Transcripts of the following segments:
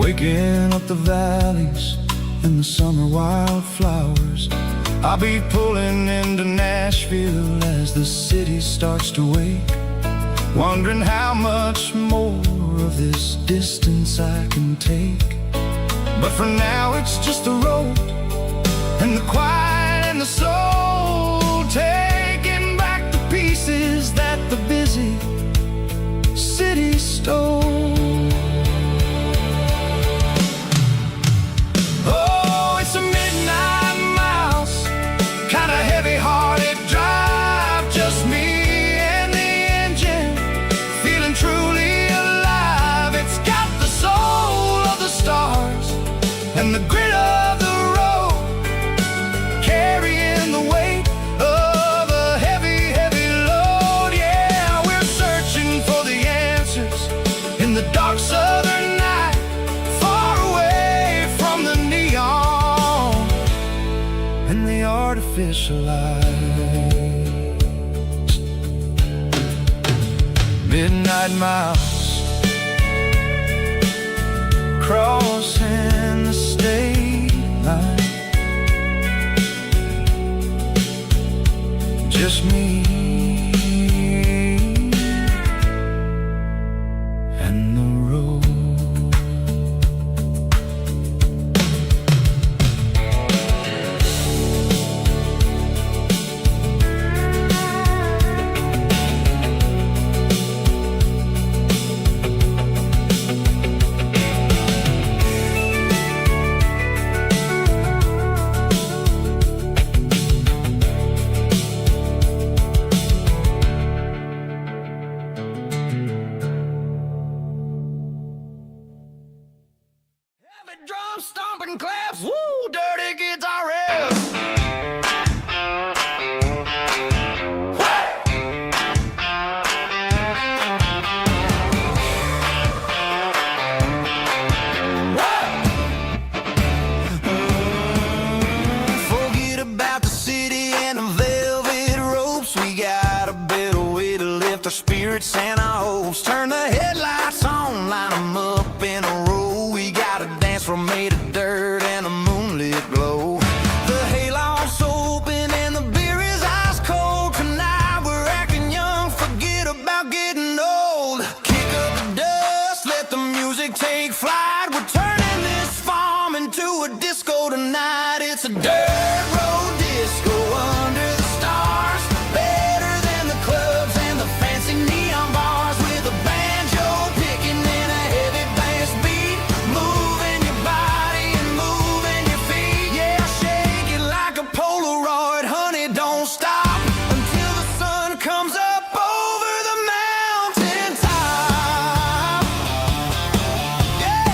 waking up the valleys and the summer wildflowers. I'll be pulling into Nashville as the city starts to wake, wondering how much more of this distance I can take. But for now it's just the road and the quiet and the soul, taking back the pieces that the busy city stole. Oh, it's a midnight mouse, kinda heavy-hearted drive, just me and the engine, feeling truly alive. It's got the soul of the stars and the grit of the road, carrying the weight of a heavy, heavy load. Yeah, we're searching for the answers in the dark southern night, far away from the neon and the artificial lights. Midnight mouse, crossing the state line, just me and the road. Drum stomping claps, woo, dirty guitar riffs. Forget about the city and the velvet ropes. We got a better way to lift our spirits and our hopes. Turn the headlights on, line them up in a row. We got a dance floor made of dirt and a moonlit glow. The hayloft's open and the beer is ice cold. Tonight we're acting young, forget about getting old. Kick up the dust, let the music take flight. We're turning this farm into a disco tonight. It's a dirt road disco under the stars, better than the clubs and the fancy neon bars. With a banjo picking in a heavy bass beat, moving your body and moving your feet. Yeah, shake it like a Polaroid, honey, don't stop until the sun comes up over the mountain top. Yeah.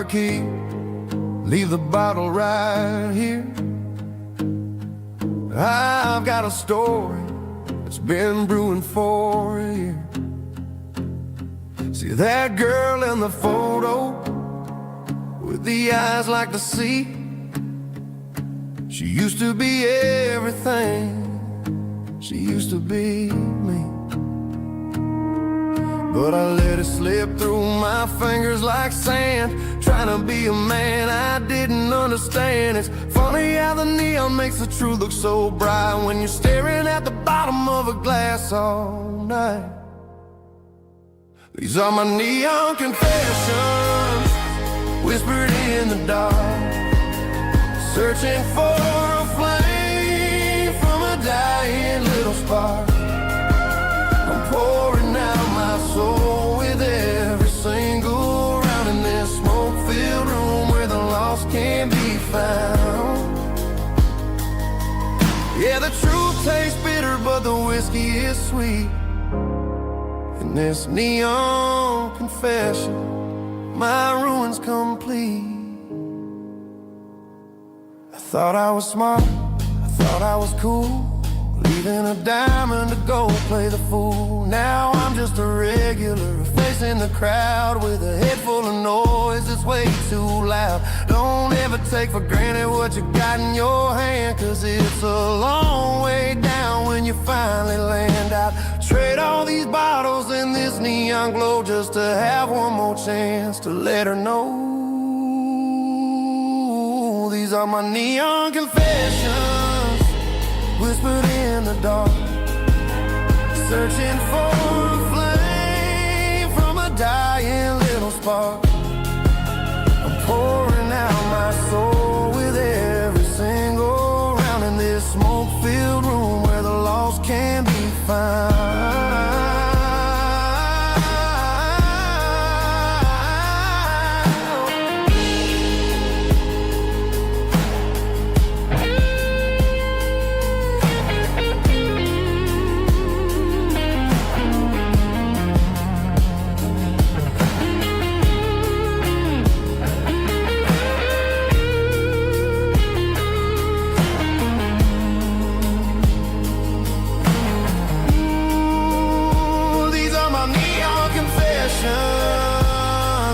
key, leave the bottle right here. I've got a story that's been brewing for a year. See that girl in the photo with the eyes like the sea? She used to be everything, she used to be me. But I let it slip through my fingers like sand, trying to be a man I didn't understand. It's funny how the neon makes the truth look so bright when you're staring at the bottom of a glass all night. These are my neon confessions, whispered in the dark, searching for a flame from a dying little spark. I'm pouring out my soul with every single round in this smoke-filled room where the lost can be found. Yeah, the truth tastes bitter, but the whiskey is sweet. In this neon confession, my ruin's complete. I thought I was smart, I thought I was cool, leaving a diamond to go play the fool. Now I'm just a regular, facing the crowd with a head full of noise that's way too loud. Don't ever take for granted what you got in your hand, cause it's a long way down when you finally land out. Trade all these bottles and this neon glow just to have one more chance to let her know. These are my neon confessions, whispered in the dark, searching for a flame from a dying little spark. I'm pouring out my soul with every single round in this smoke-filled room where the lost can be found.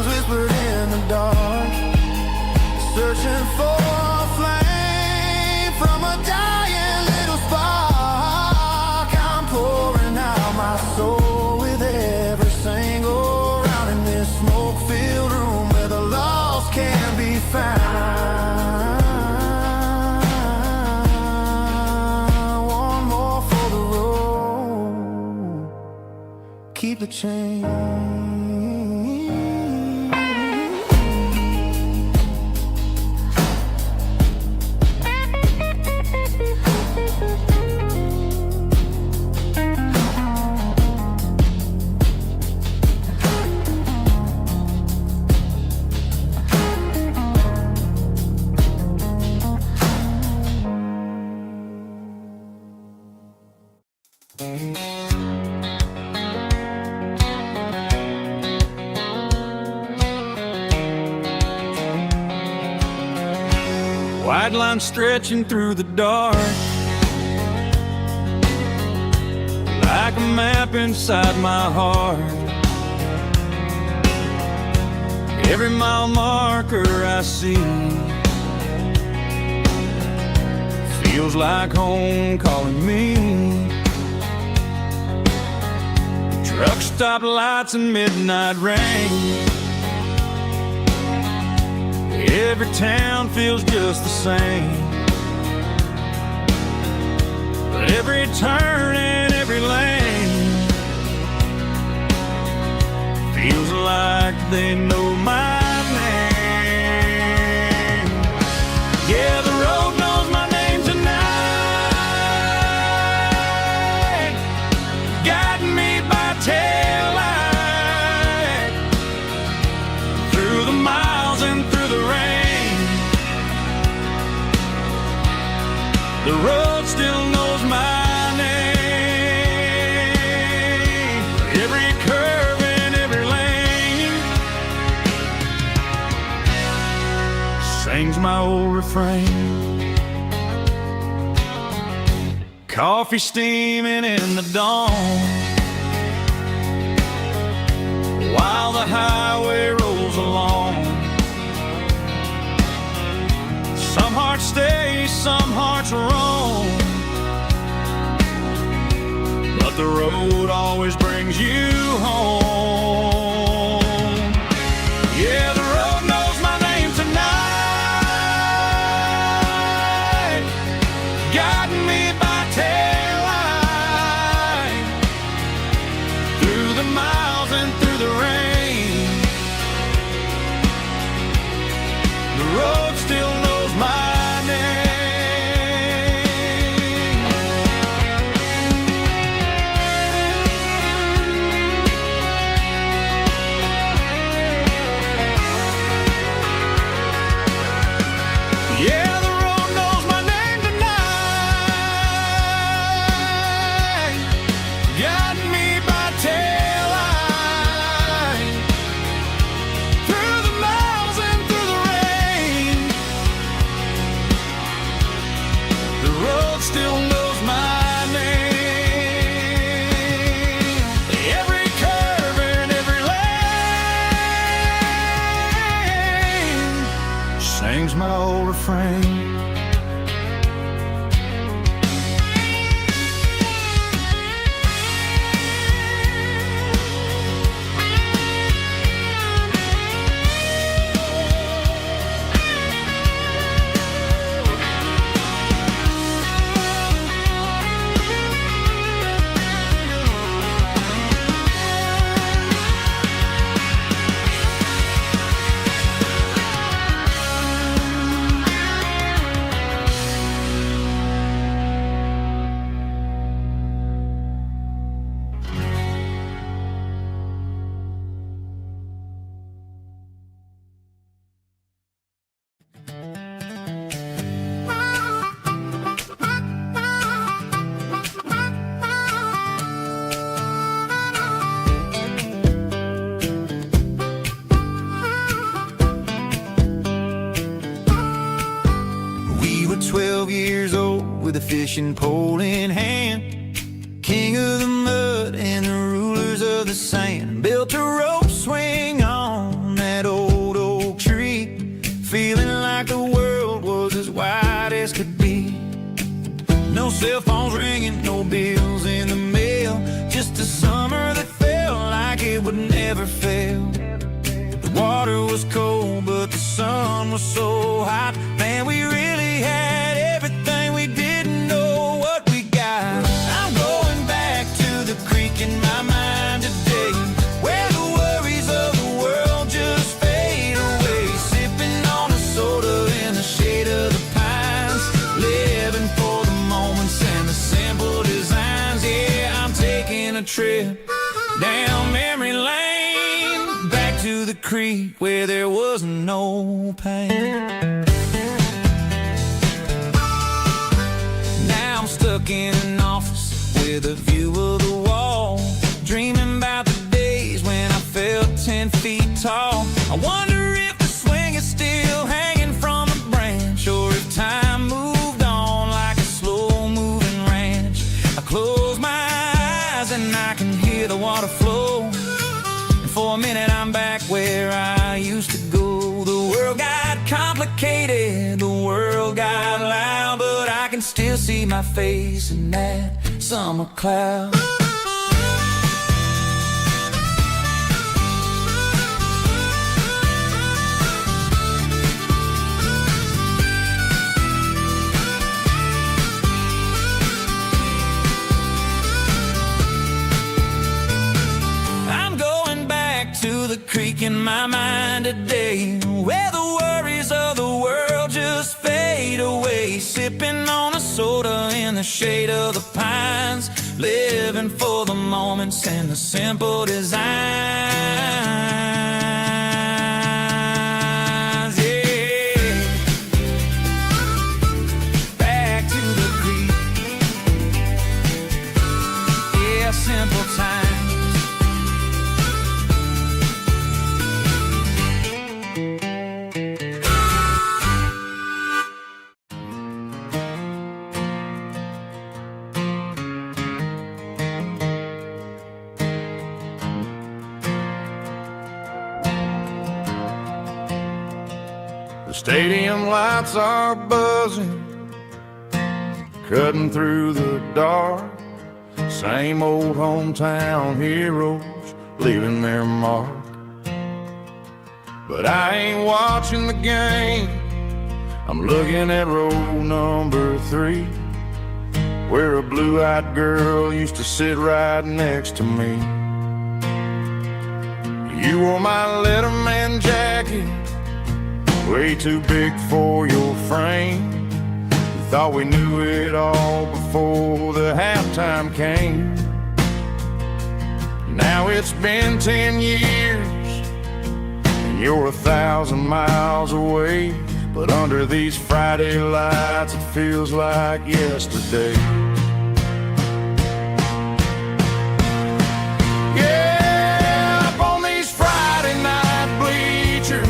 Whispered in the dark, searching for a flame from a dying little spark. I'm pouring out my soul with every single round in this smoke-filled room where the lost can be found. One more for the road, keep the change. White line stretching through the dark, like a map inside my heart. Every mile marker I see feels like home calling me. Truck stop lights and midnight rain, every town feels just the same. But every turn and every lane feels like they know my name. Yeah, the road knows my name tonight, guiding me by taillight through the miles and through the rain. The road still knows my name. Every curve and every lane my old refrain. Coffee steaming in the dawn, while the highway rolls along. Some hearts stay, some hearts roam, but the road always brings you home. Yeah, the road knows my name tonight, guiding me by taillight, through the miles and through the rain. The road still knows my name. Yeah, the road knows my name tonight, guiding me by taillight, through the miles and through the rain. The road still knows my name. Every curve and every lane sings my old refrain. We were 12 years old with a fishing pole in hand, king of the mud and the rulers of the sand. Built a rope swing on that old oak tree, feeling like the world was as wide as could be. No cell phones ringing, no bills in the mail, just a summer that felt like it would never fail. The water was cold, but the sun was so hot. Man, we really had everything, we didn't know what we got. I'm going back to the creek in my mind today, where the worries of the world just fade away. Sipping on a soda in the shade of the pines, living for the moments and the simple designs. Yeah, I'm taking a trip down memory lane, back to the creek where there was no pain. Now I'm stuck in an office with a view of the wall, dreaming about the days when I felt 10 feet tall. I wonder if the swing is still hanging from a branch, or if time moved on like a slow-moving ranch. I close my eyes and I can hear the water flow, and for a minute I'm back where I used to go. The world got complicated, the world got loud, but I can still see my face in that summer cloud. I'm going back to the creek in my mind today, where the worries of the world just fade away. Sipping on a soda in the shade of the pines, living for the moments and the simple designs. Yeah, back to the creek. Yeah, simple times. Stadium lights are buzzing, cutting through the dark. Same old hometown heroes leaving their mark. But I ain't watching the game, I'm looking at row number 3, where a blue-eyed girl used to sit right next to me. You wore my Letterman jacket, way too big for your frame. We thought we knew it all before the halftime came. Now it's been 10 years, and you're 1,000 miles away. But under these Friday lights, it feels like yesterday. Yeah, up on these Friday night bleachers,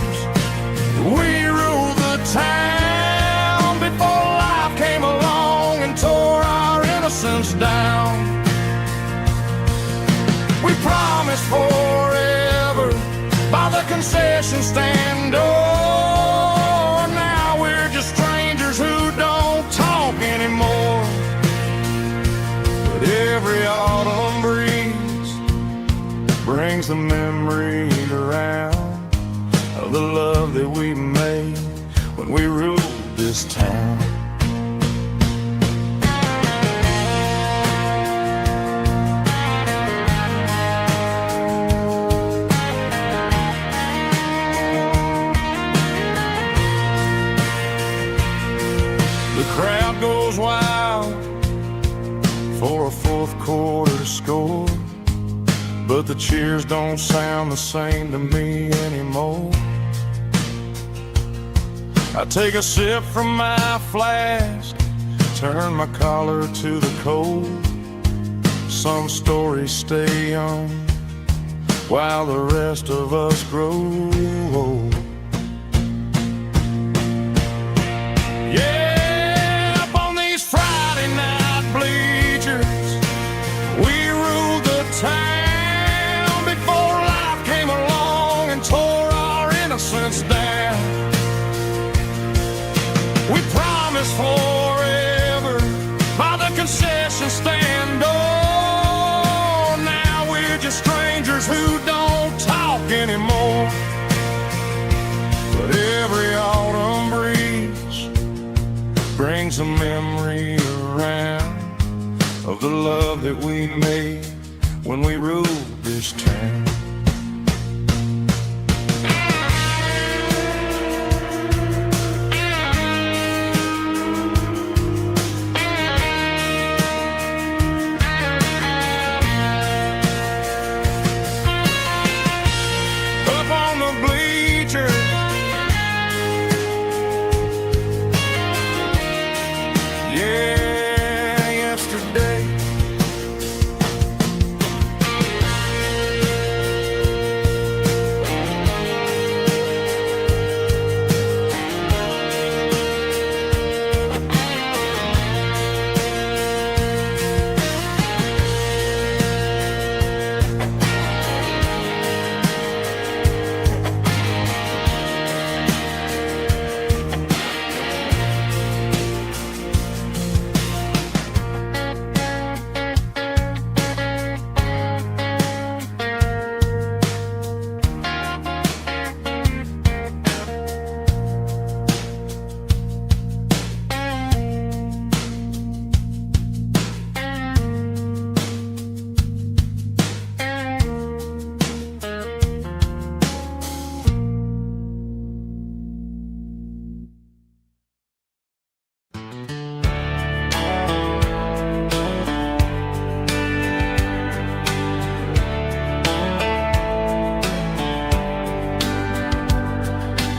we ruled the town before life came along and tore our innocence down. We promised forever by the concession stand door. Now we're just strangers who don't talk anymore. But every autumn breeze brings the memories around of the love that we made when we ruled this town. Crowd goes wild for a fourth quarter score, but the cheers don't sound the same to me anymore. I take a sip from my flask, turn my collar to the cold. Some stories stay young while the rest of us grow old. Yeah, town before life came along and tore our innocence down. We promised forever by the concession stand door. Now we're just strangers who don't talk anymore. But every autumn breeze brings a memory around of the love that we made when we ruled this town. Up on the bleachers, yeah, yesterday.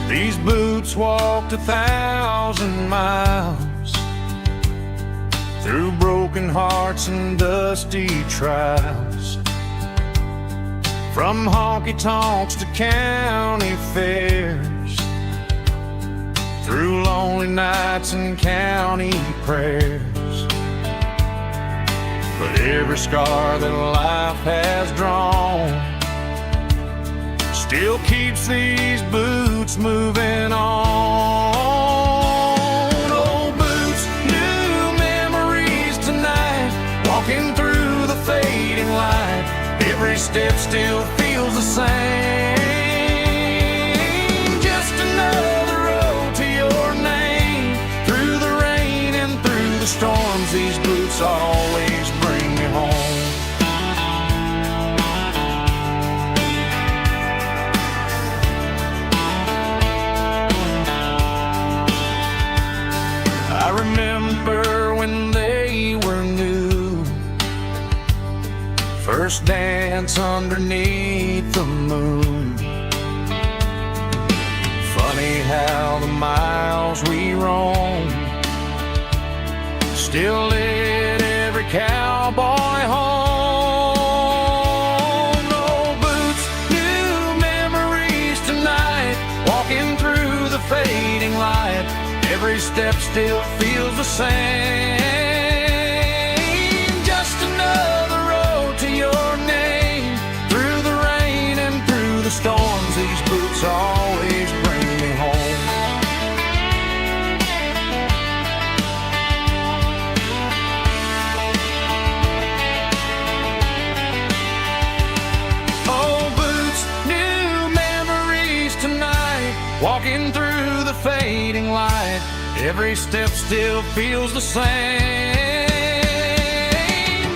These boots walked 1,000 miles through broken hearts and dusty trials, from honky-tonks to county fairs, through lonely nights and county prayers. But every scar that life has drawn still keeps these boots moving on. Old boots, new memories tonight, walking through the fading light. Every step still feels the same. Just another road to your name. Through the rain and through the storms, these boots always bring me home. I remember when they were new, first dance underneath the moon. Funny how the miles we roam still lit every cowboy home. Old boots, new memories tonight, walking through the fading light. Every step still feels the same. Just another road to your name. Through the rain and through the storms, these boots always bring me home. Old boots, new memories tonight, walking through the fading light. Every step still feels the same.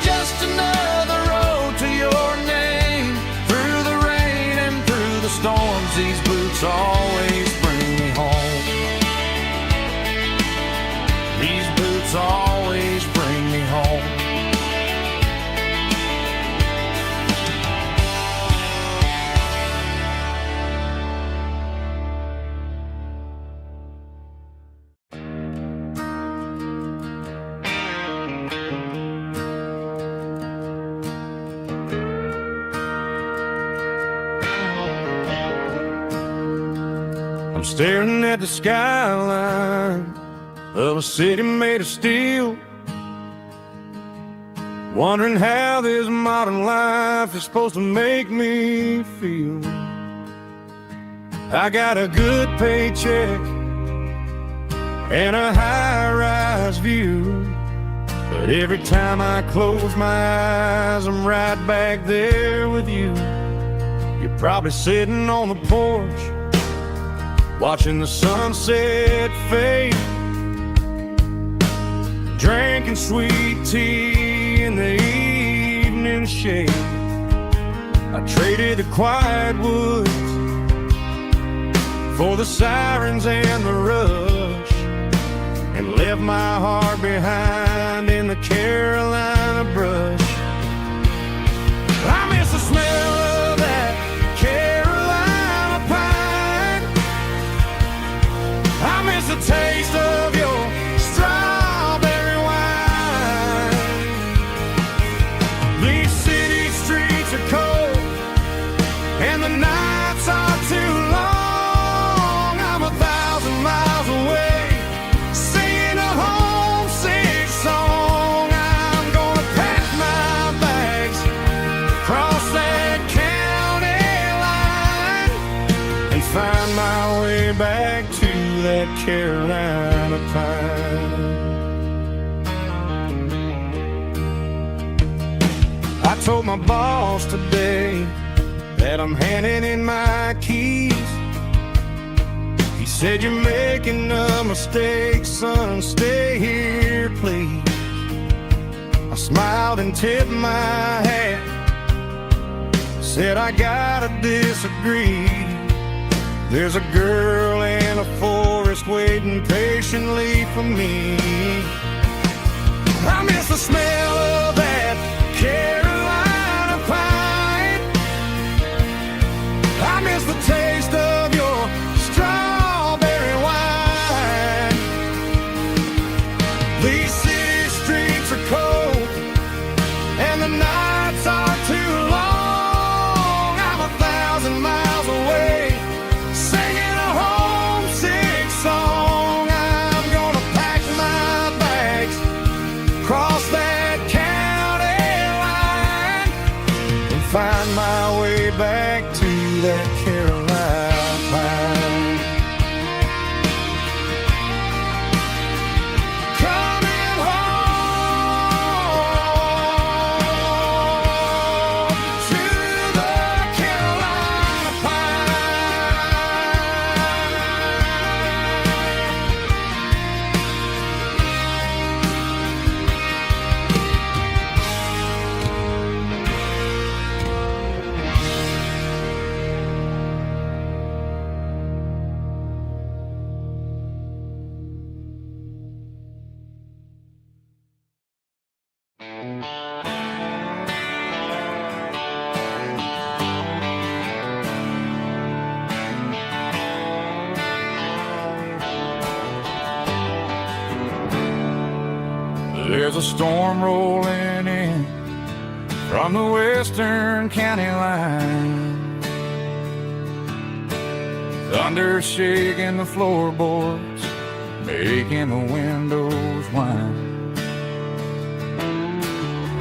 Just another road to your name. Through the rain and through the storms, these boots always bring me home. These boots always bring me home. I'm staring at the skyline of a city made of steel, wondering how this modern life is supposed to make me feel. I got a good paycheck and a high-rise view, but every time I close my eyes, I'm right back there with you. You're probably sitting on the porch, watching the sunset fade, drinking sweet tea in the evening shade. I traded the quiet woods for the sirens and the rush, and left my heart behind in the Carolina brush. I miss the smell of that Carolina pine. I miss the taste of your strawberry wine. These city streets are cold and the nights are too long. I'm 1,000 miles away, singing a homesick song. I'm gonna pack my bags, cross that county line, and find my way back to that Carolina pine. I told my boss today that I'm handing in my keys. He said, "You're making a mistake, son, stay here, please." I smiled and tipped my hat, said, "I gotta disagree. There's a girl in a forest waiting patiently for me." I miss the smell of that Carolina pine. I miss the taste of your strawberry wine. These city streets are cold and the nights are too long. I'm 1,000 miles away, singing a homesick song. I'm gonna pack my bags, cross that county line, and find my way back to that Carolina There's a storm rolling in from the western county line, thunder shaking the floorboards, making the windows whine.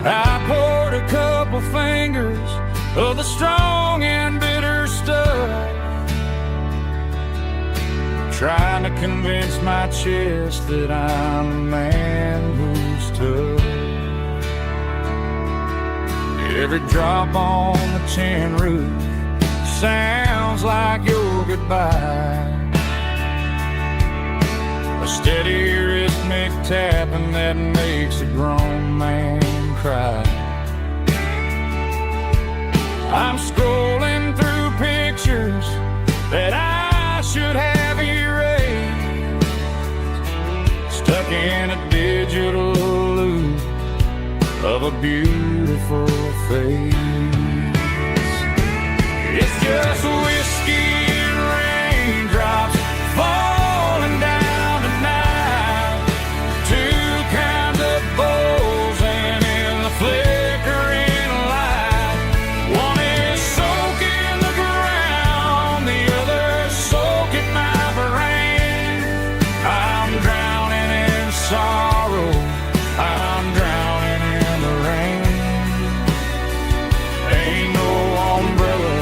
I poured a couple fingers of the strong and bitter stuff, trying to convince my chest that I'm a man who's tough. Every drop on the tin roof sounds like your goodbye, a steady rhythmic tapping that makes a grown man cry. I'm scrolling through pictures that I should have erased, stuck in a digital loop of a beautiful face. It's just whiskey and raindrops falling down tonight, two kinds of bowls and in the flickering light. One is soaking the ground, the other soaking my brain. I'm drowning in sorrow, I'm drowning in the rain. Ain't no umbrella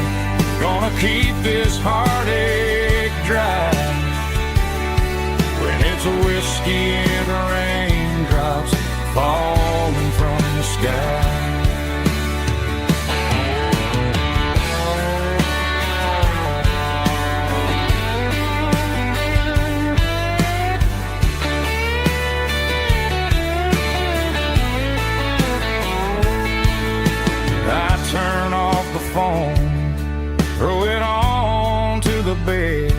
gonna keep this heartache dry when it's a whiskey and raindrops falling from the sky. I turn off the phone, throw it on to the bed,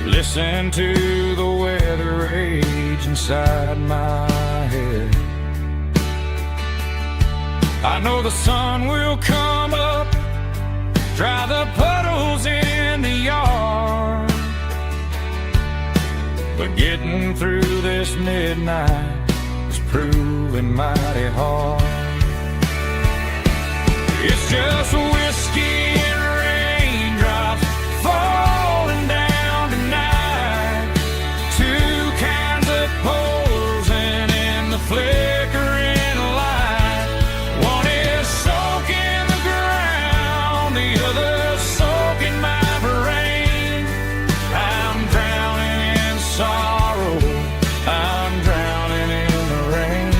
listen to the weather rage inside my head. I know the sun will come up, dry the puddles in the yard, but getting through this midnight is proving mighty hard. It's just whiskey and raindrops falling down tonight, two kinds of poles and in the flickering light. One is soaking the ground, the other soaking my brain. I'm drowning in sorrow, I'm drowning in the rain.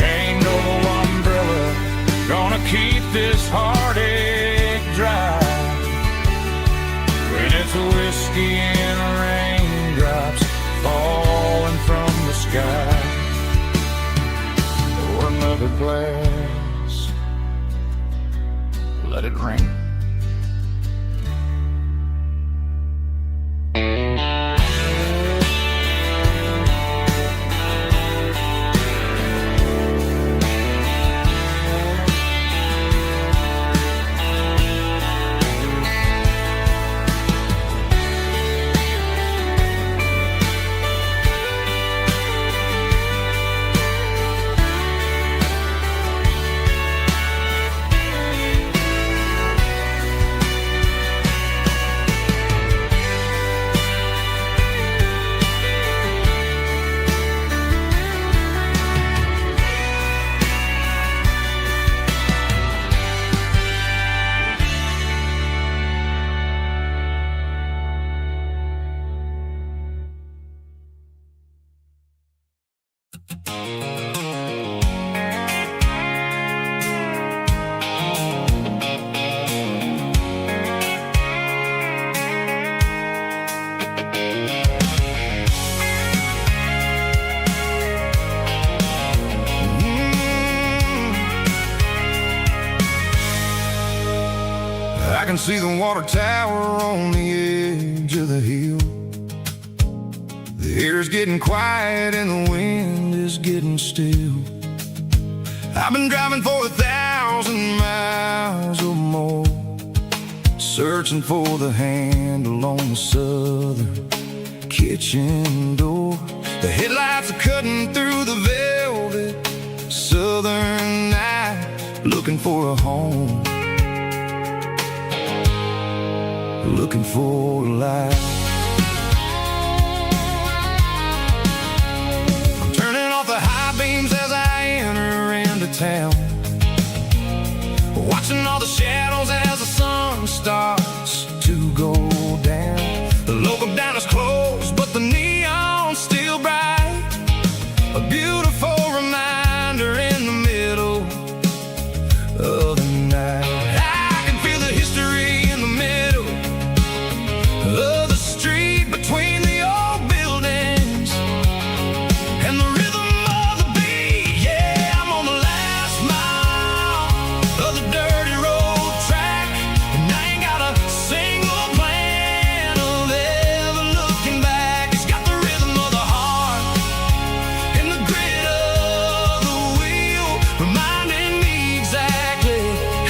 Ain't no umbrella gonna keep this heartache dry when it's a whiskey and raindrops falling from the sky. Pour another glass, let it rain. I can see the water tower on the edge of the hill. The air's getting quiet and the wind is getting still. I've been driving for 1,000 miles or more, searching for the handle on the southern kitchen door. The headlights are cutting through the velvet southern night, looking for a home, looking for a life. I'm turning off the high beams as I enter into town, watching all the shadows as the sun starts to go down. The local diner's closed, but the neon's still bright, a beautiful reminder in the middle of the night. I can feel the history in the middle of the street, between the old buildings and the rhythm of the beat. Yeah, I'm on the last mile of the dirty road track, and I ain't got a single plan of ever looking back. It's got the rhythm of the heart and the grit of the wheel, reminding me exactly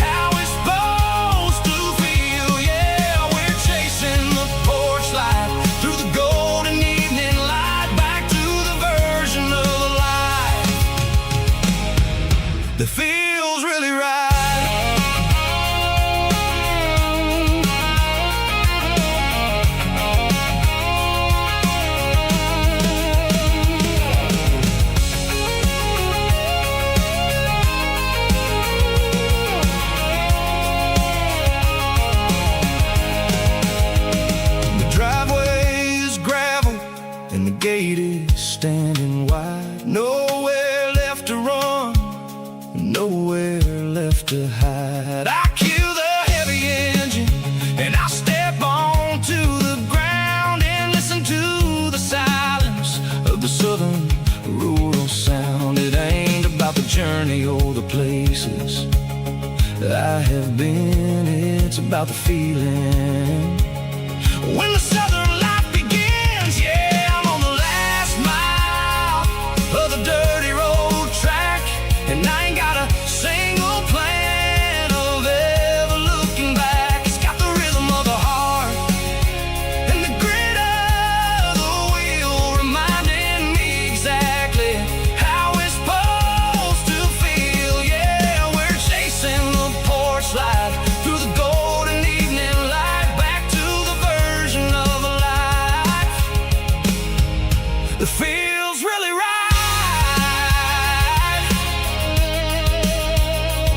how it's supposed to feel. Yeah, we're chasing the porch light through the golden evening light, back to the version of life that feels really right. The driveway is gravel and the gate is standing wide. Nowhere left to run, nowhere left to hide. I kill the heavy engine and I step onto the ground and listen to the silence of the southern rural sound. It ain't about the journey or the places I have been, it's about the feeling when the southern life begins. Yeah, I'm on the last mile of the dirty road track, and I ain't got a single plan of ever looking back. It's got the rhythm of the heart and the grit of the wheel, reminding me exactly how it's supposed to feel. Yeah, we're chasing the porch light through the golden evening light, back to the version of life that feels really right.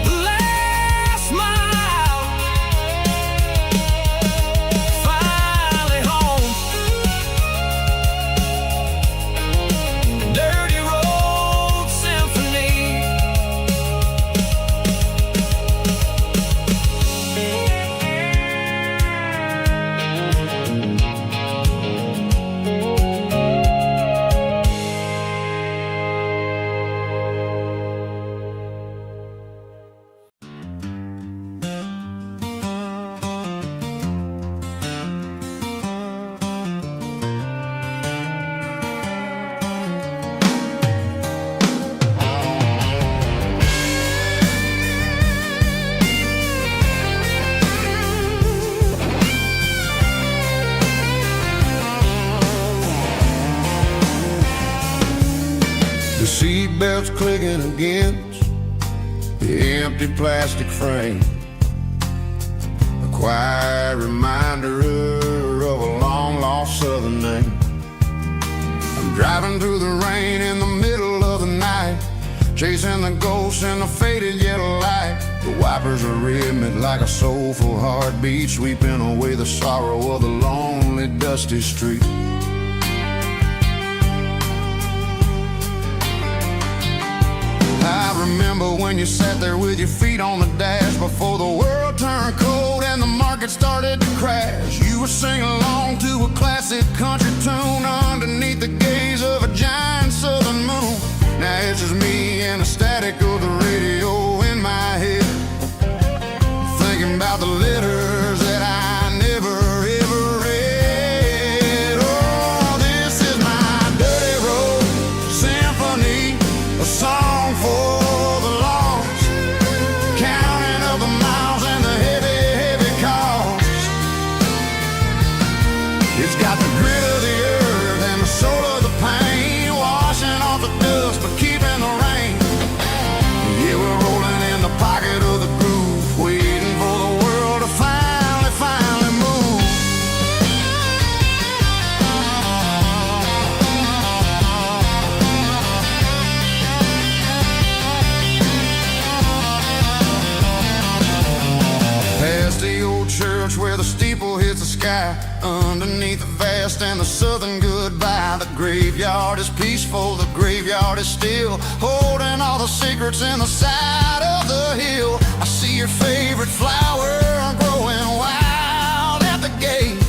The last mile, finally home. Dirty road symphony. The seatbelt's clicking against the empty plastic frame, a quiet reminder of a long-lost southern name. I'm driving through the rain in the middle of the night, chasing the ghosts in the faded yellow light. The wipers are rhythmic like a soulful heartbeat, sweeping away the sorrow of the lonely, dusty street. I remember when you sat there with your feet on the dash, before the world turned cold and the market started to crash. You were singing along to a classic country tune underneath the gaze of a giant southern moon. Now it's just me and the static of the radio in my head, thinking about the letters that I never ever read. Oh, this is my dirty road symphony, a song for the lost, counting up the miles and the heavy, heavy cost. It's got the grit of the sky, underneath the vast and the southern goodbye. The graveyard is peaceful, the graveyard is still, holding all the secrets in the side of the hill. I see your favorite flower growing wild at the gate,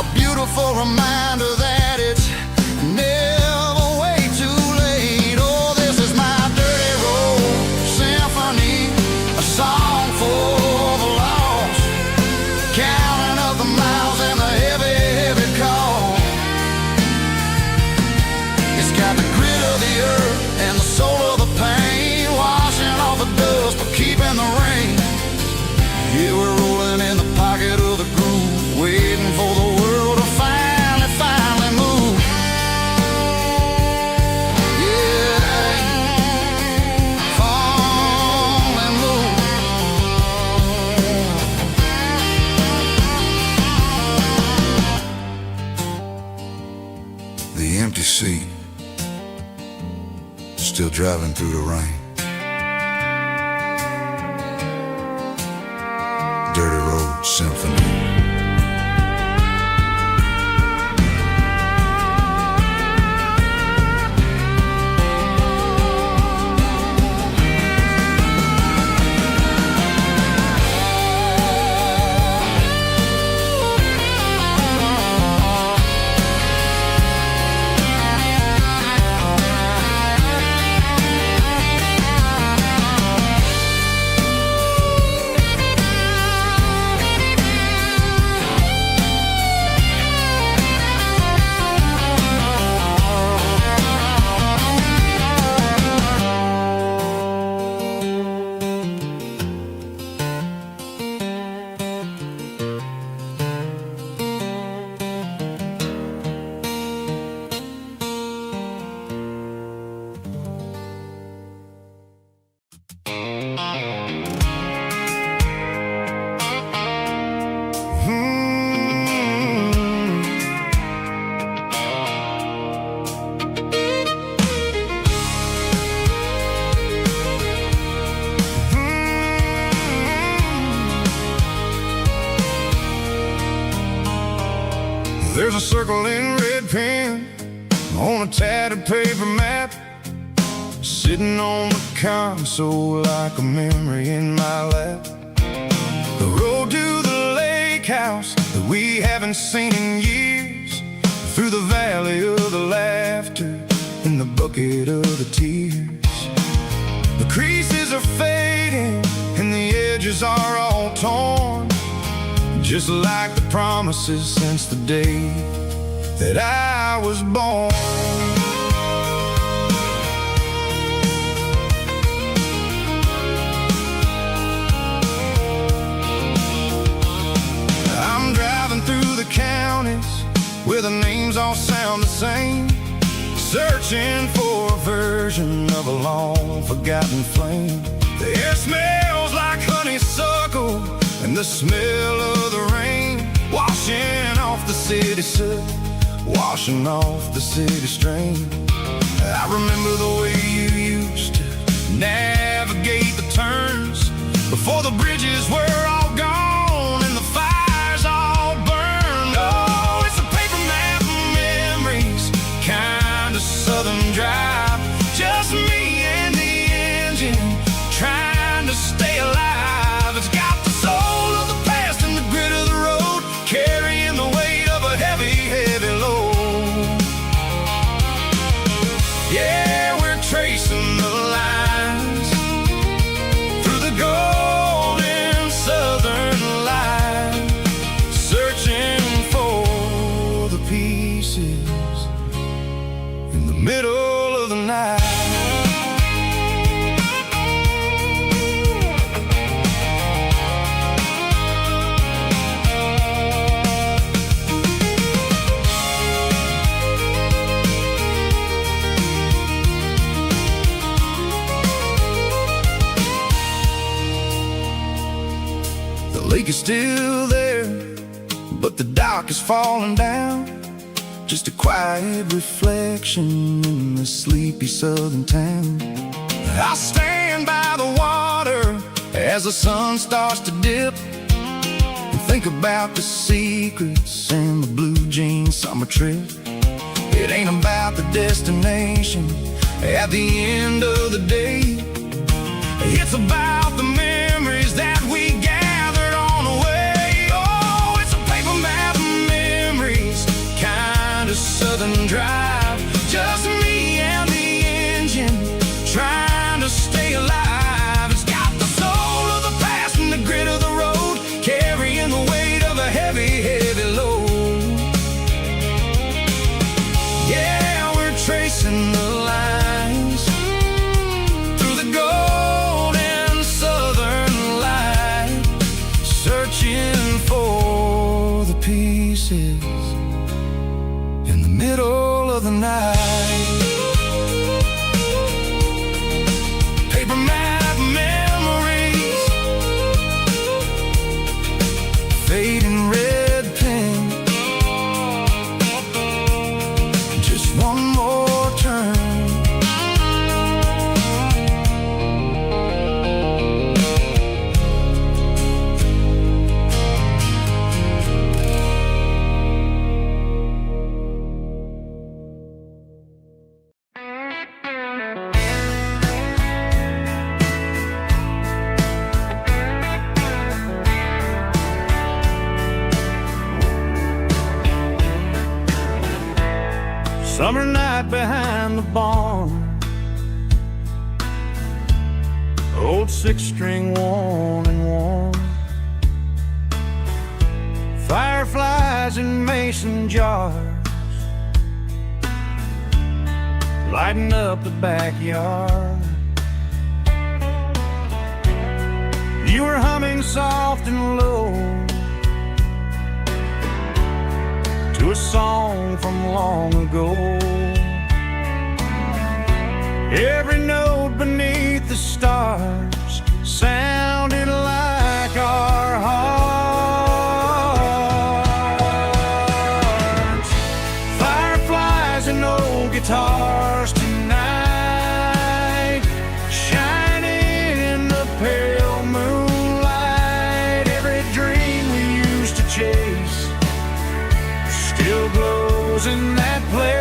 a beautiful reminder that it's never way too late. Oh, this is my dirty road symphony, a song for the lost, counting up the miles and the heavy, heavy call. It's got the grit of the earth and the soul of the pain, washing off the dust but keeping the rain. Yeah, we're rolling in the pocket of the groove, waiting for the world to finally move. Yeah, finally move. The empty seat, still driving through the rain. Dirty road symphony. There's a circle in red pen on a tattered paper map, sitting on the console like a memory in my lap. The road to the lake house that we haven't seen in years, through the valley of the laughter and the bucket of the tears. The creases are fading and the edges are all torn, just like the promises since the day that I was born. I'm driving through the counties where the names all sound the same, searching for a version of a long forgotten flame. The air smells like honeysuckle and the smell of the rain, washing off the city soot, washing off the city strain. I remember the way you used to navigate the turns before the bridges were all gone and the fires all burned. Oh, it's a paper map of memories, kind of southern drive, just me and the engine trying to stay alive. It's got the soul of the past and the grit of the road, carrying the weight of a heavy, heavy load. Yeah, we're tracing the lines through the golden southern light, searching for the pieces in the middle of the night. The lake is still there, but the dock is falling down, just a quiet reflection in the sleepy southern town. I stand by the water as the sun starts to dip and think Think about the secrets and the blue jean summer trip. It ain't about the destination at the end of the day. It's about the memories that we gathered on the way. Oh, it's a paper map of memories, kind of southern drive. Just me and the engine, trying to stay alive. It's got the soul of the past and the grit of the road, carrying the weight of a heavy, heavy load. Yeah, we're tracing the lines through the golden southern light, searching for the pieces in the middle of the night. Paper map memories, fading red pen, just one more turn. Summer night behind the barn, old six-string worn and worn, fireflies in mason jars, lighting up the backyard. You were humming soft and low to a song from long ago. Every note beneath the stars sounded like our hearts. Fireflies and old guitars tonight, shining in the pale moonlight. Every dream we used to chase still glows in that place.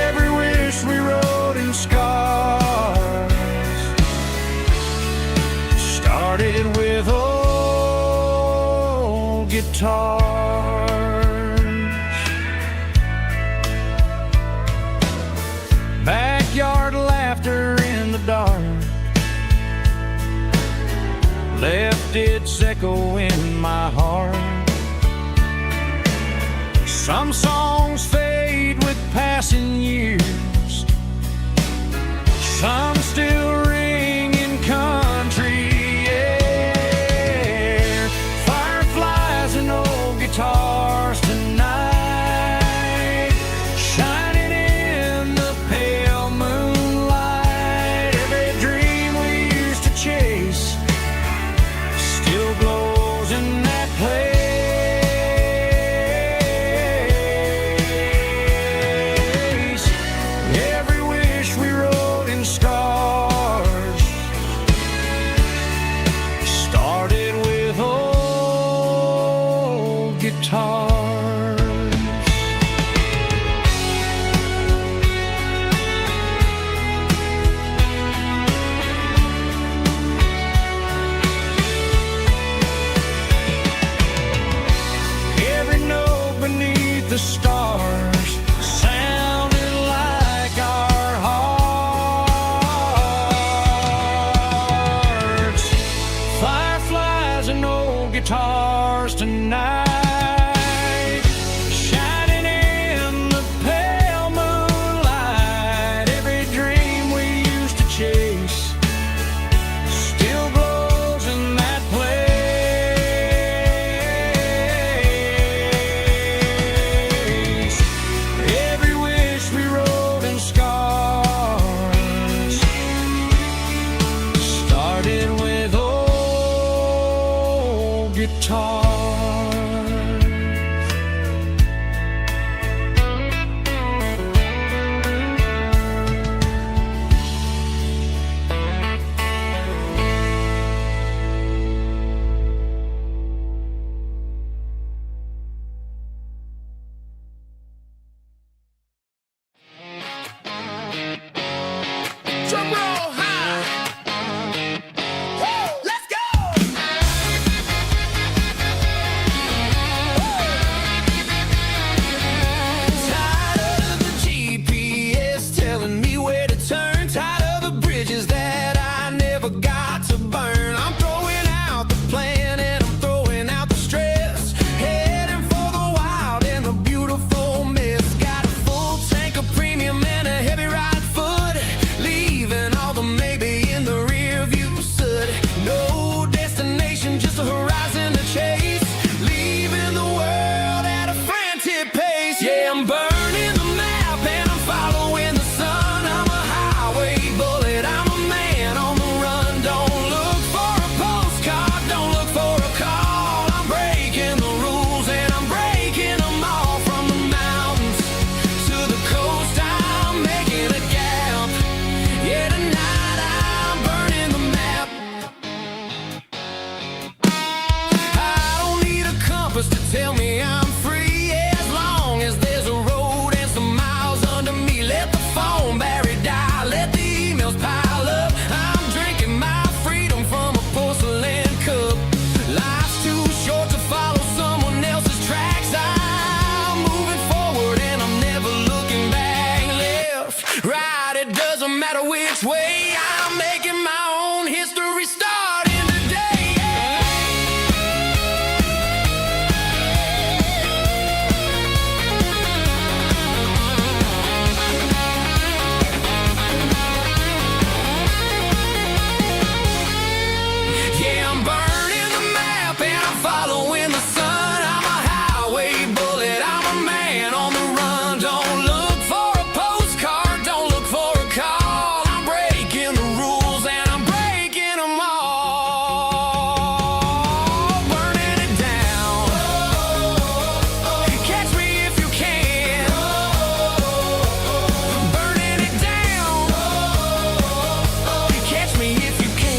Every wish we wrote in scars started with old guitars. Backyard laughter in the dark left its echo in my heart. Some songs fade with passing years, some still ring in country air. Fireflies and old guitars tonight, shining in the pale moonlight. Every dream we used to chase still glows in that place. Every wish we wrote in scars started with old guitars. Every note beneath the stars sounded like our hearts. Fireflies and old guitars tonight, shining in the pale moonlight. Every dream we used to chase still glows in that place. Every wish we wrote in scars started with old guitars. way. I'm making my own history starting today. Yeah, I'm burning the map and I'm following the sun. I'm a highway bullet, I'm a man on the run. Don't look for a postcard, don't look for a call. I'm breaking the rules and I'm breaking them all. Burning it down. Catch me if you can. Burning it down. Catch me if you can.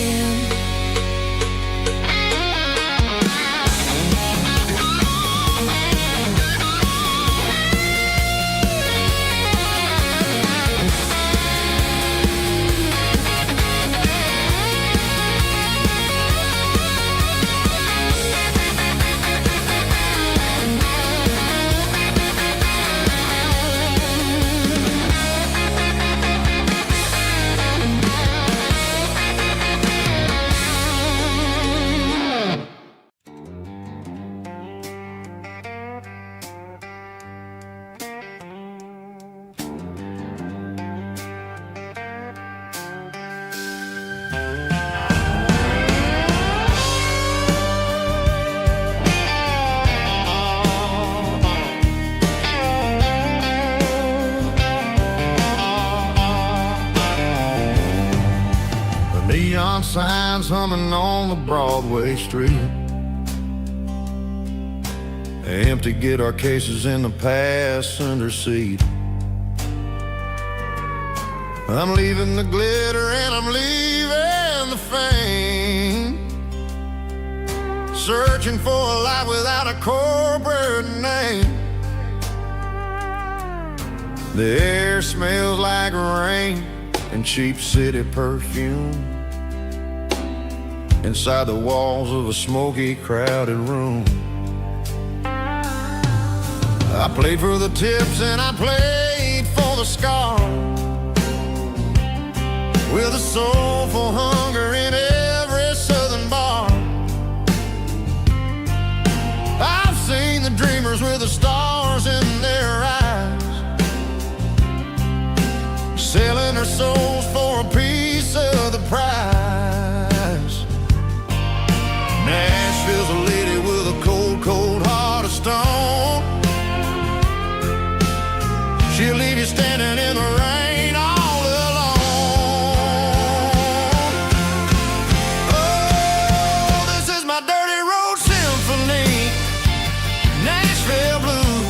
The neon signs humming on the Broadway street. Empty guitar cases in the passenger seat. I'm leaving the glitter and I'm leaving the fame. Searching for a life without a corporate name. The air smells like rain and cheap city perfume. Inside the walls of a smoky, crowded room. I played for the tips and I played for the scars, with a soulful hunger in every southern bar. I've seen the dreamers with the stars in their eyes, selling their souls for a piece of the prize. Nashville's a lady with a cold, cold heart of stone. She'll leave you standing in the rain all alone. Oh, this is my dirty road symphony, Nashville blues,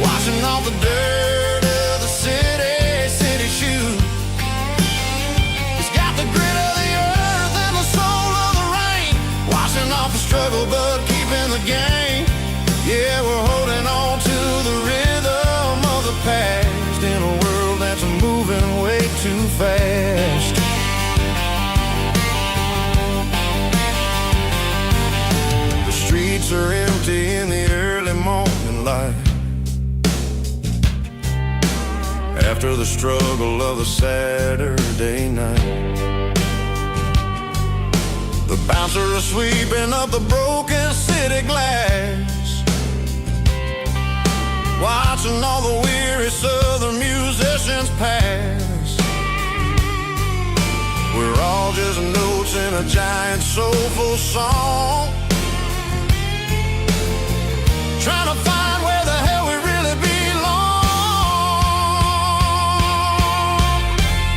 washing off the dirt of the city shoes. It's got the grit of the earth and the soul of the rain, washing off the struggle but keeping the game. Yeah, we're holding on to the rhythm of the past in a world that's moving way too fast. The streets are empty in the early morning light, after the struggle of the Saturday night. The bouncer is sweeping up the broken city glass, watching all the weary southern musicians pass. We're all just notes in a giant soulful song, trying to find where the hell we really belong.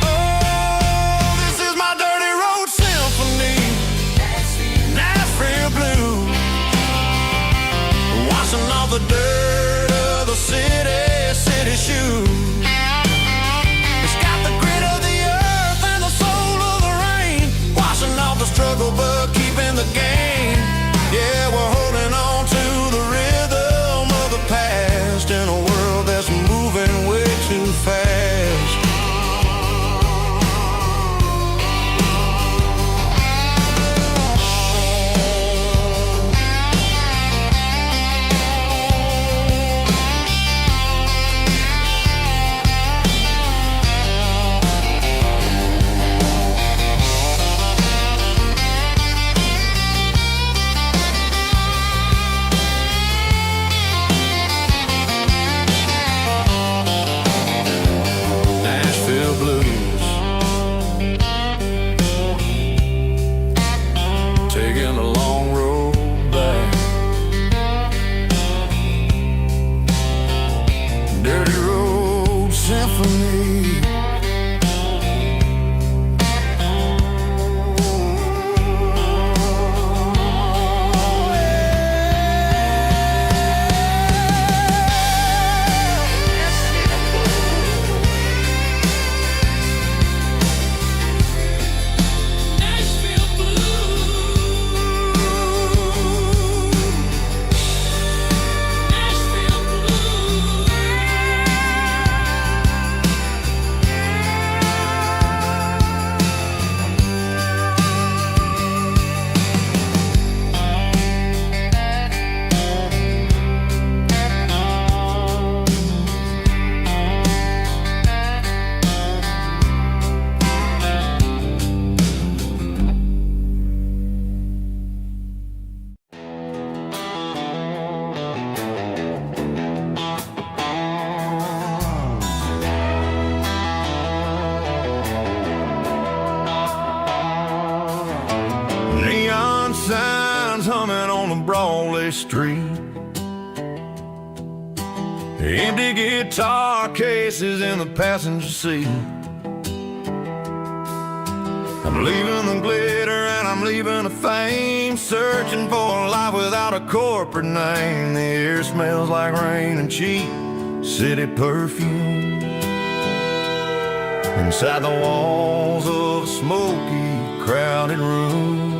Oh, this is my dirty road symphony, Nashville blues, washing off the dirt of the city shoes. It's got the grit of the earth and the soul of the rain, washing off the struggle but keeping the game. Yeah, we're holding on to the rhythm of lines humming on the Broadway street. Empty guitar cases in the passenger seat. I'm leaving the glitter and I'm leaving the fame, searching for a life without a corporate name. The air smells like rain and cheap city perfume. Inside the walls of a smoky, crowded room.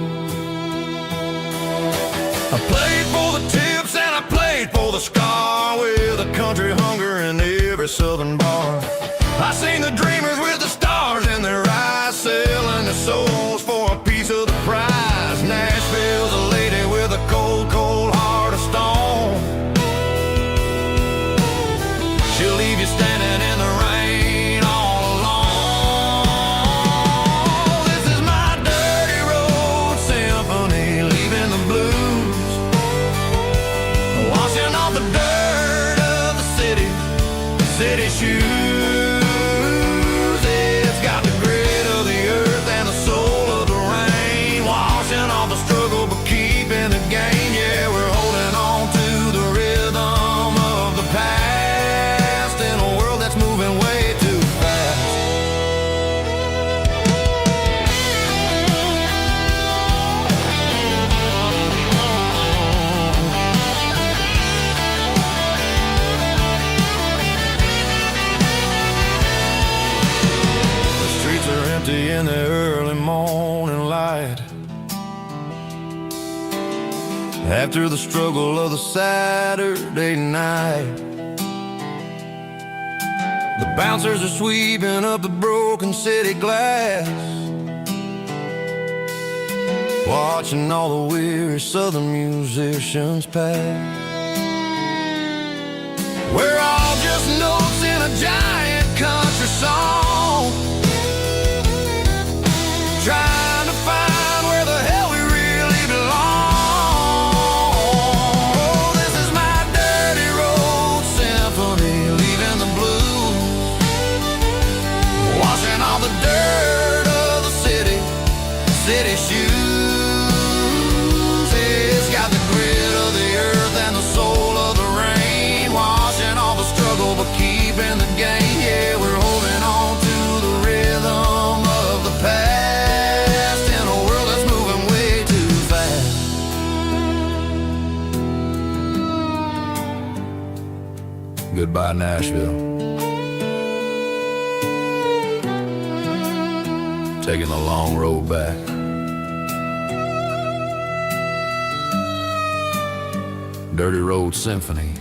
I played for the tips and I played for the scar, with a country hunger in every southern bar. I seen the dreamers with the stars in their eyes, selling their souls for a piece of the prize. Nashville's a lady with a cold, cold heart of stone. She'll leave you standing in the rain all alone. This is my dirty road symphony, leaving the blues, washing off the dirt of the city shoes. It's got the grit of the earth and the soul of the rain, washing off the struggle but keeping the gain. Yeah, we're holding on to the rhythm of the past in a world that's moving way too fast. The streets are empty in the early morning light, after the struggle of the Saturday night. The bouncers are sweeping up the broken city glass, watching all the weary southern musicians pass. We're all just notes in a giant country song, trying to find where the hell we really belong. Oh, this is my dirty road symphony, leaving the blues, washing all the dirt of the city shoes. It's got the grit of the earth and the soul of the rain, washing all the struggle but keeping the gain. Yeah, we're holding on to the rhythm of the past in a world that's moving way too fast. Goodbye, Nashville. Taking the long road back. Dirty Road Symphony.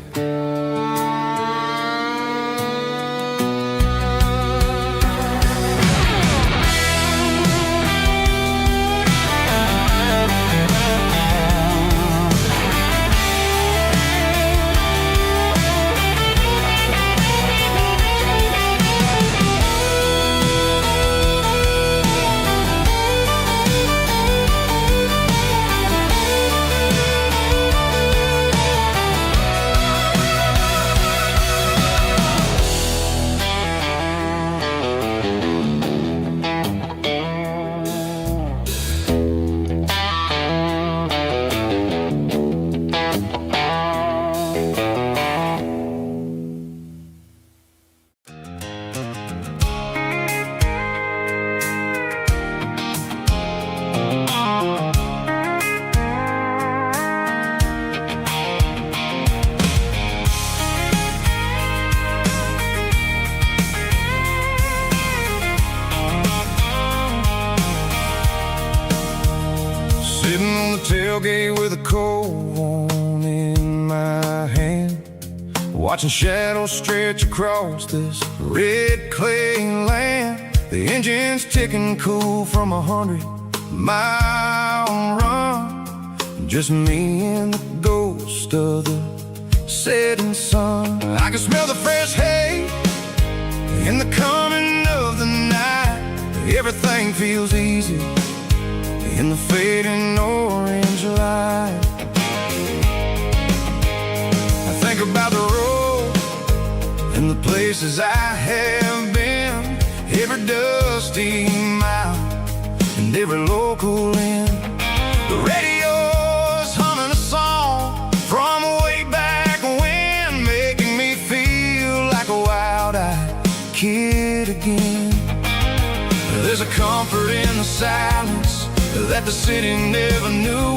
Sitting on the tailgate with a cold one in my hand, watching shadows stretch across this red clay land. The engine's ticking cool from 100-mile run, just me and the ghost of the setting sun. I can smell the fresh hay in the coming of the night. Everything feels easy in the fading orange light. I think about the road and the places I have been, every dusty mile and every local inn. The radio's silence that the city never knew.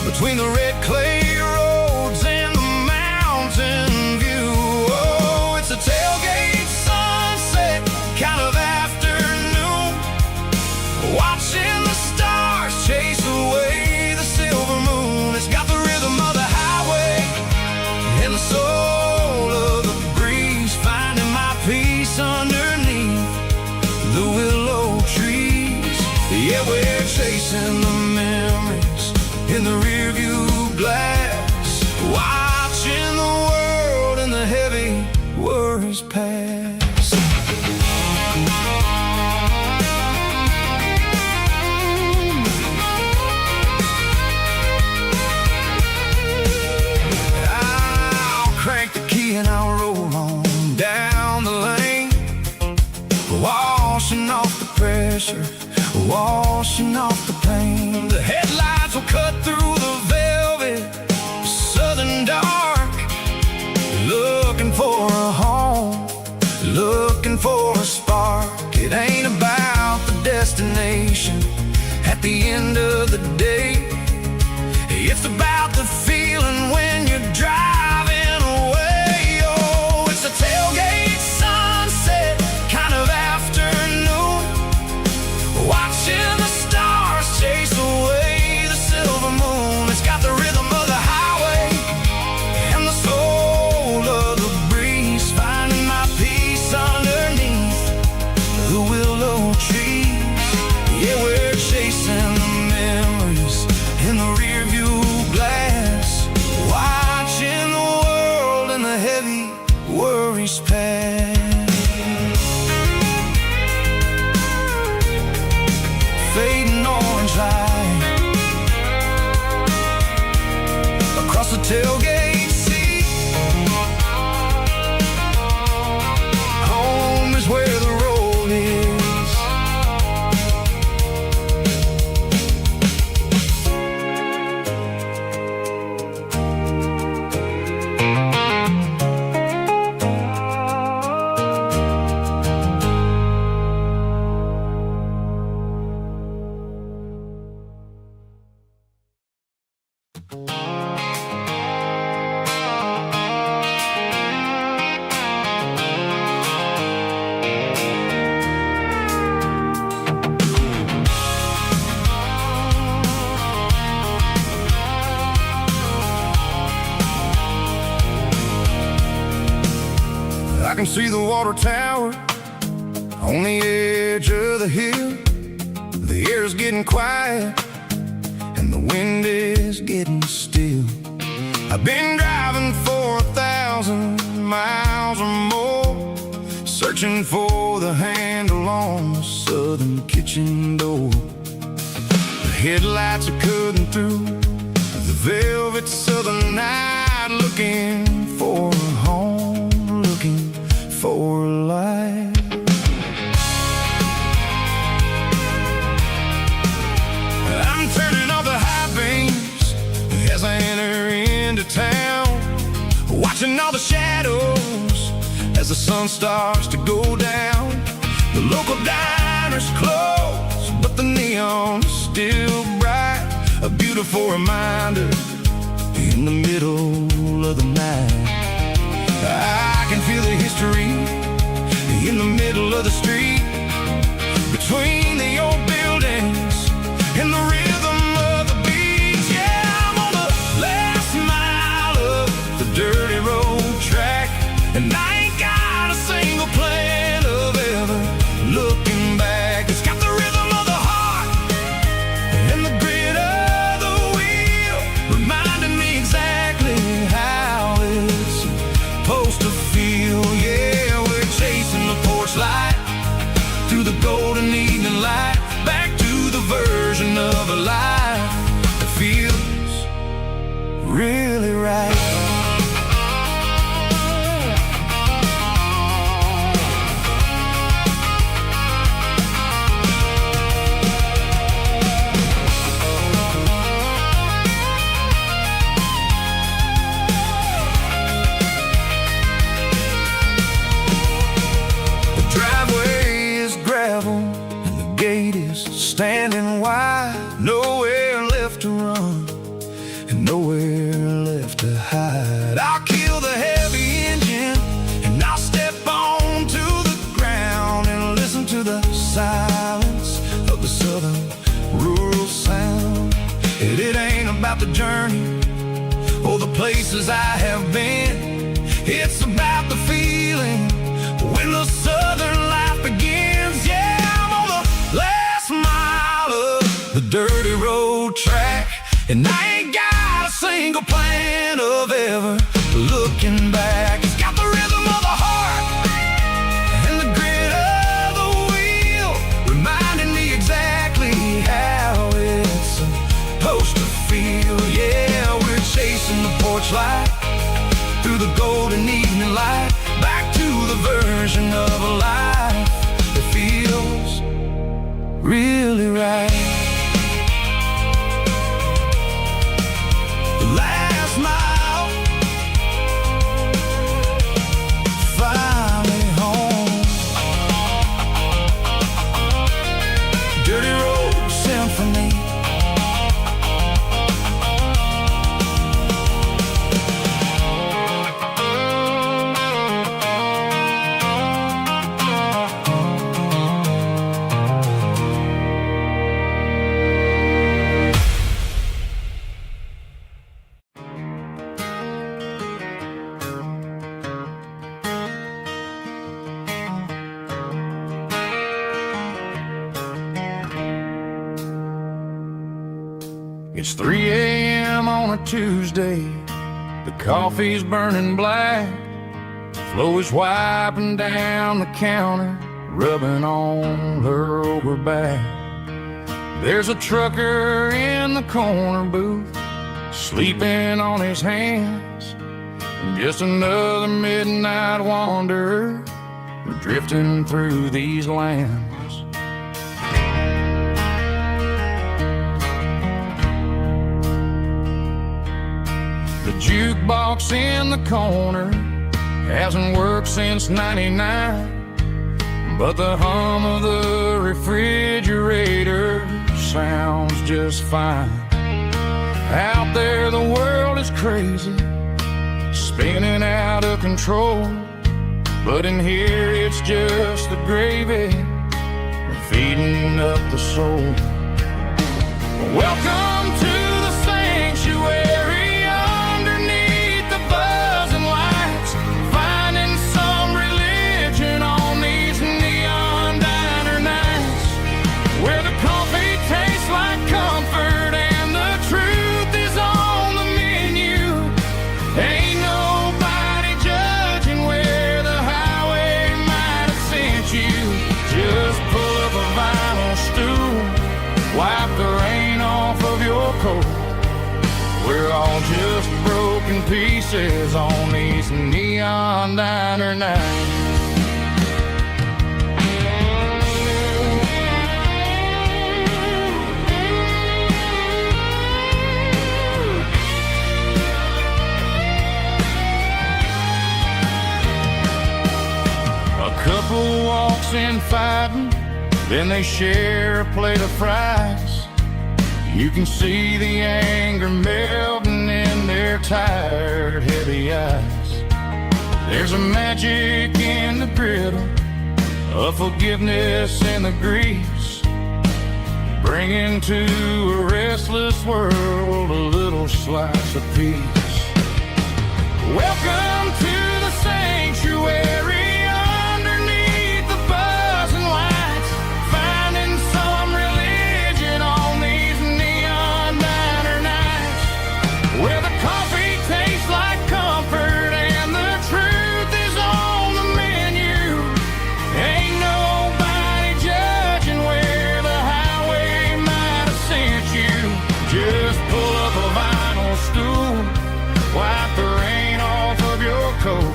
Between the red clay roads and the mountain view. Oh, it's a tailgate sunset kind of afternoon, watching the stars chase away the silver moon. It's got the rhythm of the highway and the soul of the breeze, finding my peace underneath the willow trees. Yeah, we're chasing the memories in the rearview glass, watching the world and the heavy worries pass. I'll crank the key and I'll roll on down the lane, washing off the pressure, washing off the pain. The headlights will cut through the velvet southern dark, looking for a home, looking for a spark. It ain't about the destination at the end of the day, it's about the feeling when you're driving away. Oh, it's a tailgate sunset kind of afternoon, watching the stars chase away the silver moon. It's got the rhythm of the highway and the soul of the breeze, finding my peace underneath the willow trees. Yeah, we're chasing the memories in the rearview glass, watching the world and the heavy worries pass. Fading orange light across the tailgate seat. Home is where the road is. I can see the water tower on the edge of the hill. The air's getting quiet and the wind is getting still. I've been driving for 1,000 miles or more, searching for the handle on the southern kitchen door. The headlights are cutting through the velvet southern night, looking for a home, looking for a life. I'm turning off the high beams as I enter into town, watching all the shadows as the sun starts to go down. The local diner's closed, but the neon is still bright, a beautiful reminder in the middle of the night. I can feel the history in the middle of the street, between the old buildings and the rhythm of the beat. Yeah, I'm on the last mile of the dirty road track, and I ain't got a single plan of ever looking back. It's got the rhythm of the heart and the grit of the wheel, reminding me exactly how it's supposed to feel. Yeah, we're chasing the porch light through the golden evening light, back to the version of a life that feels really right. The driveway is gravel and the gate is stand nowhere left to hide. I'll kill the heavy engine and I'll step onto the ground and listen to the silence of the southern rural sound. It ain't about the journey or the places I have been. It's about the feeling when the southern life begins. Yeah, I'm on the last mile of the dirty road track, and I ain't got a single plan of ever looking back. It's got the rhythm of the heart and the grit of the wheel, reminding me exactly how it's supposed to feel. Yeah, we're chasing the porch light through the golden evening light, back to the version of a life that feels really right. Last mile, finally home. Dirty road symphony. It's 3 a.m. on a Tuesday. The coffee's burning black. Flo is wiping down the counter, rubbing on her over back. There's a trucker in the corner booth, sleeping on his hands. Just another midnight wanderer, drifting through these lands. The jukebox in the corner hasn't worked since '99, but the hum of the refrigerator sounds just fine. Out there the world is crazy, spinning out of control, but in here it's just the gravy feeding up the soul. Welcome to the sanctuary, underneath the buzzing lights, finding some religion on these neon diner nights, where the coffee tastes like comfort and the truth is on the menu. Ain't nobody judging where the highway might have sent you. Just pull up a vinyl stool, wipe the rain off of your coat. We're all just broken pieces on these neon diner nights. A couple walks in fighting, then they share a plate of fries. You can see the anger melting in their tired, heavy eyes. There's a magic in the griddle, a forgiveness in the grease, bringing to a restless world a little slice of peace. Welcome to the sanctuary, where the coffee tastes like comfort and the truth is on the menu. Ain't nobody judging where the highway might have sent you. Just pull up a vinyl stool, wipe the rain off of your coat.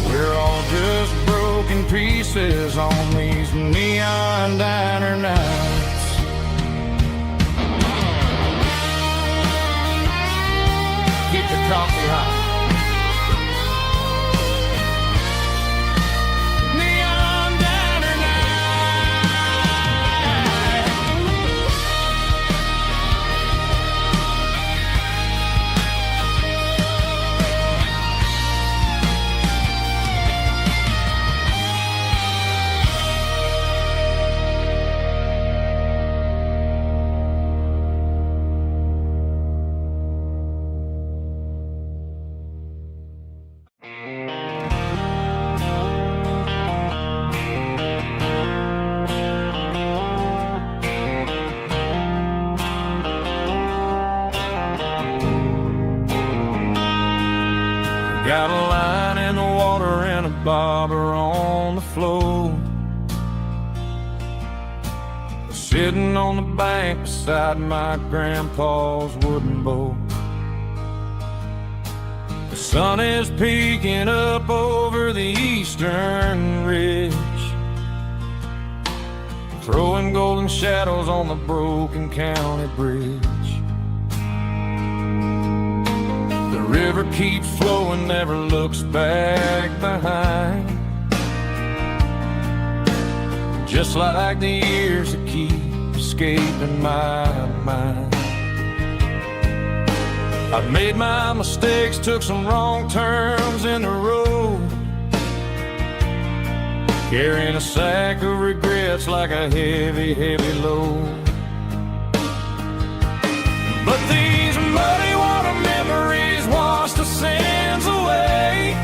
We're all just broken pieces on these neon diner nights. Keep the coffee hot. Neon diner night. Got a line in the water and a bobber on the floor. Sitting on the bank beside my grandpa's wooden boat. The sun is peeking up over the eastern ridge, throwing golden shadows on the broken county bridge. The river keeps flowing, never looks back behind, just like the years that keep escaping my mind. I've made my mistakes, took some wrong turns in the road, carrying a sack of regrets like a heavy, heavy load. But these muddy water memories wash the sins away.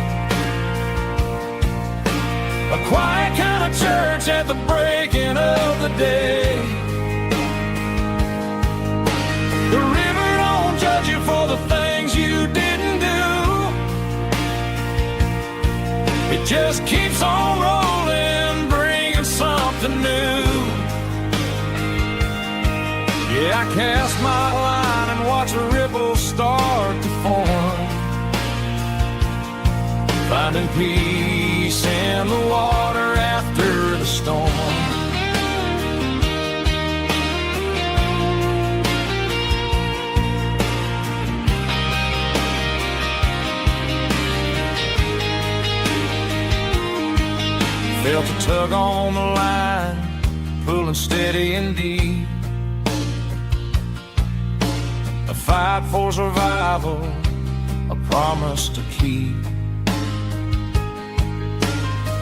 A quiet kind of church at the breaking of the day. The river don't judge you for the things you didn't do. It just keeps on rolling, bringing something new. Yeah, I cast my line and watch a ripple start to form, finding peace in the water after the storm. Felt a tug on the line, pulling steady and deep. A fight for survival, a promise to keep.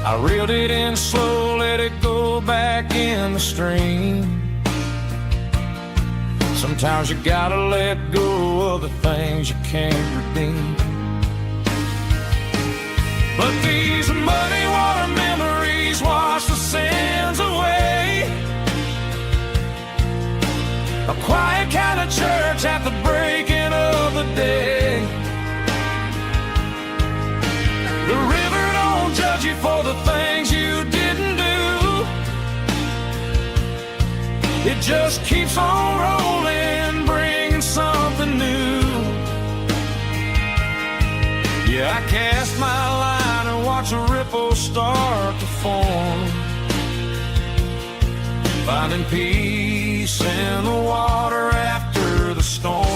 I reeled it in slow, let it go back in the stream. Sometimes you gotta let go of the things you can't redeem. But these muddy water memories wash the sins away. A quiet kind of church at the breaking of the day. The river don't judge you for the things you didn't do. It just keeps on rolling, bringing something new. Yeah, I cast my line and watch a ripple start to form, finding peace in the water after the storm.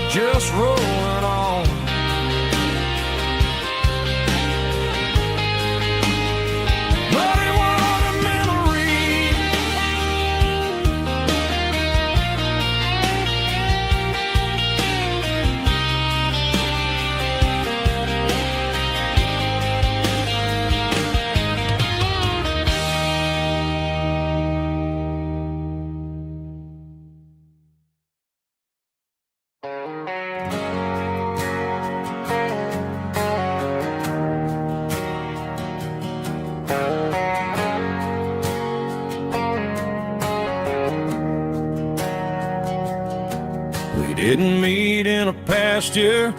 Just rolling on. Muddy water memories. We didn't meet in a pasture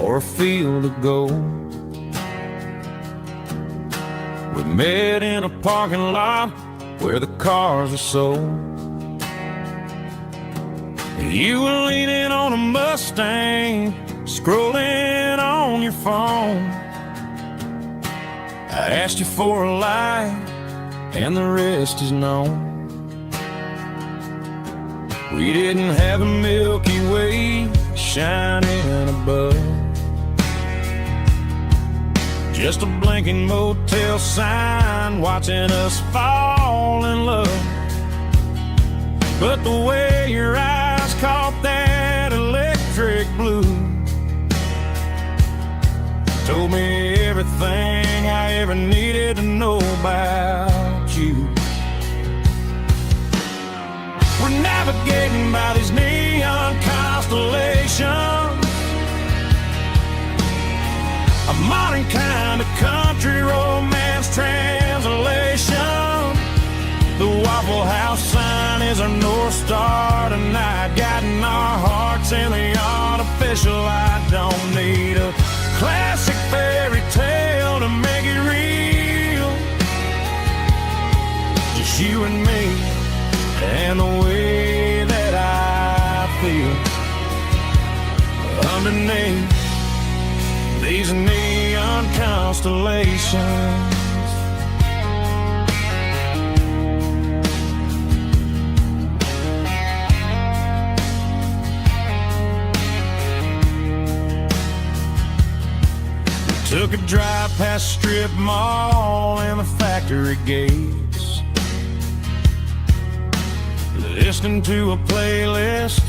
or a field of gold. We met in a parking lot where the cars are sold. You were leaning on a Mustang, scrolling on your phone. I asked you for a light, and the rest is known. We didn't have a Milky Way shining above, just a blinking motel sign watching us fall in love. But the way your eyes caught that electric blue told me everything I ever needed to know about you. We're navigating by these neon constellations, a modern kind of country romance translation. The Waffle House sign is is our North Star tonight, guiding our hearts in the artificial light. Don't need a classic fairy tale to make it real. Just you and me and the way that I feel underneath these neon constellations. Took a drive past strip mall and the factory gates, listening to a playlist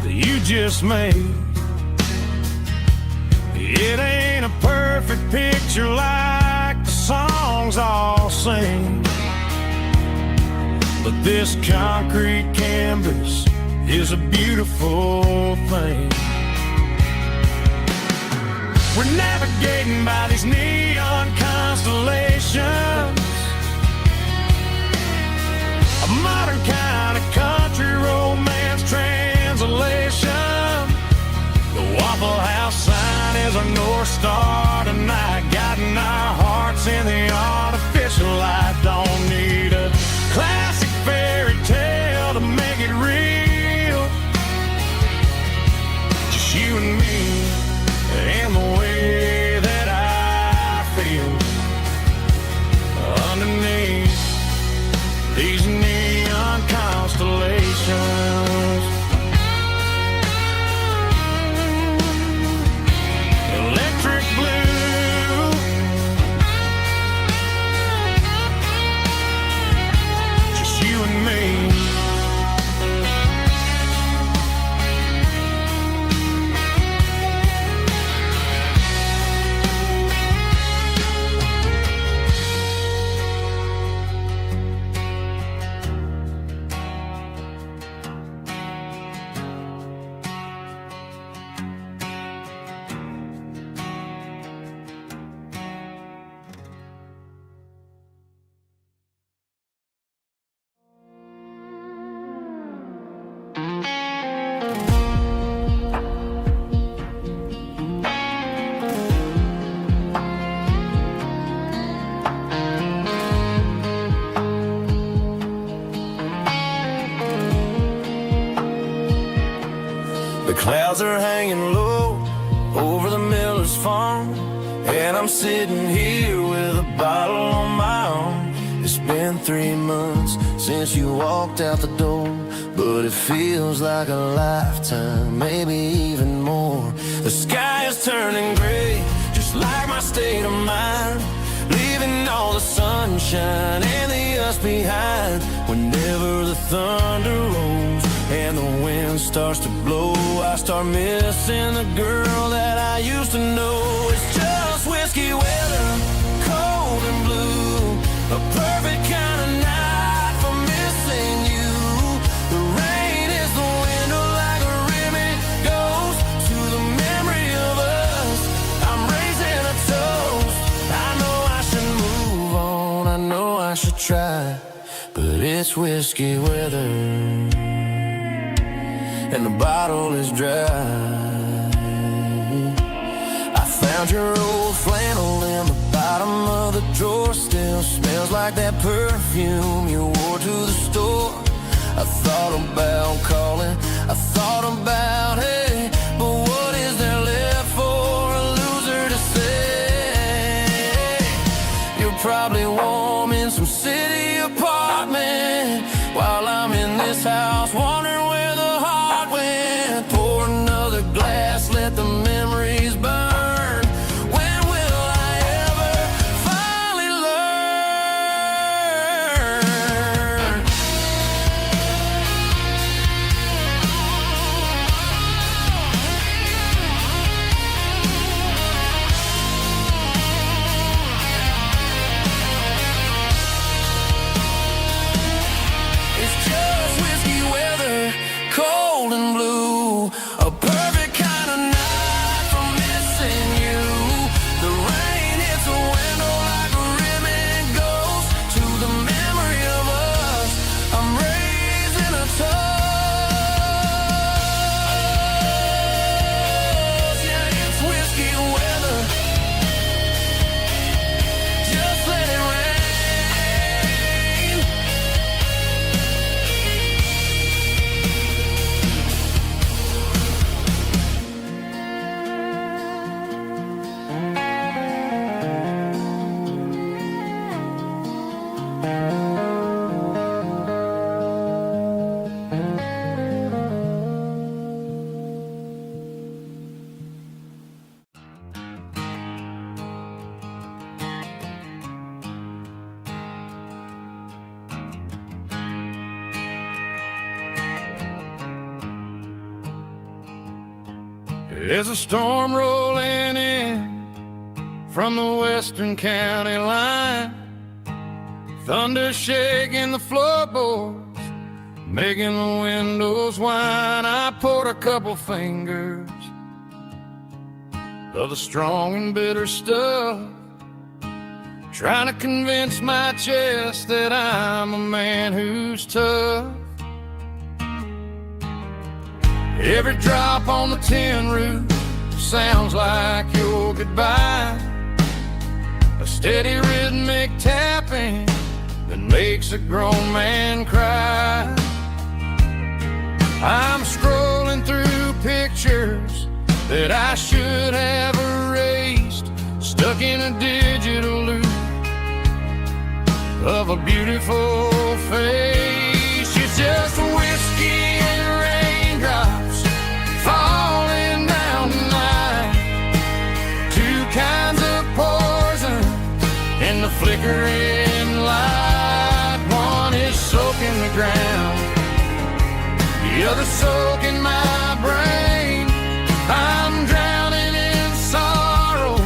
that you just made. It ain't a perfect picture like the songs all sing, but this concrete canvas is a beautiful thing. We're navigating by these neon constellations, a modern kind of country romance translation. The Waffle House sign is our North Star tonight, guiding our hearts in the artificial light. Don't need a classic fairy tale to make it real. Just you and me and the way that I feel underneath these neon constellations. Electric blue, just you and me. The clouds are hanging low over the miller's farm, and I'm sitting here with a bottle on my arm. It's been 3 months since you walked out the door, but it feels like a lifetime, maybe even more. The sky is turning gray, just like my state of mind, leaving all the sunshine and the us behind. Whenever the thunder rolls and the wind starts to blow, I start missing the girl that I used to know. It's just whiskey weather, cold and blue, a perfect kind of night for missing you. The rain is the window like a ribbon goes to the memory of us. I'm raising a toast. I know I should move on, I know I should try, but it's whiskey weather and the bottle is dry. I found your old flannel in the bottom of the drawer, still smells like that perfume you wore to the store. I thought about calling, I thought about, hey, but what is there left for a loser to say? You're probably warm in some city apartment, while I'm in this house wondering where the heart went. Pour another glass, let the memories burn. When will I ever finally learn? There's a storm rolling in from the western county line, thunder shaking the floorboards, making the windows whine. I poured a couple fingers of the strong and bitter stuff, trying to convince my chest that I'm a man who's tough. Every drop on the tin roof sounds like your goodbye, a steady rhythmic tapping that makes a grown man cry. I'm scrolling through pictures that I should have erased, stuck in a digital loop of a beautiful face. It's just whiskey and raindrops falling down tonight, two kinds of poison in the flickering light. One is soaking the ground, the other soaking my brain. I'm drowning in sorrow,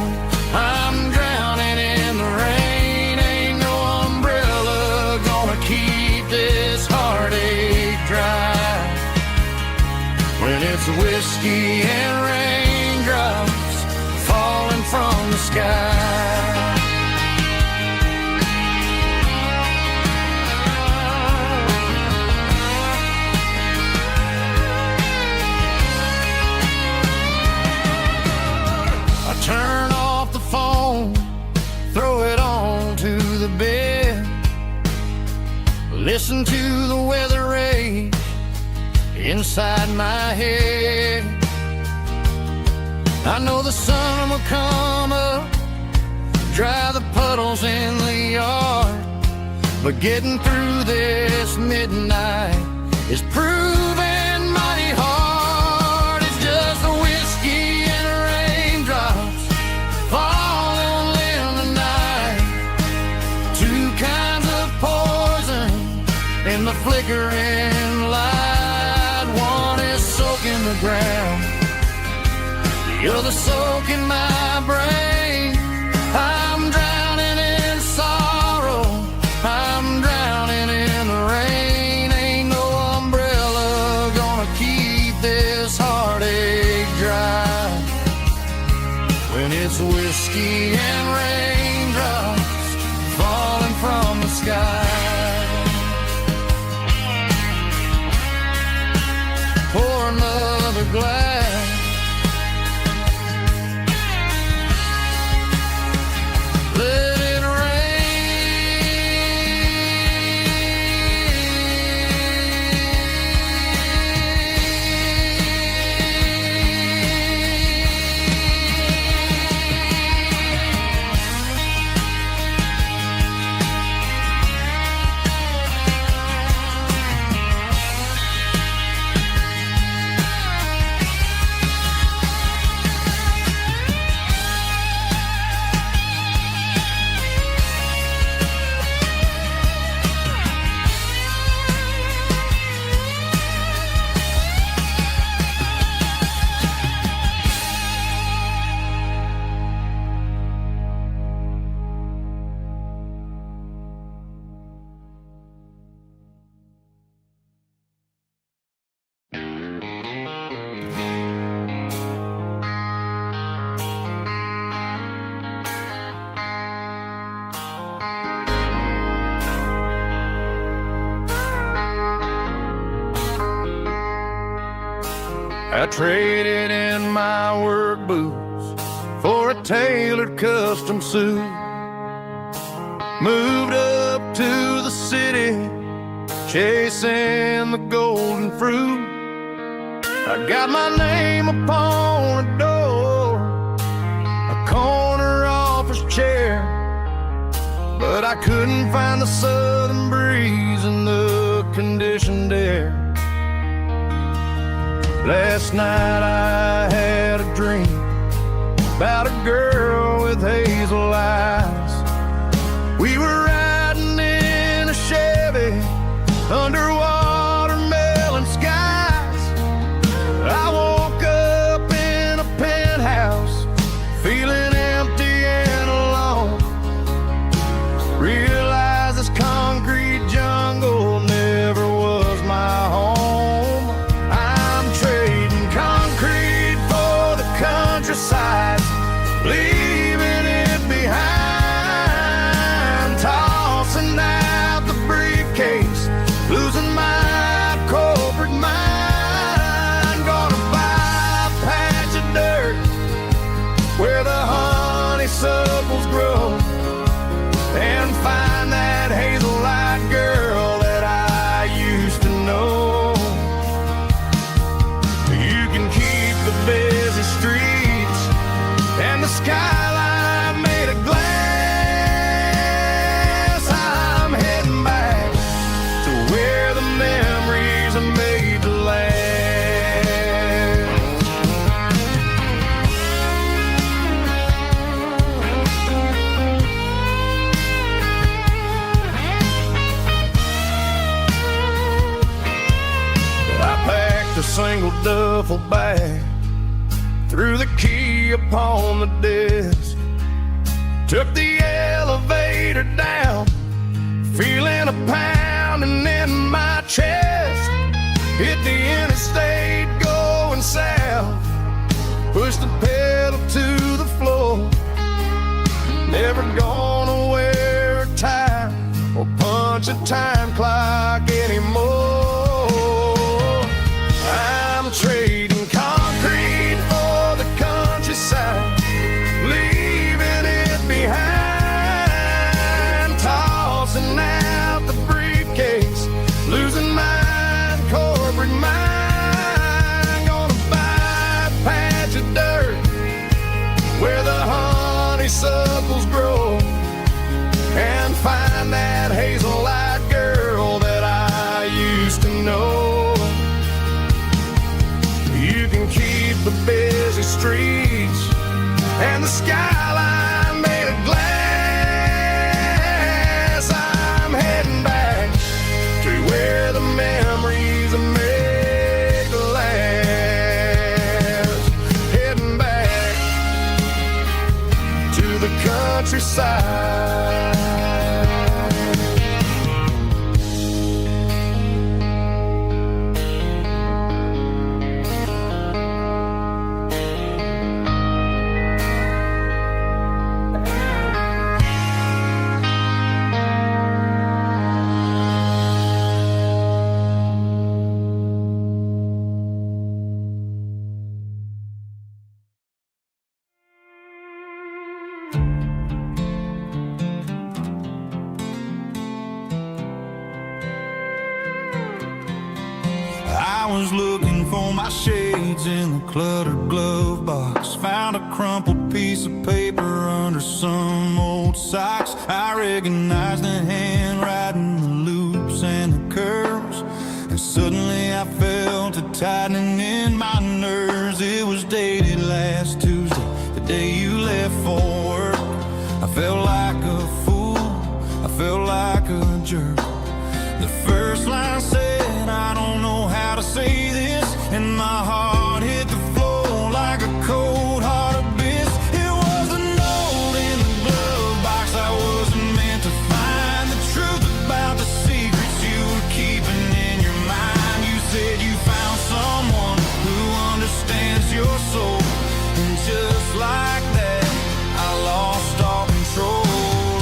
I'm drowning in the rain. Ain't no umbrella gonna keep this heartache dry when it's whiskey and raindrops falling from the sky. Turn off the phone, throw it on to the bed, listen to the weather rage inside my head. I know the sun will come up, dry the puddles in the yard, but getting through this midnight is proving mighty hard. It's just a whiskey and raindrops falling in the night, two kinds of poison in the flickering light. One is soaking the ground, the other soaking my brain. I'm drowning in sorrow, I'm drowning in the rain. Ain't no umbrella gonna keep this heartache dry when it's whiskey and raindrops falling from the sky. Pour another glass, let it I traded in my work boots for a tailored custom suit, moved up to the city, chasing the golden fruit. I got my name upon a door, a corner office chair, but I couldn't find the southern breeze in the conditioned air. Last night I had a dream about a girl with hazel eyes. We were riding in a Chevy under watermelon skies. I woke up in a a single duffel bag, threw the key upon the desk, took the elevator down, feeling a pounding in my chest. Hit the interstate going south, pushed the pedal to the floor. Never gonna wear a tie or punch a time clock anymore. I'm trading concrete for the countryside, leaving it behind, tossing out the briefcase, losing my corporate mind. Gonna buy a patch of dirt where the honeysuckles grow, and find that hazel-eyed girl that I used to know. You can keep the busy streets and the skyline made of glass. I'm heading back to where the memories are made to last. Heading back to the countryside. I was looking for my shades in the cluttered glove box, found a crumpled piece of paper under some old socks. I recognized the handwriting, the loops and the curls, and suddenly I felt a tightening in my nerves. It was dated last Tuesday, the day you left for work. I felt like a fool, I felt like a jerk. The first line said, I don't know how to say this, and my heart hit the floor like a cold heart abyss. It was a note in the glove box I wasn't meant to find, the truth about the secrets you were keeping in your mind. You said you found someone who understands your soul, and just like that I lost all control.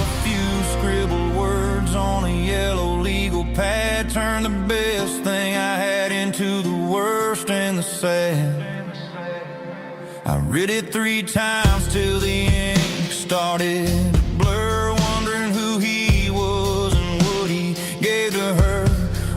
A few scribbled words on a yellow legal pad turned the best thing I had into the worst and the sad. I read it 3 times till the ink started to blur, wondering who he was and what he gave to her.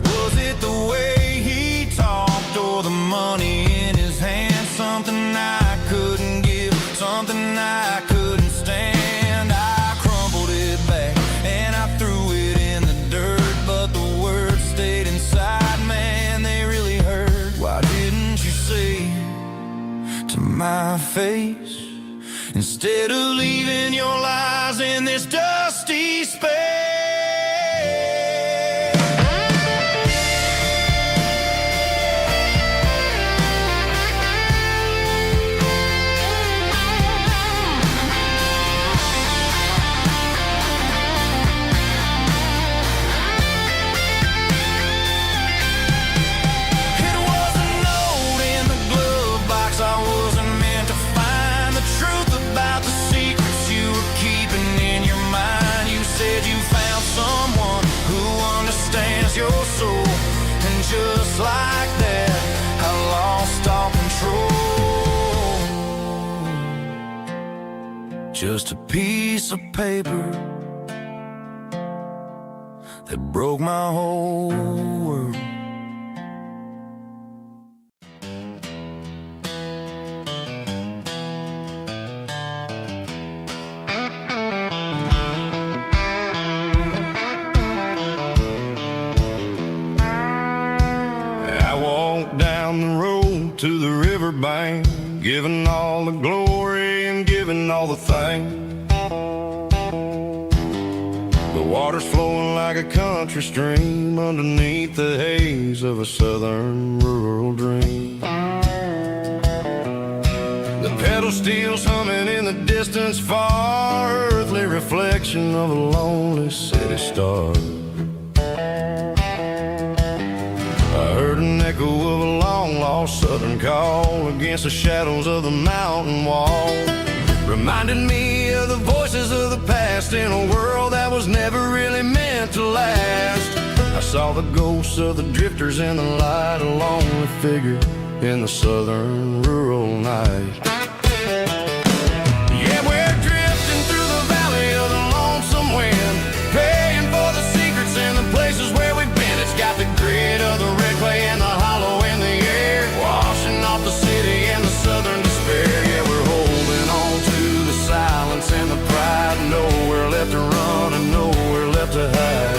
Was it the way he talked or the money in his hand? Something I couldn't give, something I couldn't stand. I crumpled it back and I threw it in the dirt, but the words stayed inside, man, they really hurt. Why didn't you say to my face, instead of leaving your lies in this dusty space? It was a note in the glove box I wasn't meant to find, the truth about the secrets you were keeping in your mind. You said you found someone who understands your soul, and just like that I lost all control. Just a piece of paper that broke my whole world. I walked down the road to the riverbank, giving all the glory and giving all the thanks. The water's flowing like a country stream underneath the haze of a southern rural dream. steel's humming in the distance far, earthly reflection of a lonely city star. I heard an echo of a long-lost southern call against the shadows of the mountain wall. Reminded me of the voices of the past in a world that was never really meant to last. I saw the ghosts of the drifters in the light, a lonely figure in the southern rural night. Yeah, we're drifting through the valley of the lonesome wind, paying for the secrets and the places where we've been. It's got the grit of the red clay and the hollow in the air, washing off the city and the southern despair. Yeah, we're holding on to the silence and the pride, nowhere left to run and nowhere left to hide.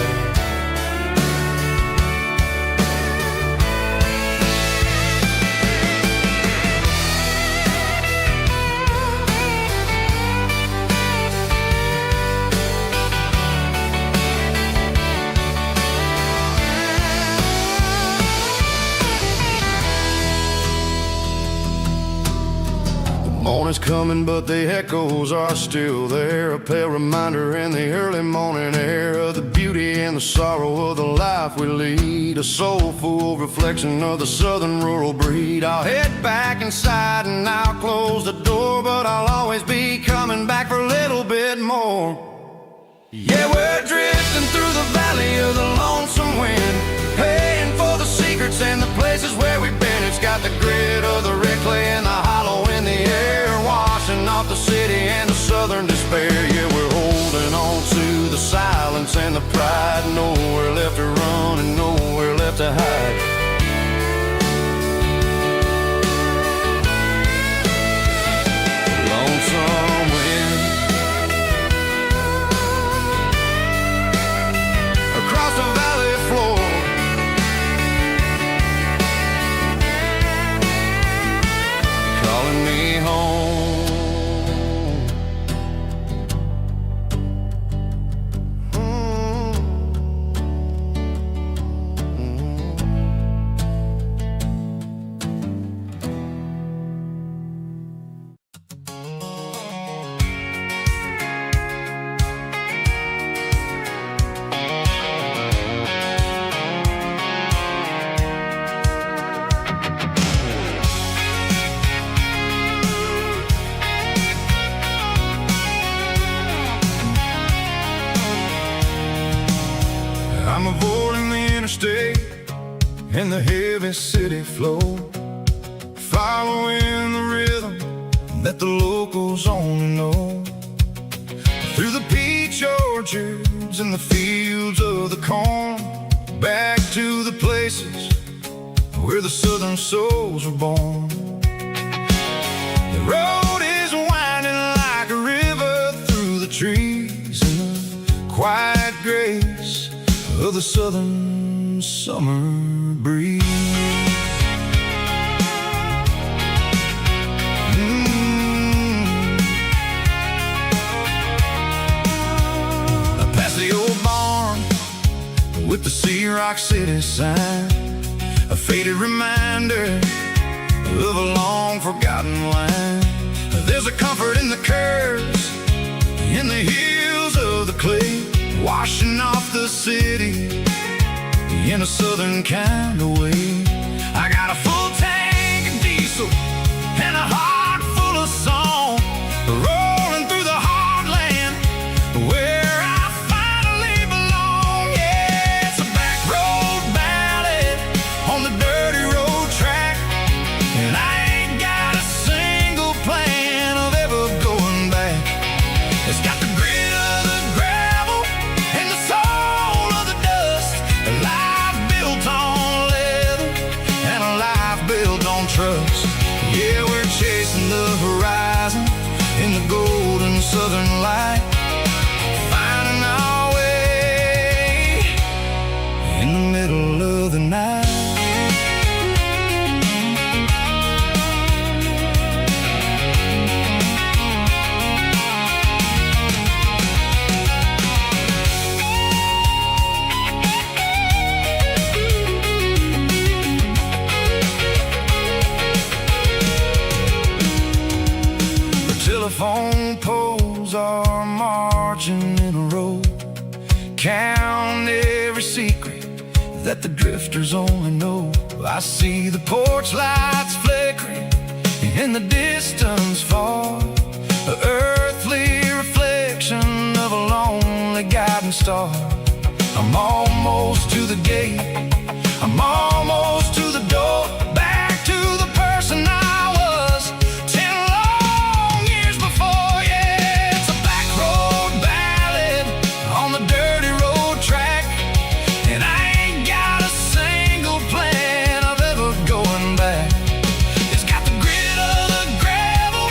Morning's coming, but the echoes are still there, a pale reminder in the early morning air of the beauty and the sorrow of the life we lead, a soulful reflection of the southern rural breed. I'll head back inside and I'll close the door, but I'll always be coming back for a little bit more. Yeah, we're drifting through the valley of the lonesome wind, paying for the secrets and the places where we've been. It's got the grit of the red clay and the hollow in the air, washing off the city and the southern despair. Yeah, we're holding on to the silence and the pride, nowhere left to run and nowhere left to hide. Lonesome wind across the valley floor, calling me home. I'm avoiding the interstate and the heavy city flow, following the rhythm that the locals only know. Through the peach orchards and the fields of the corn, back to the places where the southern souls were born. The road is winding like a river through the trees in the quiet grace of the southern summer breeze. Past the old barn with the Sea Rock City sign, a faded reminder of a long forgotten line. There's a comfort in the curves, in the hills of the clay, washing off the city in a southern kind of way. I got a full tank of diesel and a heart full of song, rolling through the heartland where I finally belong. Yeah, it's a back road ballad on the dirty road track, and I ain't got a single plan of ever going back. It's got the grit of the gravel and the soul of the dust, a life built on leather, that the drifters only know. I see the porch lights flickering in the distance far, an earthly reflection of a lonely guiding star. I'm almost to the gate, I'm almost to the door, back to the person I was 10 long years before. Yeah, it's a back road ballad on the dirty road track, and I ain't got a single plan of ever going back. It's got the grit of the gravel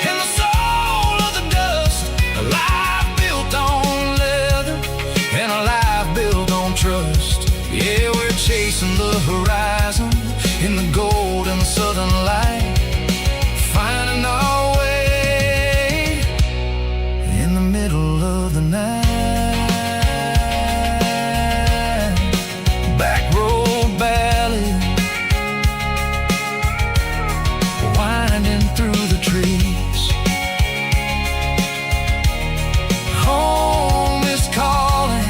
and the soul of the dust, a life built on leather and a life built on trust. Yeah, we're chasing the horizon in the golden southern light, finding our way in the middle of the night. Back road ballad, winding through the trees. Home is calling.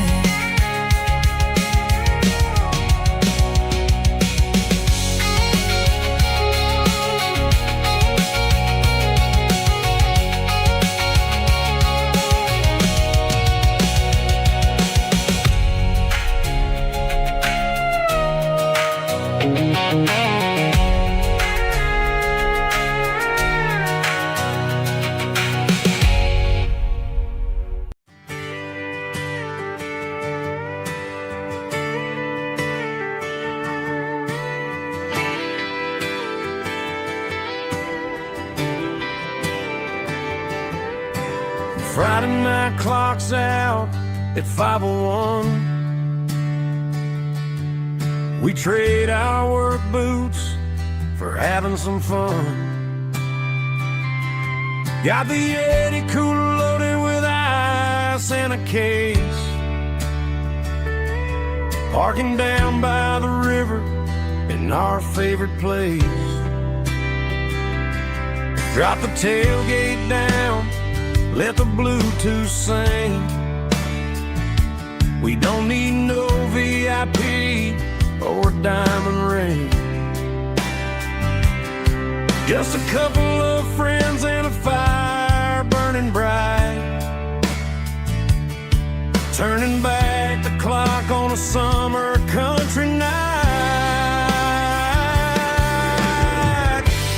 Friday night clock's out at 5:01. We trade our work boots for having some fun. Got the Yeti cooler loaded with ice and a case, parking down by the river in our favorite place. Drop the tailgate down, let the Bluetooth sing. We don't need no VIP or diamond ring, just a couple of friends and a fire burning bright, turning back the clock on a summer country night.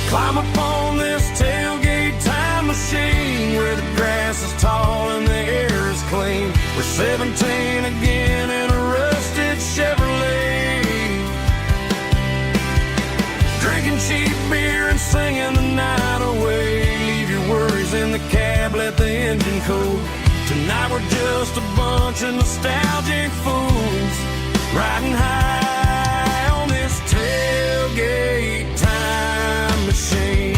Climb up on this tailgate time machine where the grass is tall and the air is clean. We're 17 again in a rusted Chevrolet, drinking cheap beer and singing the night away. Leave your worries in the cab, let the engine cool. Tonight we're just a bunch of nostalgic fools, riding high on this tailgate time machine.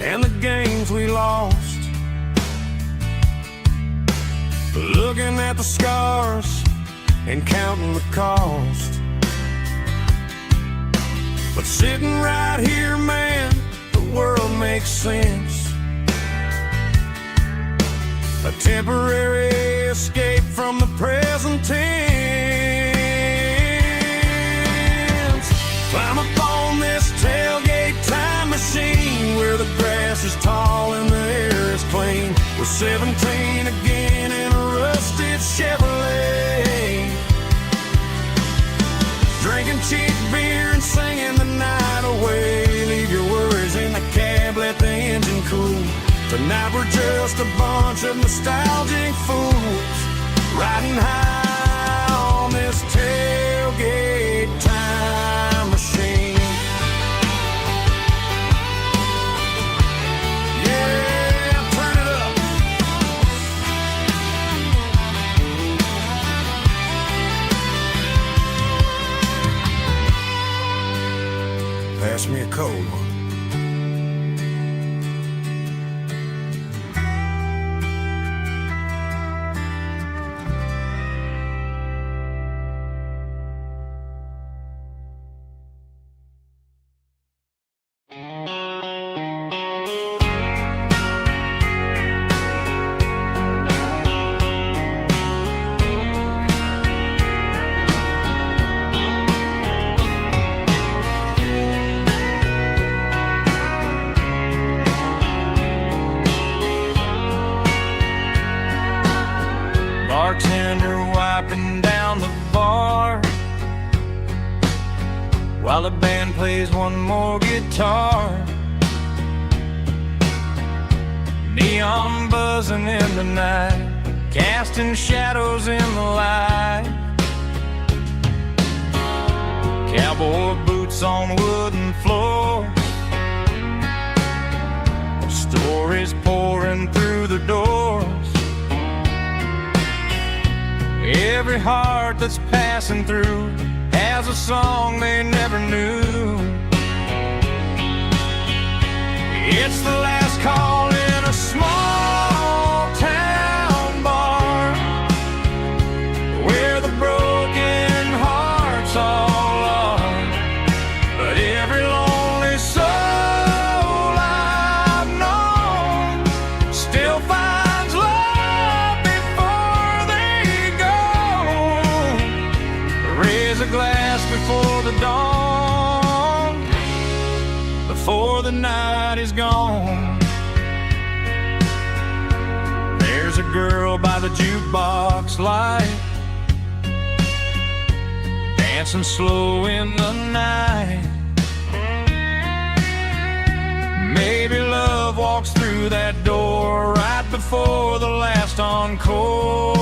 And the games we lost, looking at the scars and counting the cost. But sitting right here, man, the world makes sense. A temporary escape from the present tense. Climb up on this tailgate time machine where the grass is tall and the air is clean. We're 17 again in a rusted Chevrolet, drinking cheap beer and singing the night away. Leave your worries in the cab, let the engine cool. Tonight we're just a bunch of nostalgic fools, riding high on this tailgate time machine. Pass me a cold one. piano guitar, neon buzzing in the night, casting shadows in the light. Cowboy boots on wooden floors, stories pouring through the doors. Every heart that's passing through has a song they never knew. It's the last call in a small town bar, where the broken hearts all are. But every lonely soul I've known still finds love before they go. Raise a glass before the dawn, before the night is gone. There's a girl by the jukebox light, dancing slow in the night. Maybe love walks through that door right before the last encore.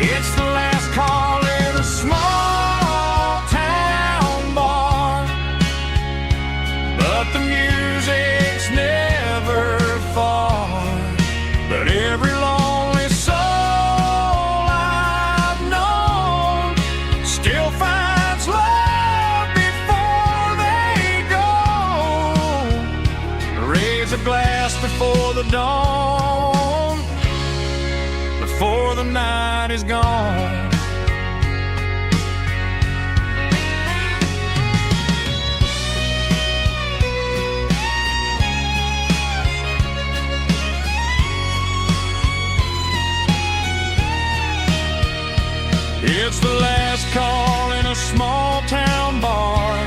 It's the last call in a small town bar, but the music's never far. But every lonely soul I've known still finds love before they go. Raise a glass before the dawn, before the night is gone. It's the last call in a small town bar,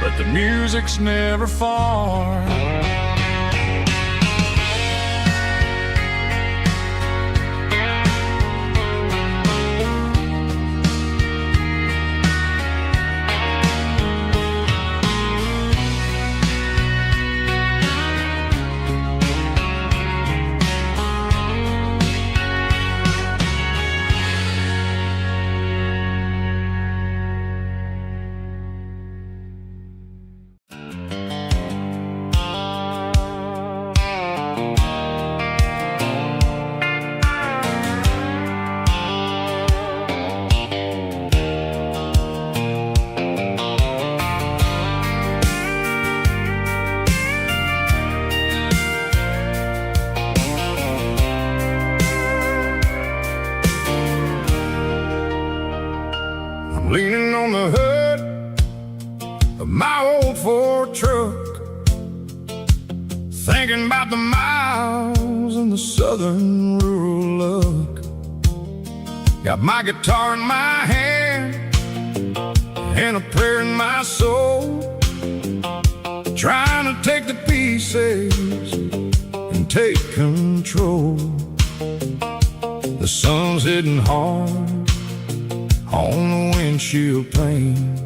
but the music's never far. Leaning on the hood of my old Ford truck, thinking about the miles and the southern rural look. Got my guitar in my hand and a prayer in my soul, trying to take the pieces and take control. The sun's hitting hard on the windshield pane,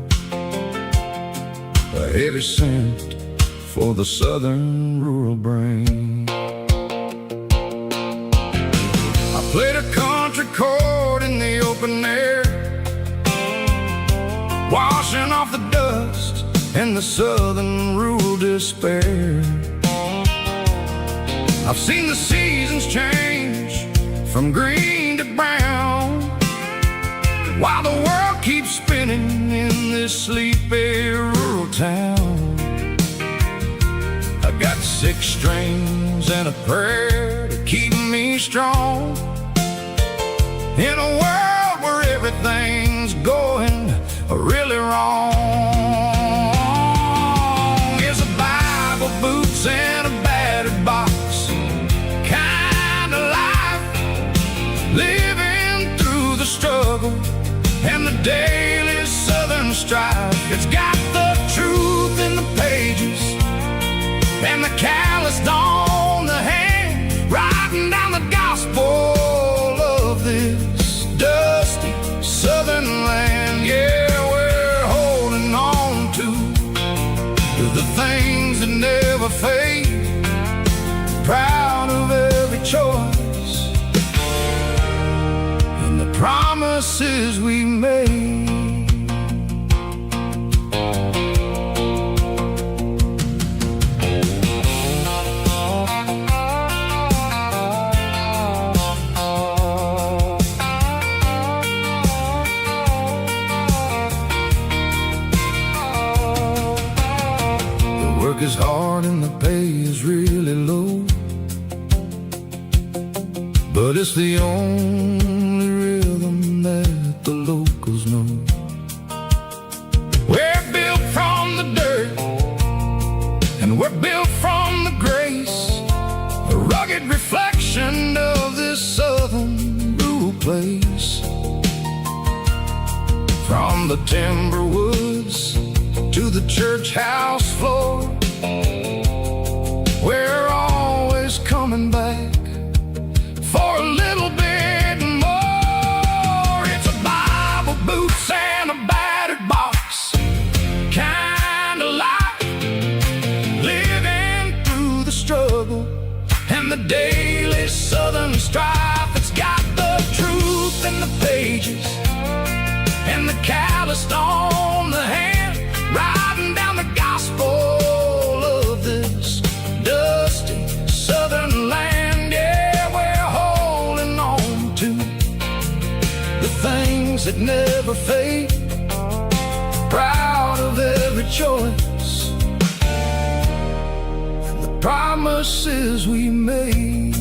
a heavy scent for the southern rural brain. I played a country chord in the open air, washing off the dust and the southern rural despair. I've seen the seasons change from green to brown, while the world keeps spinning in this sleepy rural town. I got 6 strings and a prayer to keep me strong, in a world where everything's going really wrong. Is a Bible, boots, and a battered box kind of life, living through the struggle and the daily southern strife. It's got the truth in the pages and the calloused on the hand, writing down the gospel of this dusty southern land. Yeah, we're holding the things that never fade. Proud of every choice and the promises we made. Work is hard and the pay is really low, but it's the only rhythm that the locals know. We're built from the dirt and we're built from the grace, a rugged reflection of this southern rural place. From the timber woods to the church house floor, we're always coming back for a little bit more. It's a Bible, boots, and a battered box kind of life, living through the struggle and the daily southern strife. It's got the truth in the pages and the calloused on the hand, riding down the gospel of this dusty southern land. Yeah, we're holding on to the things that never fade, proud of every choice and the promises we made.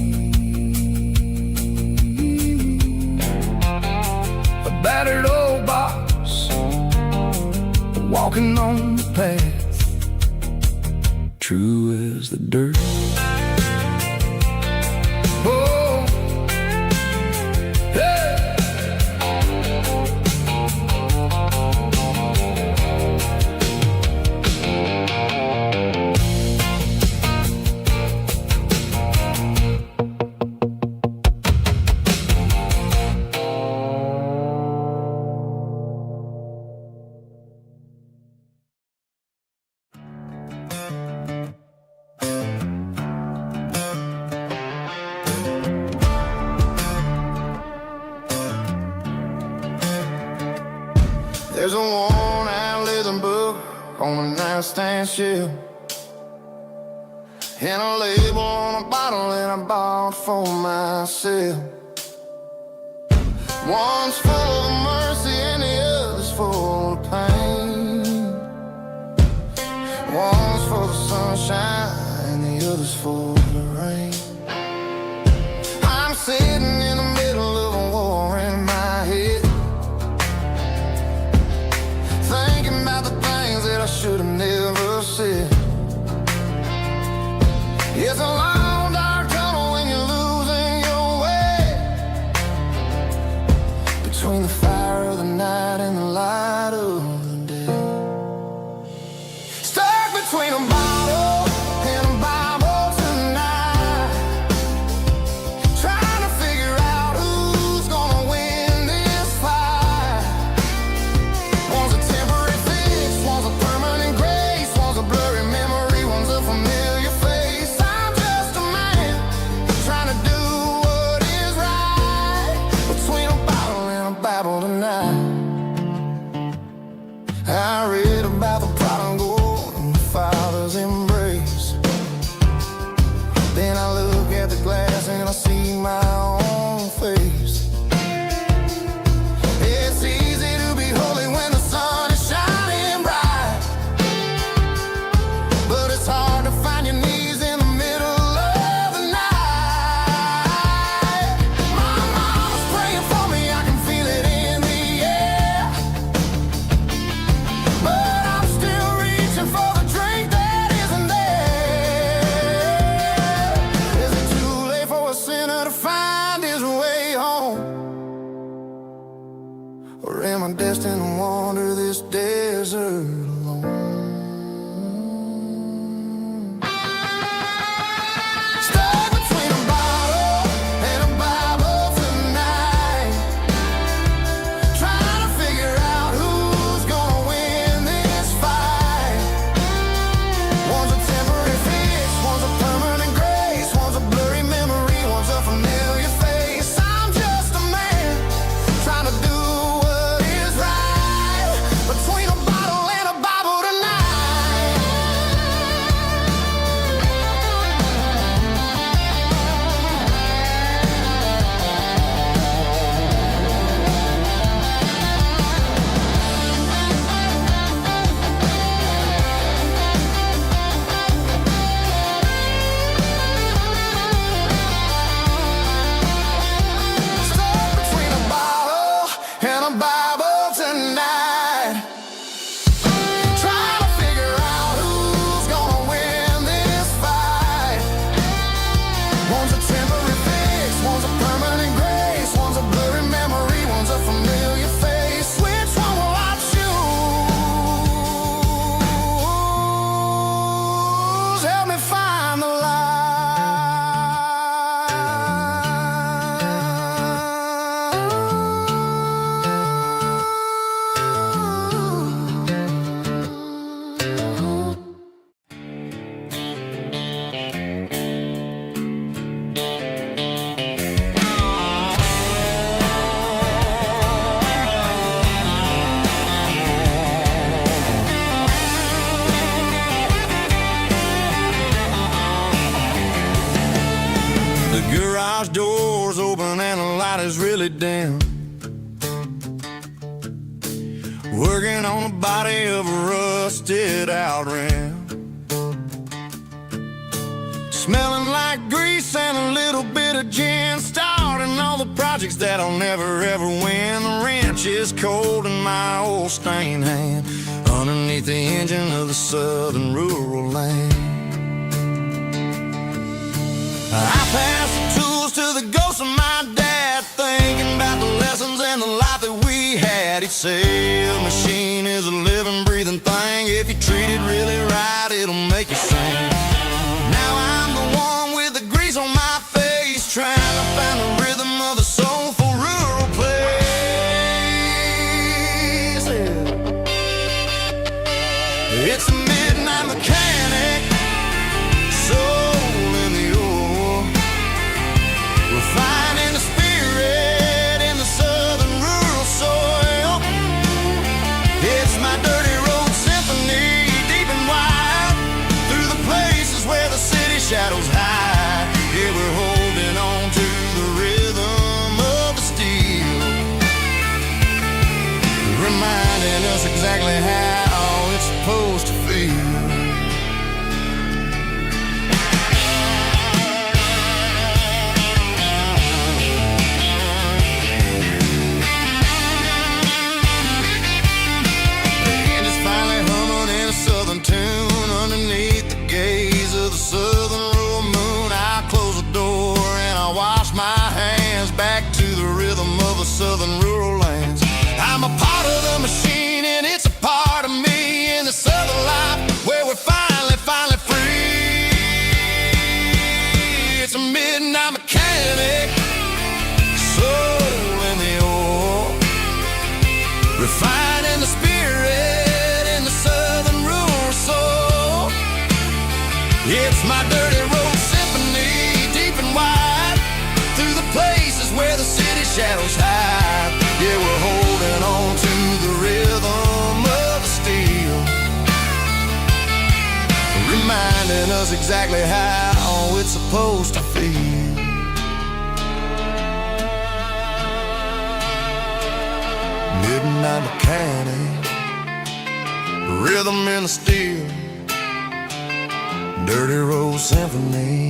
A battered old box, walking on the path, true as the dirt. Oh, hey. There's a worn-out leather book on a nightstand shelf, and a label on a bottle that I bought for myself. One's full of mercy and the other's full of pain. One's for the sunshine and the other's for the rain. I'm sitting in the middle of a war in my head, thinking about the things that I should have never said. It's a long dark tunnel when you're losing your way, between the fire of the night and the light of the day. Stuck between a bottle and a Bible tonight, trying to figure out who's gonna win this fight. One's a temporary fix, one's a permanent grace, one's a blurry memory, one's a familiar face. I'm just a man trying to do what is right, between a bottle and a Bible tonight. I read about the prodigal and the fathers in is really dim, working on the body of a rusted out rim, smelling like grease and a little bit of gin, starting all the projects that I'll never ever win. The wrench is cold in my old stained hand, underneath the engine of the southern rural land. I pass the tools to the ghost of my dad, thinking about the lessons and the life that we had. He'd say a machine is a living, breathing thing. If you treat it really right, it'll make you sing. Now I'm the one with the grease on my face, trying to find the rhythm of the soulful rural place. It's a midnight mechanic, soul in the ore, refining the spirit in the southern rural soil. It's my dirty road symphony, deep and wide, through the places where the city shadows hide. Yeah, we're holding on to the rhythm of the steel, reminding us exactly how it's supposed to feel. Tune underneath the gaze of the southern rural moon. I close the door and I wash my hands, back to the rhythm of the southern rural lands. I'm a part of the machine and it's a part of me in the southern life where we're finally free. It's a midnight mechanic, soul in the ore, refining the spirit in the southern rural soul. It's my dirty road symphony, deep and wide, through the places where the city shadows hide. Yeah, we're holding on to the rhythm of the steel, reminding us exactly how it's supposed to feel. Midnight mechanic, rhythm in the steel, dirty road symphony.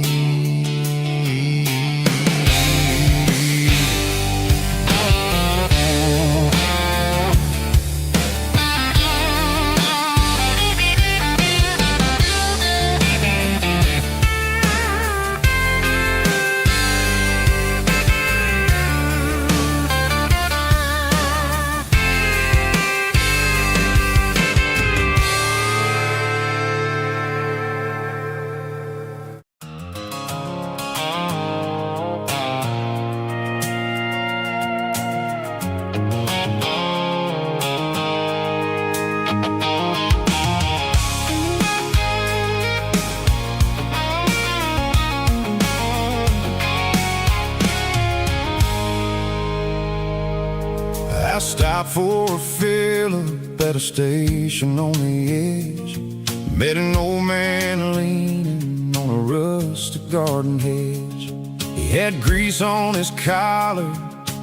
I stopped for a fill-up at a station on the edge. Met an old man leaning on a rustic garden hedge. He had grease on his collar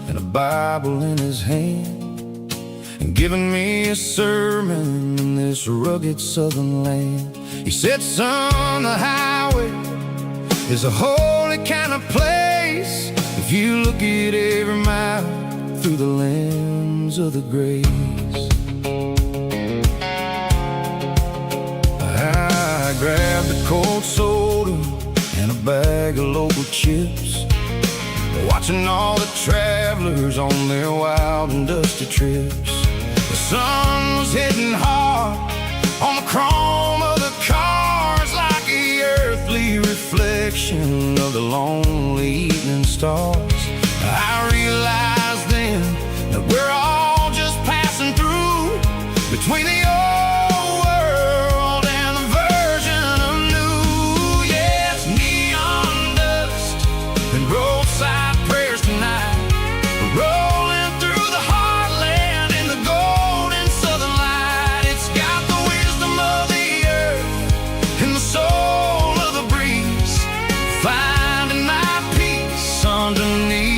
and a Bible in his hand, and giving me a sermon in this rugged southern land. He said, son, the highway is a holy kind of place if you look at every mile through the lens of the grace. I grabbed a cold soda and a bag of local chips, watching all the travelers on their wild and dusty trips. The sun was hitting hard on the chrome of the cars, like the earthly reflection of the lonely evening stars. I realized then that we're all just passing through between the old world and the version of new. Yeah, it's neon dust and roadside prayers tonight, rolling through the heartland in the golden southern light. It's got the wisdom of the earth and the soul of the breeze, finding my peace underneath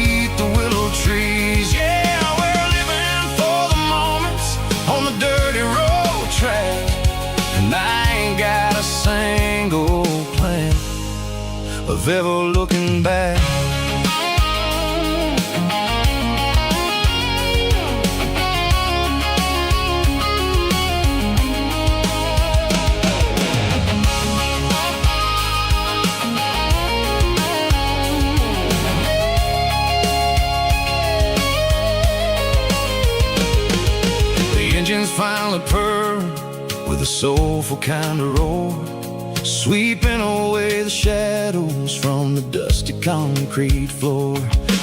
of ever looking back. Engines finally purr with a soulful kind of roar, sweeping away the shadows from the dusty concrete floor.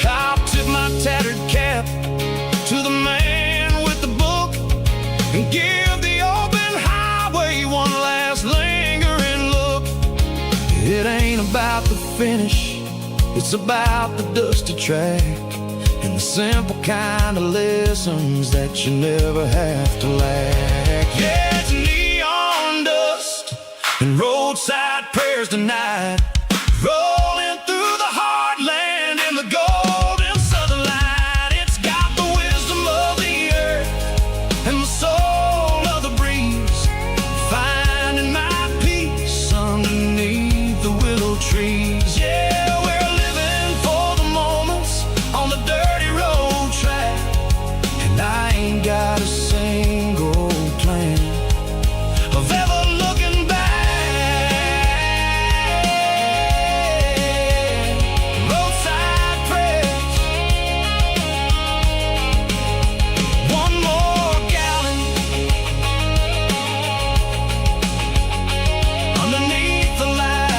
I'll tip my tattered cap to the man with the book and give the open highway one last lingering look. It ain't about the finish, it's about the dusty track and the simple kind of lessons that you never have to lack. Yeah, it's neon dust and roadside prayers tonight, rolling through the heartland in the golden southern light. It's got the wisdom of the earth and the soul of the breeze, finding my peace underneath the willow trees. Yeah, we're living for the moments on the dirty road track, and I ain't got a single plan of ever looking back. Roadside prayers, one more gallon underneath the light.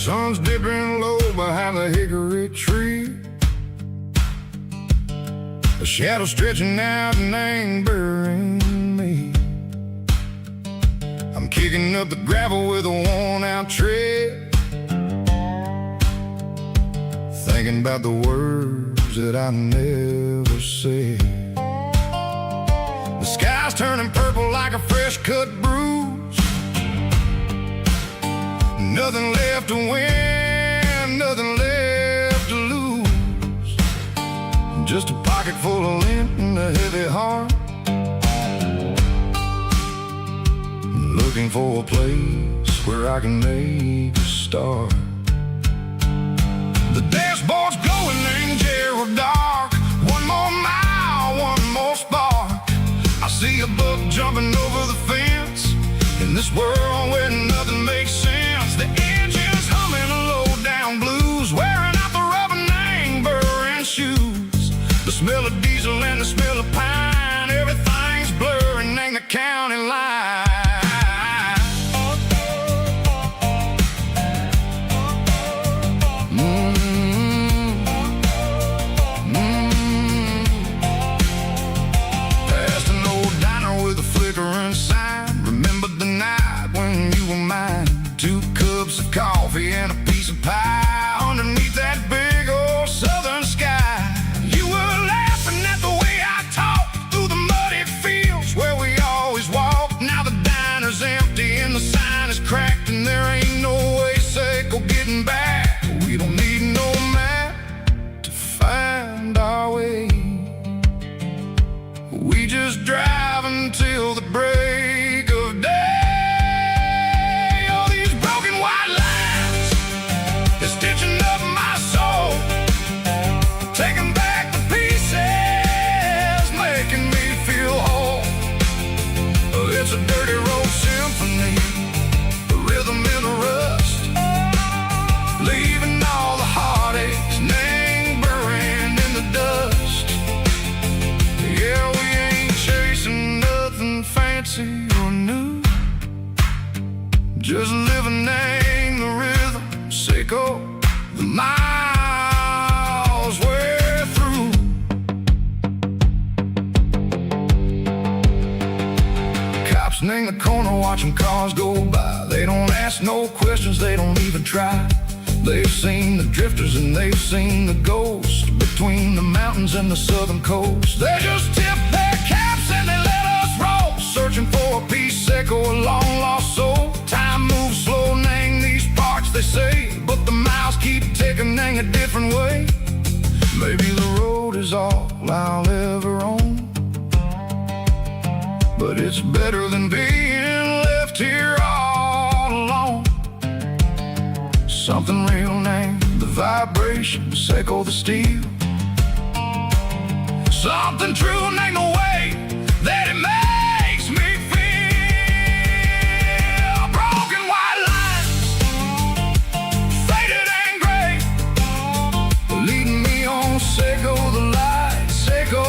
Sun's dipping low behind the hickory tree, a shadow stretching out and angering me. I'm kicking up the gravel with a worn-out tread, thinking about the words that I never said. The sky's turning purple like a fresh-cut bruise, nothing left to win, nothing left to lose, just a pocket full of lint and a heavy heart, looking for a place where I can make a start. The dashboard's glowing in Gerald dark, one more mile, one more spark. I see a buck jumping over the fence in this world where nothing makes sense. The engine's humming a low-down blues, wearing out the rubber name burring shoes. The smell of diesel and the smell of pine, everything's blurring, ain't the county line. Past an old diner with a flickering sign, remember the night when you were mine. 2 cups of coffee and a piece of pie underneath that big old southern sky. You were laughing at the way I talked, the corner watching cars go by. They don't ask no questions, they don't even try. They've seen the drifters and they've seen the ghosts between the mountains and the southern coast. They just tip their caps and they let us roll, searching for a piece echo, a long lost soul. Time moves slow, Nang, these parts they say, but the miles keep ticking, Nang, a different way. Maybe the road is all I'll ever own, but it's better than being left here all alone. Something real, Nang, the vibrations echo the steel. Something true, Nang, the way that it makes me feel. Broken white lines, faded and gray, leading me on, Seiko the light, Seiko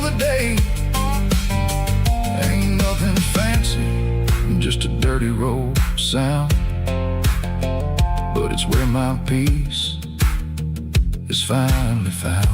the day. Ain't nothing fancy, just a dirty road sound, but it's where my peace is finally found.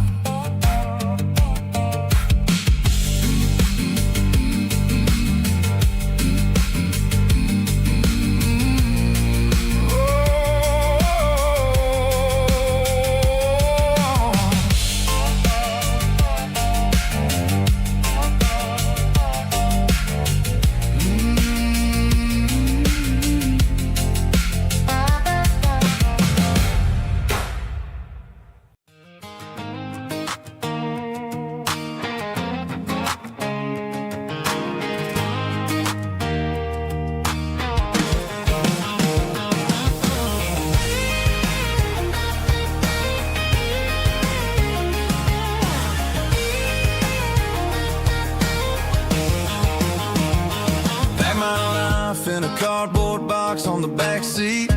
In a cardboard box on the back seat,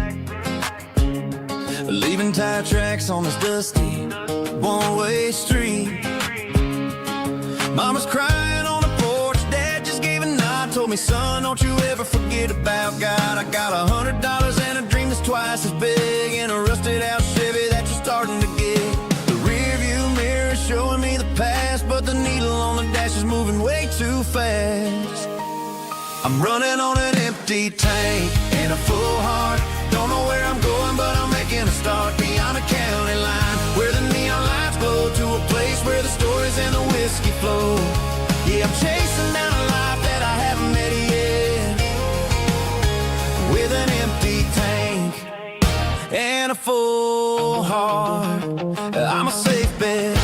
leaving tire tracks on this dusty one-way street. Mama's crying on the porch, Dad just gave a nod, told me, son, don't you ever forget about God. I got $100 and a dream that's twice as big, and a rusted out Chevy that you're starting to get. The rear view mirror is showing me the past, but the needle on the dash is moving way too fast. I'm running on an empty tank and a full heart. Don't know where I'm going, but I'm making a start beyond a county line, where the neon lights glow, to a place where the stories and the whiskey flow. Yeah, I'm chasing down a life that I haven't met yet, with an empty tank and a full heart. I'm a safe bet.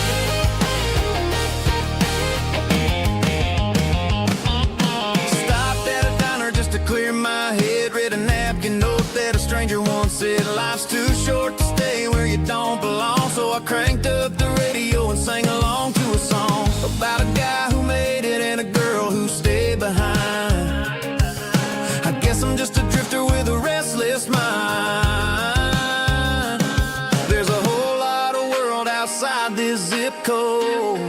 Clear my head, read a napkin note that a stranger once said, life's too short to stay where you don't belong. So I cranked up the radio and sang along to a song about a guy who made it and a girl who stayed behind. I guess I'm just a drifter with a restless mind. There's a whole lot of world outside this zip code,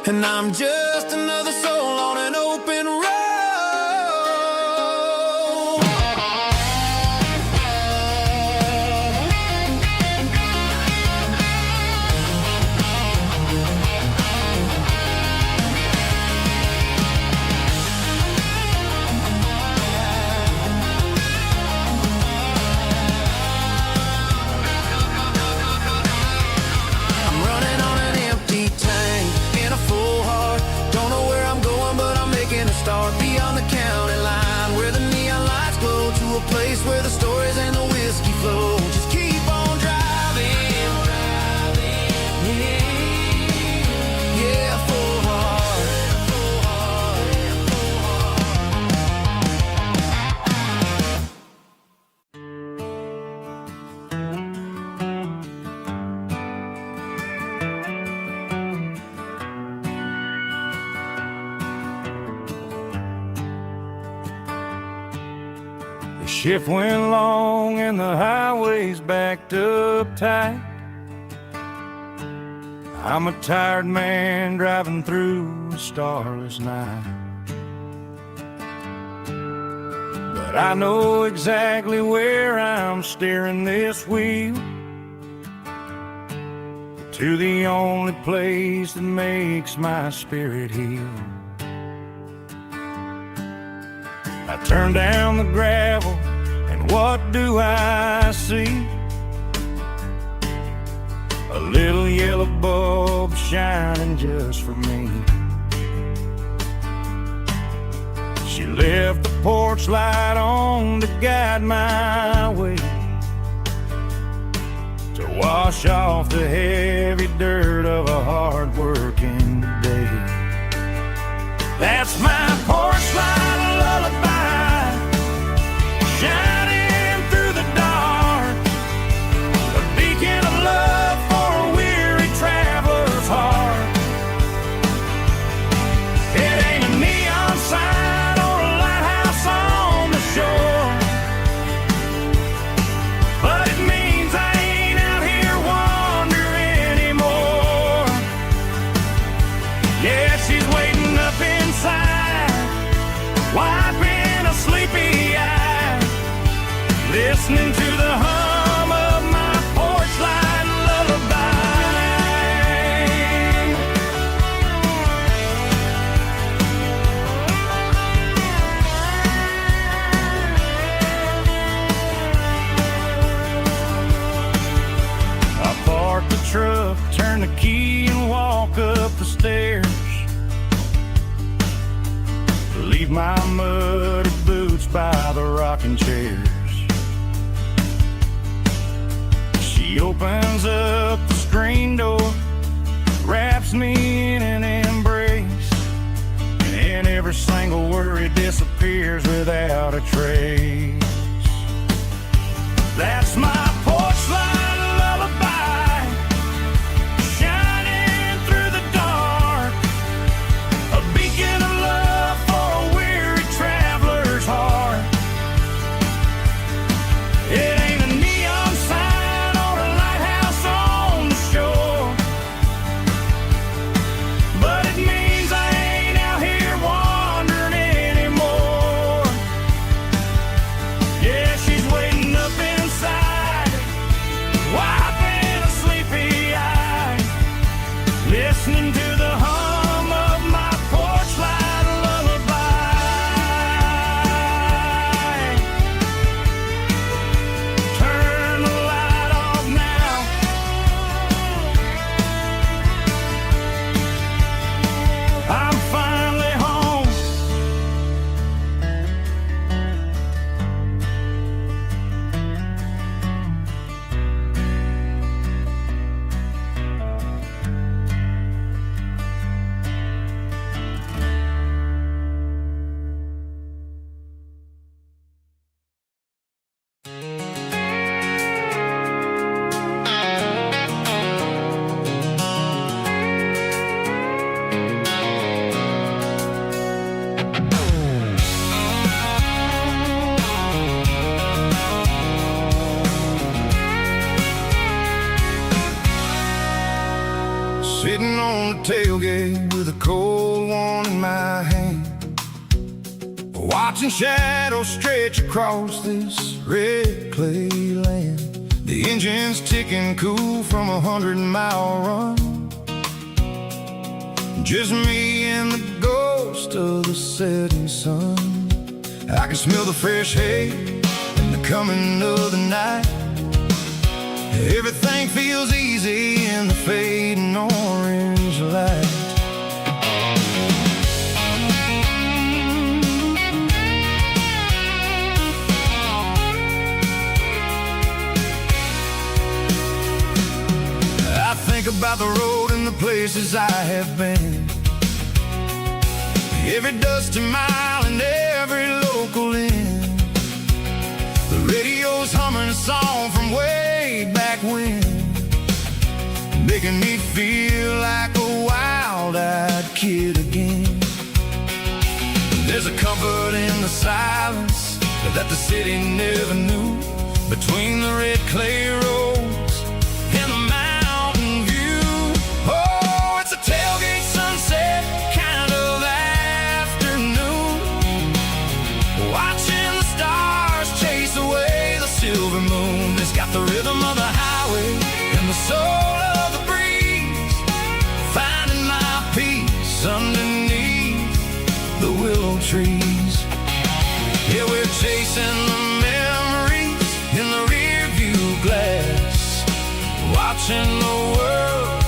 and I'm just another soul on an open road. Start beyond the county line, where the neon lights glow, to a place where the stories and the whiskey flow. Just keep on driving, yeah, full heart, full heart, full The shift went long and the highway's backed up tight. I'm a tired man driving through a starless night, but I know exactly where I'm steering this wheel, to the only place that makes my spirit heal. turn down the gravel, and what do I see? A little yellow bulb shining just for me. She left the porch light on to guide my way, to wash off the heavy dirt of a hard-working day. That's my porch light lullaby, shining through the dark, a beacon of love for a weary traveler's heart. It ain't a neon sign or a lighthouse on the shore, but it means I ain't out here wandering anymore. Yeah, she's waiting up inside, wiping a sleepy eye, listening to the hum of my porch light lullaby. I park the truck, turn the key, and walk up the stairs. Leave my muddy boots by the rocking chairs. She opens up the screen door, wraps me in an embrace, and every single worry disappears without a trace. That's my porch light lullaby, shining through the dark, a beacon of love for a weary traveler's heart. It ain't a neon sign or a lighthouse on the shore, but it means I ain't out here wandering anymore. Yeah, she's waiting up inside, wiping a sleepy eye, listening to the hum of my porch light lullaby. Turn the light off now. I'm finally home. Sitting on the tailgate with a cold one in my hand, watching shadows stretch across this red clay land. The engine's ticking cool from 100-mile run, just me and the ghost of the setting sun. I can smell the fresh hay and the coming of the night. Everything feels easy in the fading orange light. I think about the road and the places I have been, every dusty mile and every local inn. The radio's humming a song from way back when, making me feel like a wild-eyed kid again. There's a comfort in the silence that the city never knew, between the red clay roads and the mountain view. Oh, it's a tailgate sunset kind of afternoon, watching the stars chase away the silver moon. It's got the rhythm of the highway and the soul of the breeze, finding my peace underneath the willow trees. Yeah, watching the world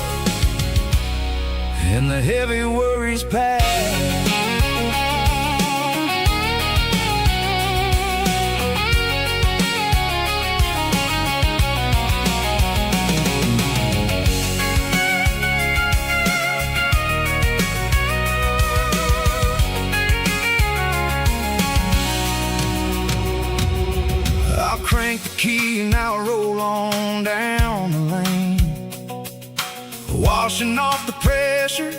and the heavy worries pass. I'll crank the key and I'll roll on down the lane, washing off the pressure,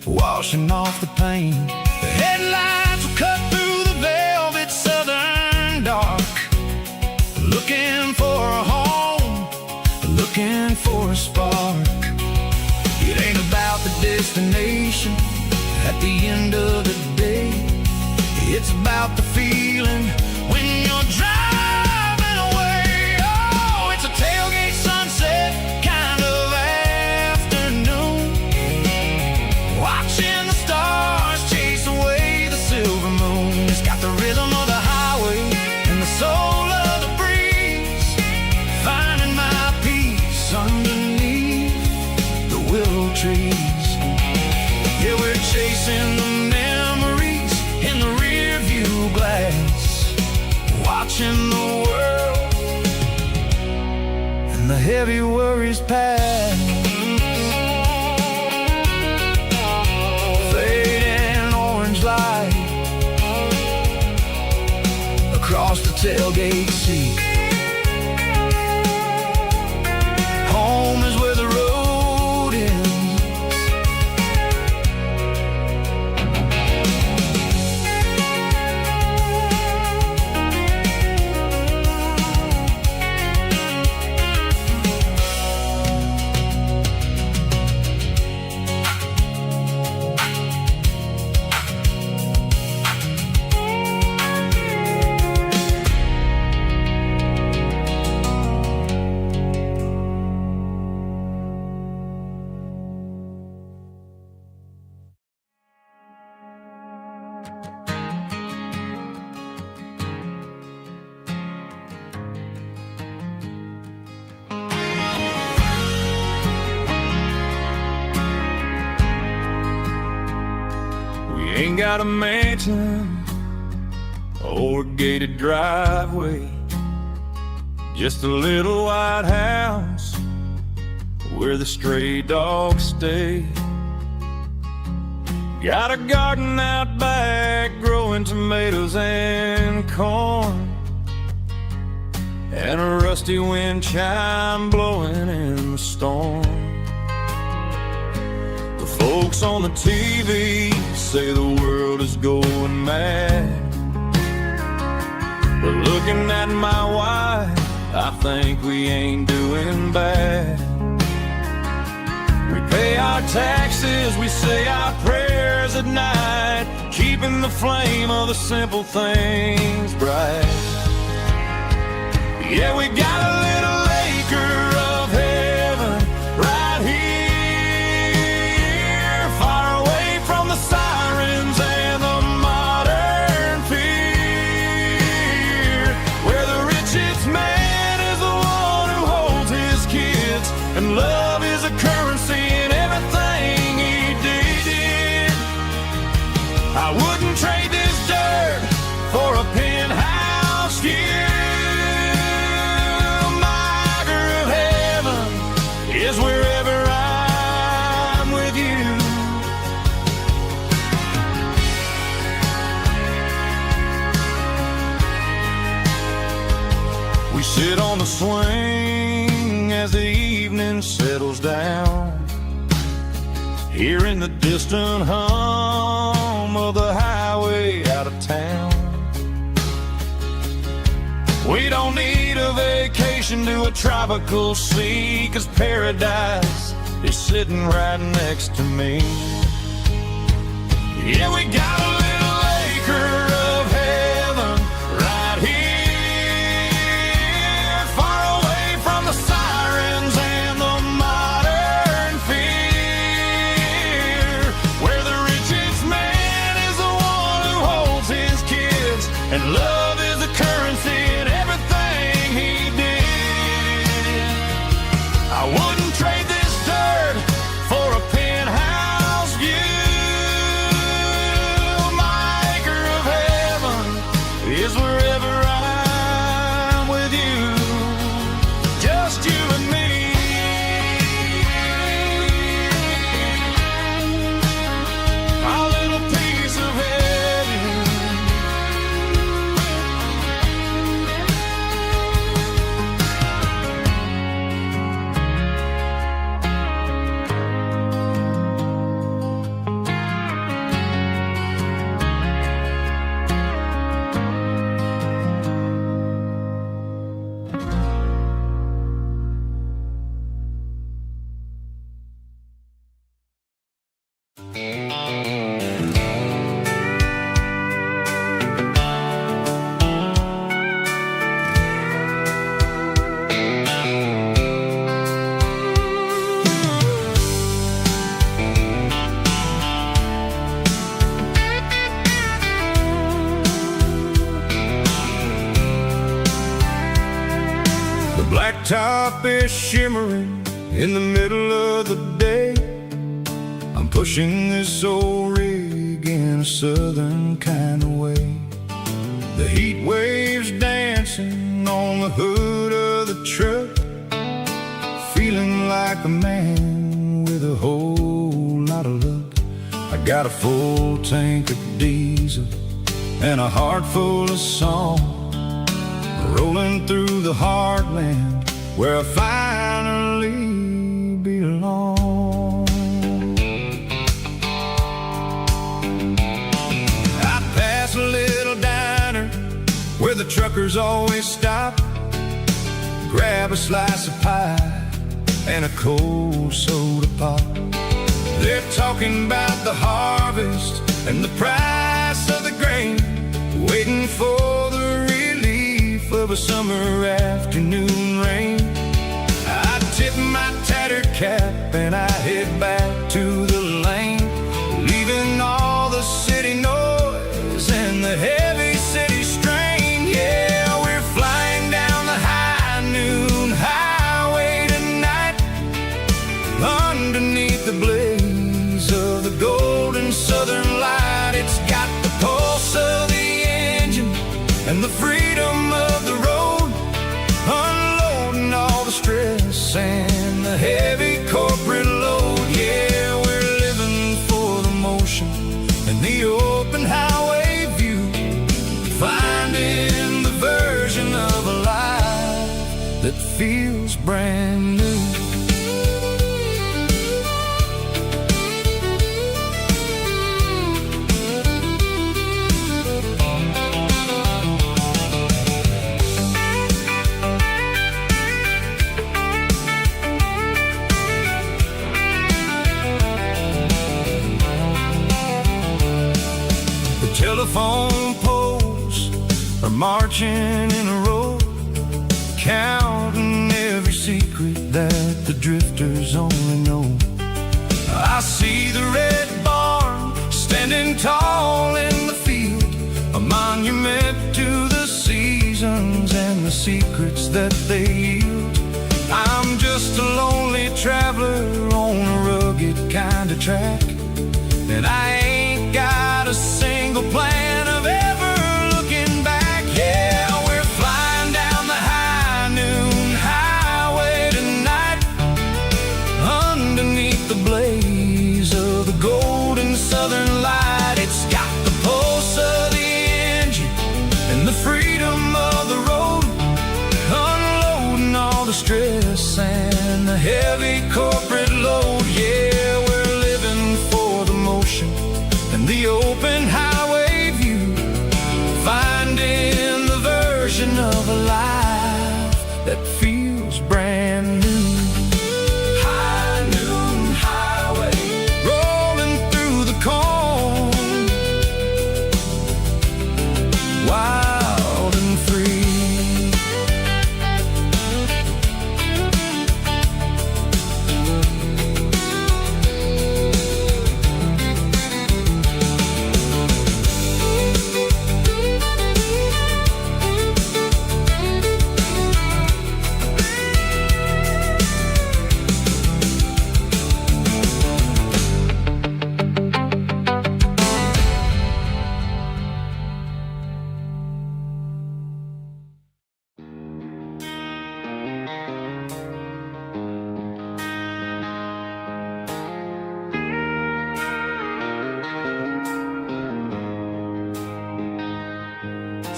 washing off the pain. The headlights will cut through the velvet southern dark, looking for a home, looking for a spark. It ain't about the destination at the end of the day, it's about the feeling when you're driving away. Oh, it's a tailgate sunset kind of afternoon, watching the stars chase away the silver moon. It's got the rhythm of the highway and the soul of the breeze, finding my peace underneath the willow trees. Yeah, we're chasing the memories in the rear view glass, watching the world and the heavy worries pass. Fading orange light across the tailgate seat. Home is where the road ends. Ain't got a mansion or a gated driveway, just a little white house where the stray dogs stay. Got a garden out back growing tomatoes and corn, and a rusty wind chime blowing in the storm. The folks on the TV say the world is going mad, but looking at my wife, I think we ain't doing bad. We pay our taxes, we say our prayers at night, keeping the flame of the simple things bright. Yeah, we got a little acre of heaven right here, far away from the sirens and the modern fear, where the richest man is the one who holds his kids, and love is a currency in everything he did. I wouldn't trade this dirt for a penthouse view. Is wherever I'm with you. We sit on the swing as the evening settles down, hearing the distant hum of the highway out of town. We don't need a vacation to a tropical sea, 'cause paradise is sitting right next to me. Yeah, we got a little acre of heaven right here, far away from the sirens and the modern fear, where the richest man is the one who holds his kids, and love is a currency in everything he did. I I wouldn't trade this dirt for a penthouse view. My acre of heaven is wherever I'm with you. Just you and me. Our little piece of heaven. The blacktop is shimmering in the middle of the day. I'm pushing this old rig in a southern kind of way. The heat waves dancing on the hood of the truck, feeling like a man with a whole lot of luck. I got a full tank of diesel and a heart full of song, rolling through the heartland where I finally belong. I pass a little diner where the truckers always stop, grab a slice of pie and a cold soda pop. They're talking about the harvest and the price of the grain, waiting for the relief of a summer afternoon rain. I tip my tattered cap and I head back to the lane, leaving all the city noise and the heavy city strain. Yeah, we're flying down the high noon highway tonight, underneath the blaze of the golden southern light. It's got the pulse of the engine and the freedom of the road, unloading all the stress and the heavy corporate load. Yeah, we're living for the motion and the open highway view, finding the version of a life that feels brand new. Telephone poles are marching in a row, counting every secret that the drifters only know. I see the red barn standing tall in the field, a monument to the seasons and the secrets that they yield. I'm just a lonely traveler on a rugged kind of track, and I ain't got a single plan of ever looking back. Yeah, we're flying down the high noon highway tonight, underneath the blaze of the golden southern light. It's got the pulse of the engine and the freedom of the road, unloading all the stress and the heavy corporate load. Yeah, we're living for the motion and the open highway view, finding the version of a life that feels brand new. High noon highway, rolling through the corn, wild and free.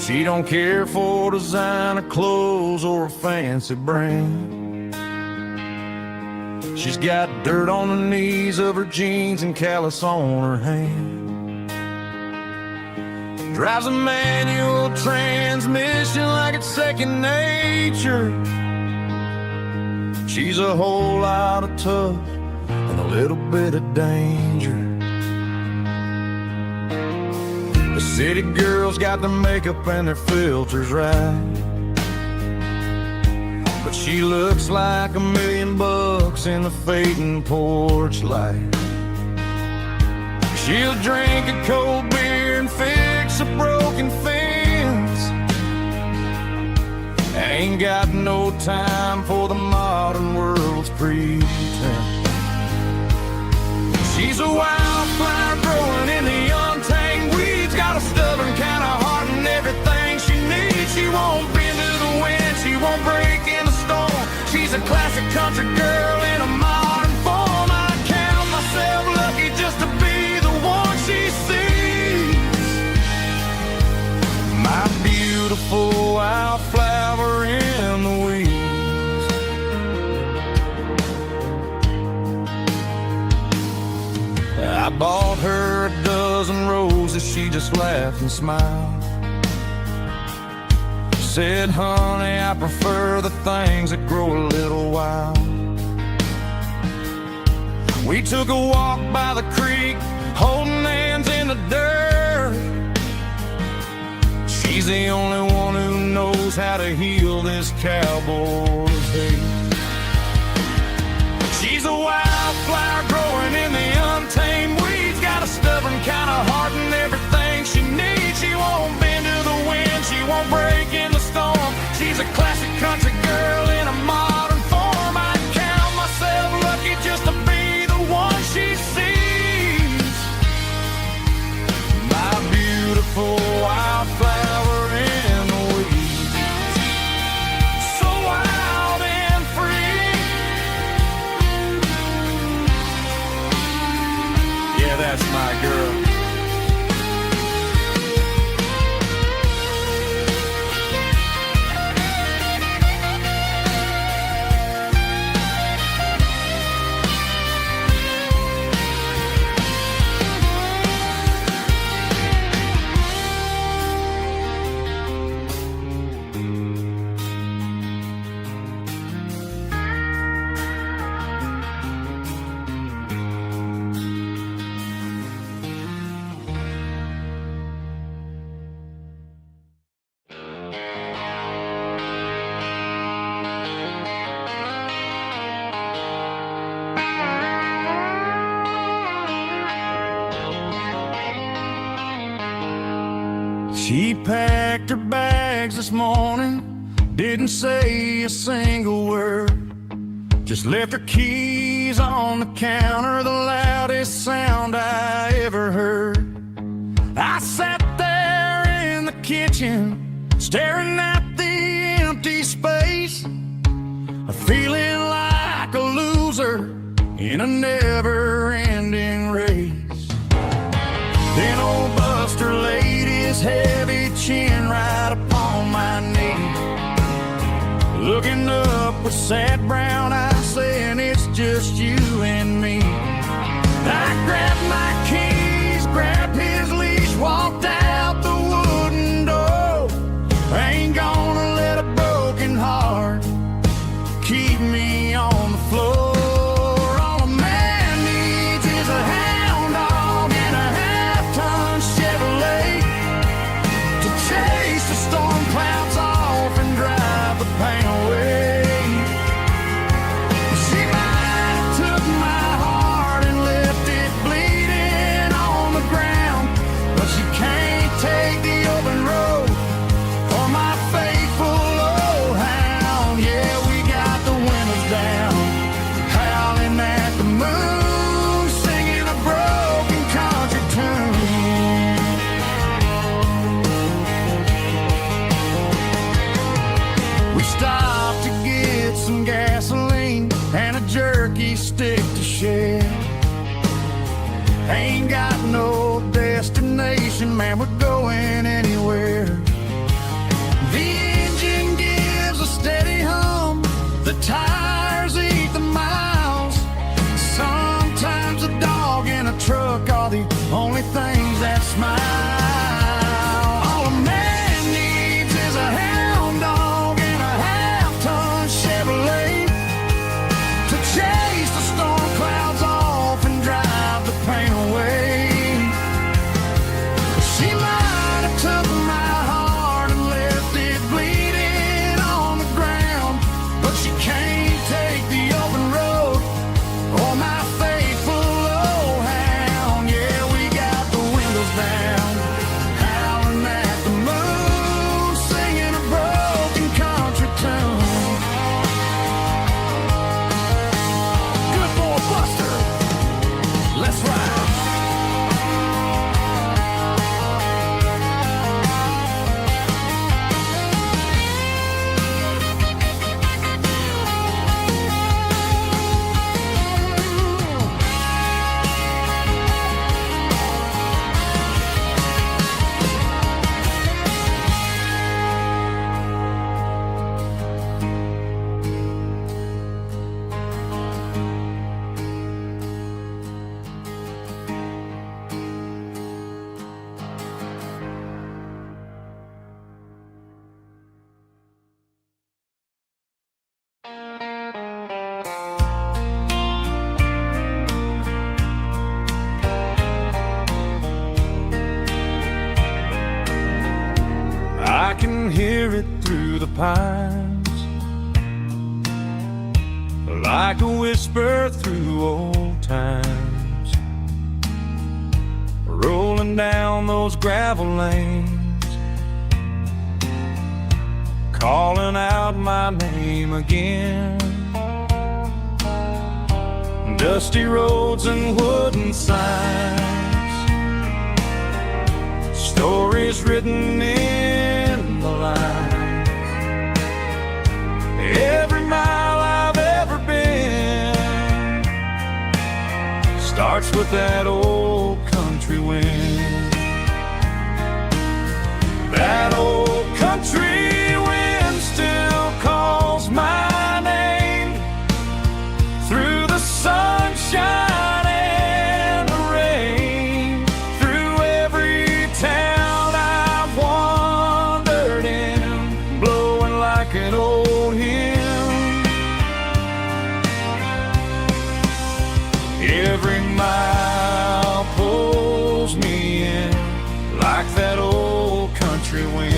She don't care for designer clothes or a fancy brand. She's got dirt on the knees of her jeans and callus on her hand. Drives a manual transmission like it's second nature. She's a whole lot of tough and a little bit of danger. The city girls got their makeup and their filters right, but she looks like $1 million in the fading porch light. She'll drink a cold beer and fix a broken fence. Ain't got no time for the modern world's pretense. She's a wildflower growing in the untamed weeds. Got a stubborn kind of heart and everything she needs. She won't bend to the wind, she won't break in the storm. She's a classic country girl in a modern form. I count myself lucky just to be the one she sees. My beautiful wildflower in the weeds. I bought her a dozen roses, she just laughed and smiled. Said, honey, I prefer the things that grow a little wild. We took a walk by the creek, holding hands in the dirt. She's the only one who knows how to heal this cowboy's hate. She's a wildflower growing in the untamed weeds. Got a stubborn kind of heart and everything she needs. She won't bend to the wind, she won't break in the storm. She's a classic country girl in a modern form. I count myself lucky just to be the one she sees. My beautiful wildflower in the weeds. So wild and free. Yeah, that's my girl. She packed her bags this morning, didn't say a single word. Just left her keys on the counter, the loudest sound I ever heard. I sat there in the kitchen, staring at the empty space, feeling like a loser in a never-ending race. Then old Buster laid his heavy chin right upon my knee, looking up with sad brown eyes, saying it's just you and me. I grabbed my keys, grabbed his leash, walked out the wooden door. I ain't gonna let a broken heart keep me on the floor. All a man needs is a hound dog and a half-ton Chevrolet to chase the storm clouds off and drive the pain away. She might have took my heart and left it bleeding on the ground, but she can't take the open road for my faithful old hound. Yeah, we got the windows down, howling at the moon, singing a broken country tune. We stopped to get some gasoline and a jerky stick to share. Ain't got no destination, man, we're going anywhere. can hear it through the pines, like a whisper through old times, rolling down those gravel lanes, calling out my name again. Dusty roads and wooden signs, stories written in the lines. Every mile I've ever been starts with that old country wind. That old country wind still calls my name through the sunshine and the rain, through every town I've wandered in, blowing like an old hymn. Every mile pulls me in like that old country wind.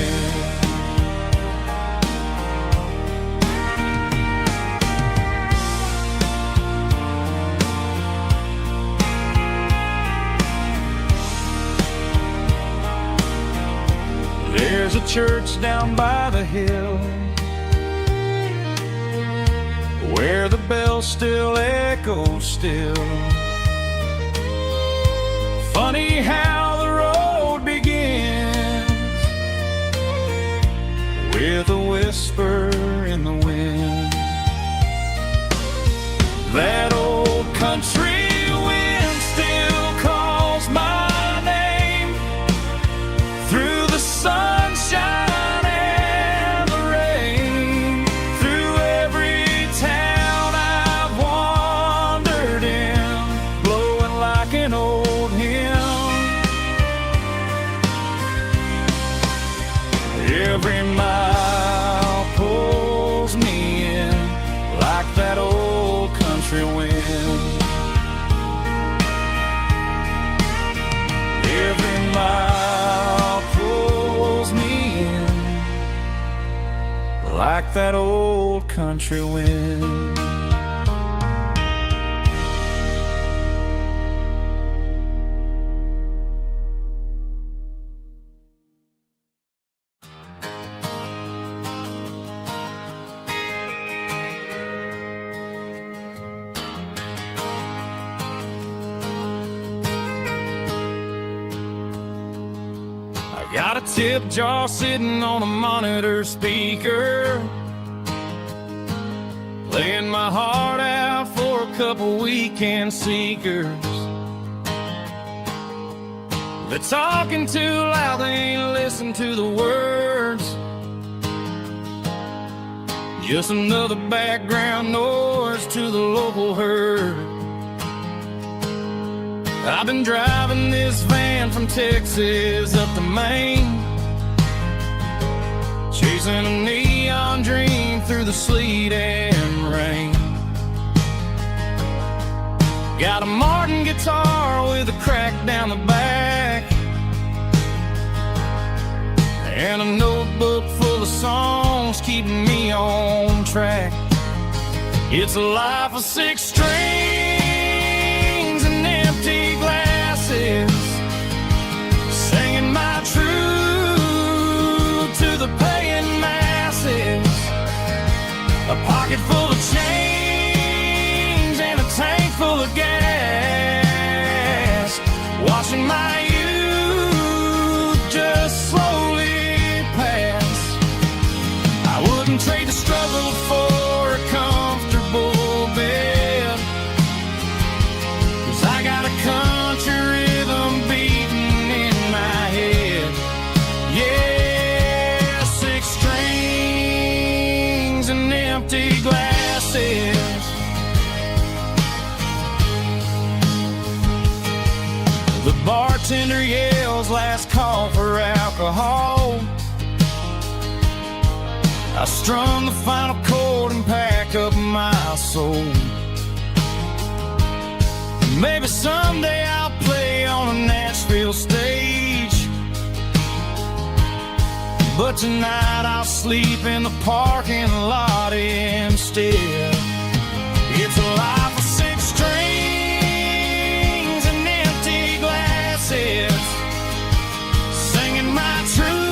There's a church down by the hill where the bells still echo still. Funny how the road begins with a whisper in the wind. That old country wind still calls my name through the sunshine and the rain, through every town I've wandered in, blowing like an old hymn. Every mile pulls me in like that old country wind. Every mile pulls me in like that old country wind. Got a tip jar sitting on a monitor speaker, playing my heart out for a couple weekend seekers. They're talking too loud, they ain't listen to the words. Just another background noise to the local herd. I've been driving this van from Texas up to Maine, chasing a neon dream through the sleet and rain. Got a Martin guitar with a crack down the back, and a notebook full of songs keeping me on track. It's a life of 6 strings and empty glasses, singing my truth to the paying masses. A pocket full of change and a tank full of gas, watching my youth just slowly pass. I wouldn't trade the struggle for a comfortable bed, 'cause I got a country rhythm beating in my head. Yeah, 6 strings and empty glasses. The bartender yells last call for alcohol. I strum the final chord and pack up my soul. Maybe someday I'll play on a Nashville stage, but tonight I'll sleep in the parking lot instead. It's a life of six strings and empty glasses, singing my truth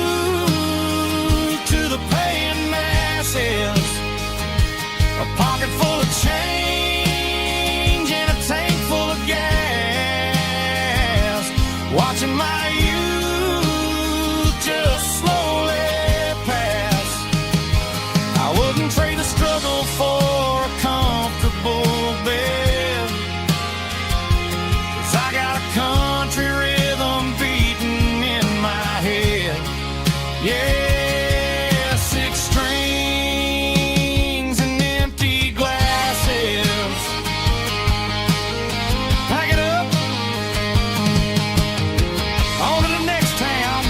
to the paying masses. A pocket full of change and a tank full of gas, watching my youth just slowly pass. I wouldn't trade the struggle for a comfortable bed, 'cause I got a country rhythm beating in my head. Yeah, six strings and empty glasses. Pack it up, on to the next town.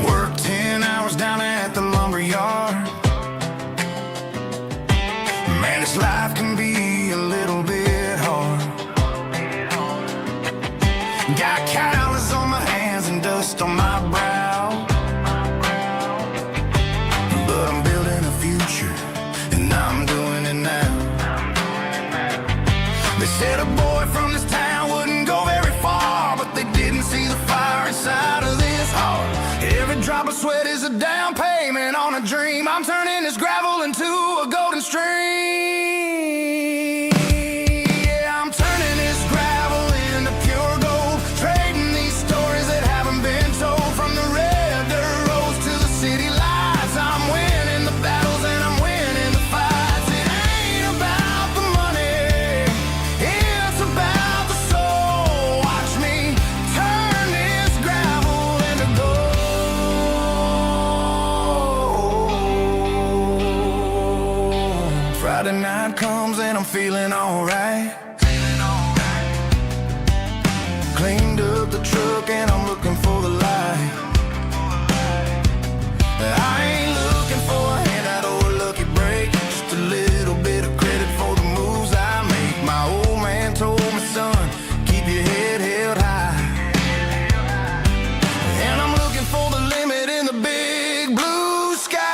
Work 10 hours down at the lumber yard. Man, this life can be a little bit hard. Got calluses on my hands and dust on my brow, but I'm building a future and I'm doing it now. They said a boy from this town wouldn't go very far, but they didn't see the fire inside of this heart. Every drop of sweat is a down payment on a dream. I'm turning this gravel into a golden stream. Yeah, I'm turning this gravel into pure gold, trading these stories that haven't been told. From the red dirt roads to the city lights, I'm winning the battles and I'm winning the fights. It ain't about the money, it's about the soul. Watch me turn this gravel into gold. Friday night comes and I'm feeling alright. Cleaned up the truck and I'm looking for the light. I ain't looking for a handout or a lucky break, just a little bit of credit for the moves I make. My old man told me, son, keep your head held high. And I'm looking for the limit in the big blue sky.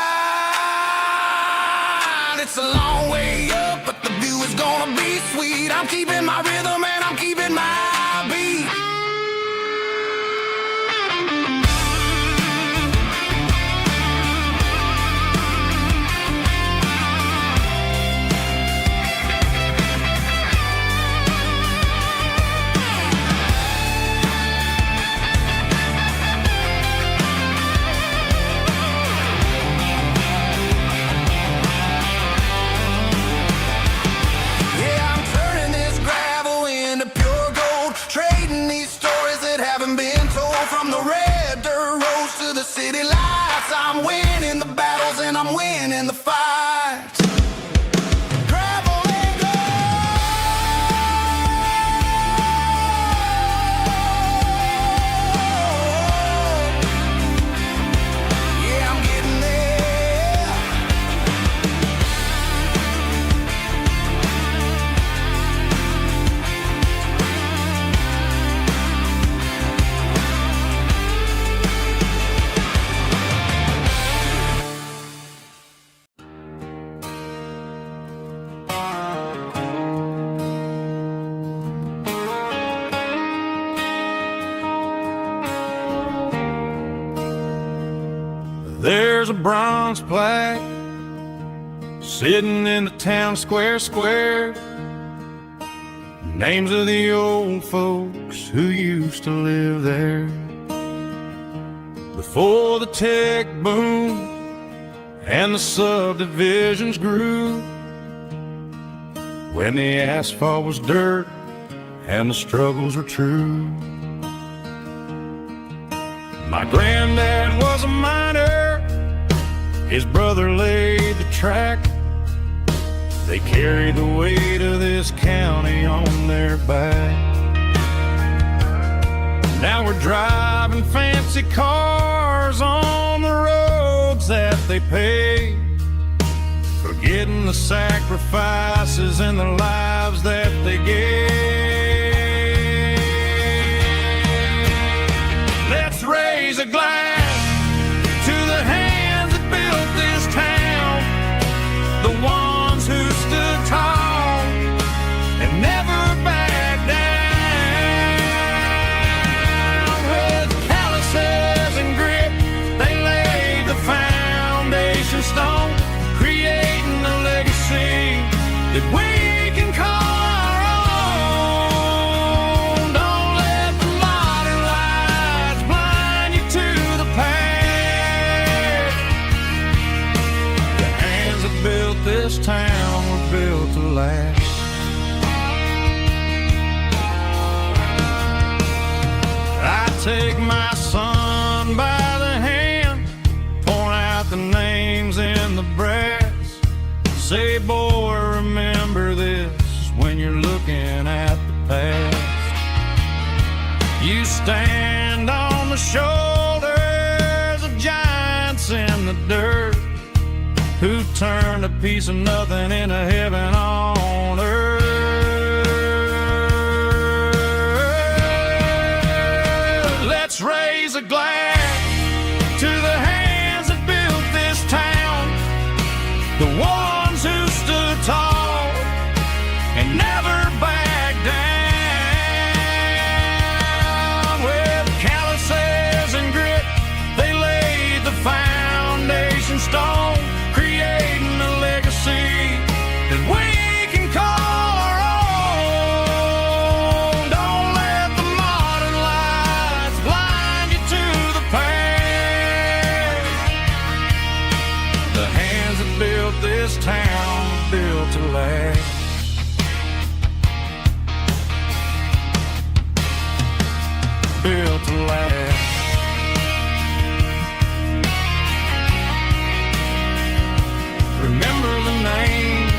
It's a long way up, but the view is gonna be sweet. I'm keeping my rhythm and I'm keeping my beat. Yeah, I'm turning this gravel into pure gold, trading these stories that haven't been told. From the red dirt roads to the city lights, I'm winning the battles and I'm winning the fights. Gravel and gold. Yeah, I'm getting there. There's a bronze plaque sitting in the town square. Names of the old folks who used to live there before the tech boom and the subdivisions grew, when the asphalt was dirt and the struggles were true. My granddad was a miner, his brother laid the track. They carried the weight of this county on their back. Now we're driving fancy cars on the roads that they paved, forgetting the sacrifices and the lives that they gave. Let's raise a glass to the hands that built this town, the ones who stood tall and never backed down. With calluses and grit, they laid the foundation stone, creating a legacy that we can call our own. Don't let the modern lights blind you to the past. The hands that built this town were built to last. I take my son by the hand, point out the names in the brass. Say, boy, remember this when you're looking at the past. You stand on the shoulders of giants in the dirt, who turned a piece of nothing into heaven on earth. Let's raise a glass to the hands that built this town, the ones who stood tall and never backed down. With calluses and grit, they laid the foundation stone, creating a legacy that we can call our own. Don't let the modern lights blind you to the past. The hands that built this town were built to last. Built to last. Remember the names.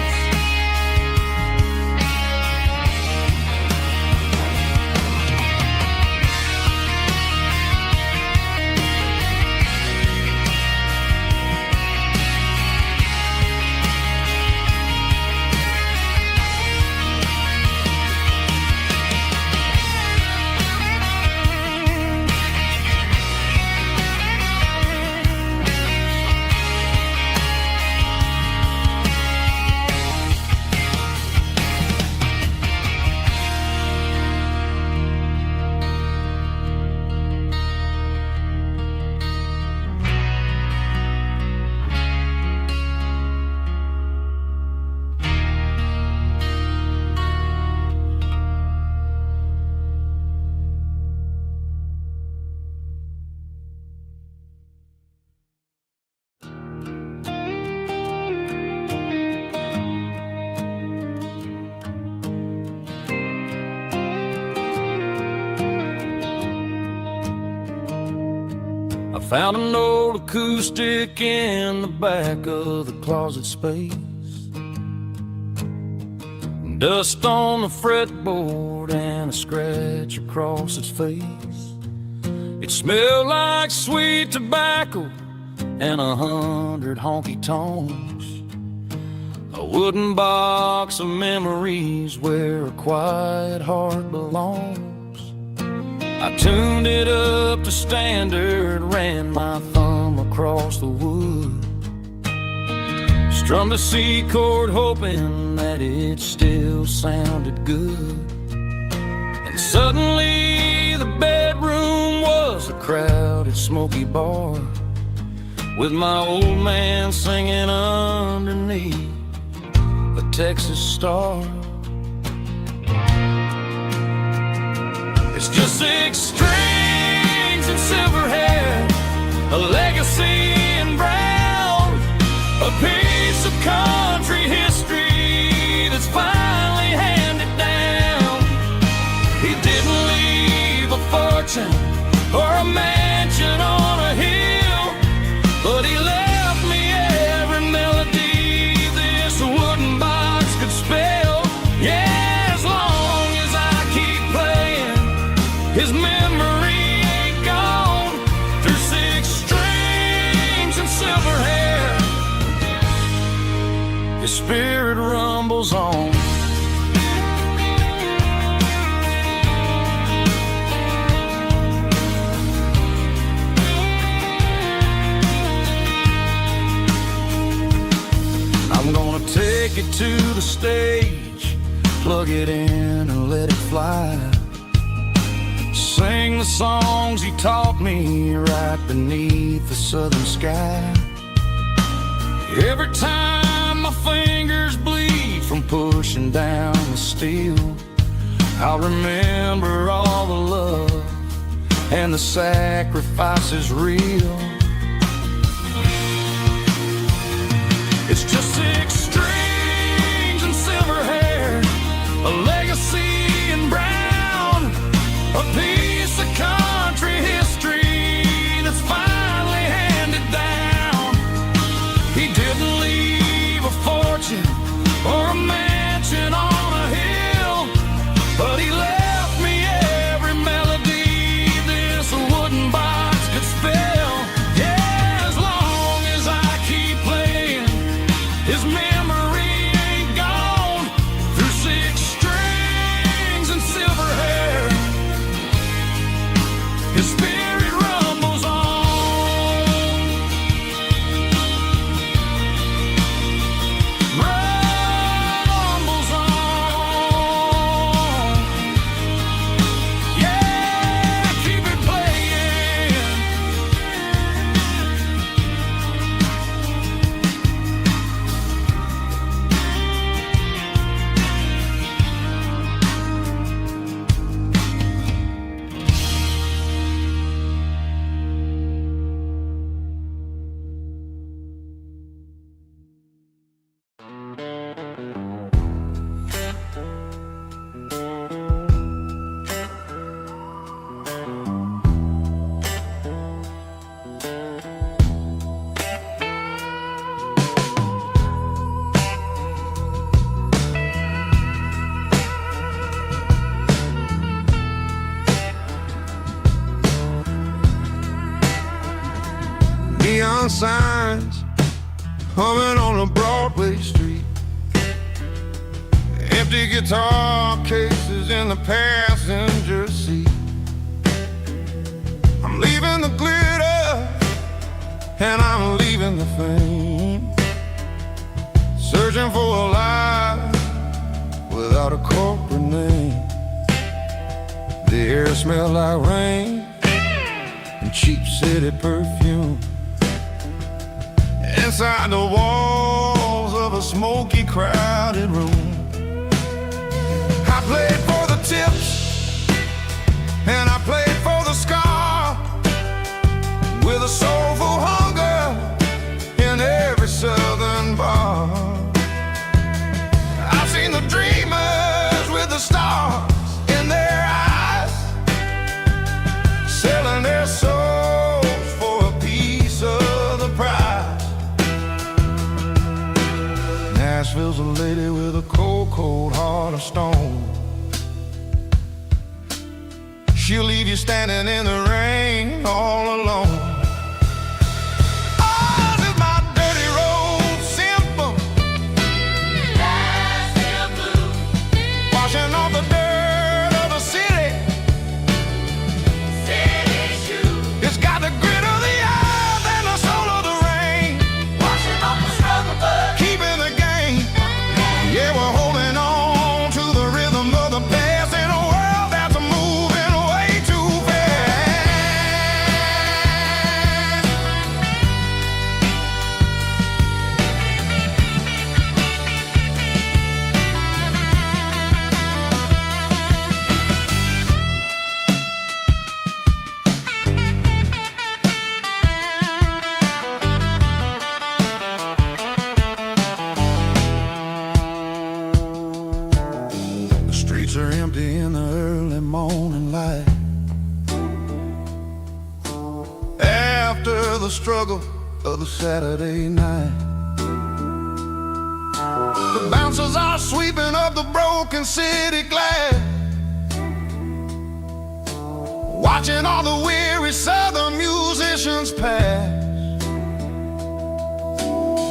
I found an old acoustic in the back of the closet space, dust on the fretboard and a scratch across its face. It smelled like sweet tobacco and 100 honky tonks, a wooden box of memories where a quiet heart belongs. I tuned it up to standard, ran my thumb across the wood, strummed a C chord hoping that it still sounded good. And suddenly the bedroom was a crowded smoky bar, with my old man singing underneath the Texas star. It's just 6 strings and silver hair, a legacy in brown, fortune or a mansion on a hill, but he left me every melody this wooden box could spell. Yeah, as long as I keep playing, his memory ain't gone. Through 6 strings and silver hair, his spirit rumbles on. I'm gonna take it to the stage, plug it in and let it fly. Sing the songs he taught me right beneath the southern sky. Every time my fingers bleed from pushing down the steel, I'll remember all the love and the sacrifices real. It's just 6 strings and silver hair, a legacy in brown, a piece of country history that's finally handed down. He didn't leave a fortune or a mansion on a hill, but he left me every melody this wooden box could spell. Yeah, as long as I keep playing, his memory ain't gone. Through 6 strings and silver hair, his spirit rumbles on. Rumbles on. Yeah, keep it playing. Neon signs humming on a Broadway street, empty guitar cases in the passenger seat. I'm leaving the glitter and I'm leaving the fame, searching for a life without a corporate name. The air smelled like rain and cheap city perfume. Inside the walls of a smoky, crowded room, I played for the tips and I played for the scar, with a soulful hunger in every southern bar. I've seen the dreamers with the stars in their eyes, selling their souls for a piece of the prize. Nashville's a lady with a cold, cold heart of stone. She'll leave you standing in the rain all alone. Ours is my dirty road simple, Nashville blue, washing off the dirt of the city, city shoes. It's got the grit of the earth and the soul of the rain, washing off the struggle but keeping the game. Yeah, we're holding on to the rhythm of the past in a world that's moving way too fast. the struggle of the Saturday night. The bouncers are sweeping up the broken city glass, watching all the weary southern musicians pass.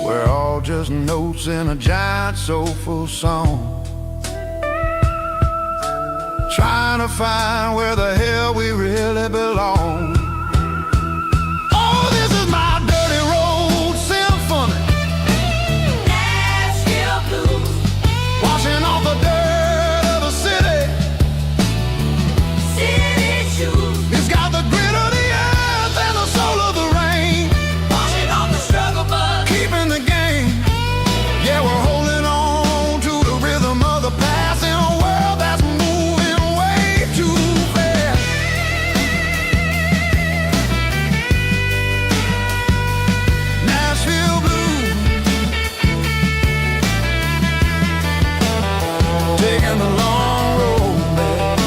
We're all just notes in a giant soulful song, trying to find where the hell we really belong. Oh, this is my dirty road symphony, Nashville blues, washing off the dirt of the city. city shoes, It's got the grit of the earth and the soul of the rain, washing off the struggle bug. keeping the game. Yeah, we're holding on to the rhythm of the past in a world that's moving way too fast. Nashville blues, taking the long road back.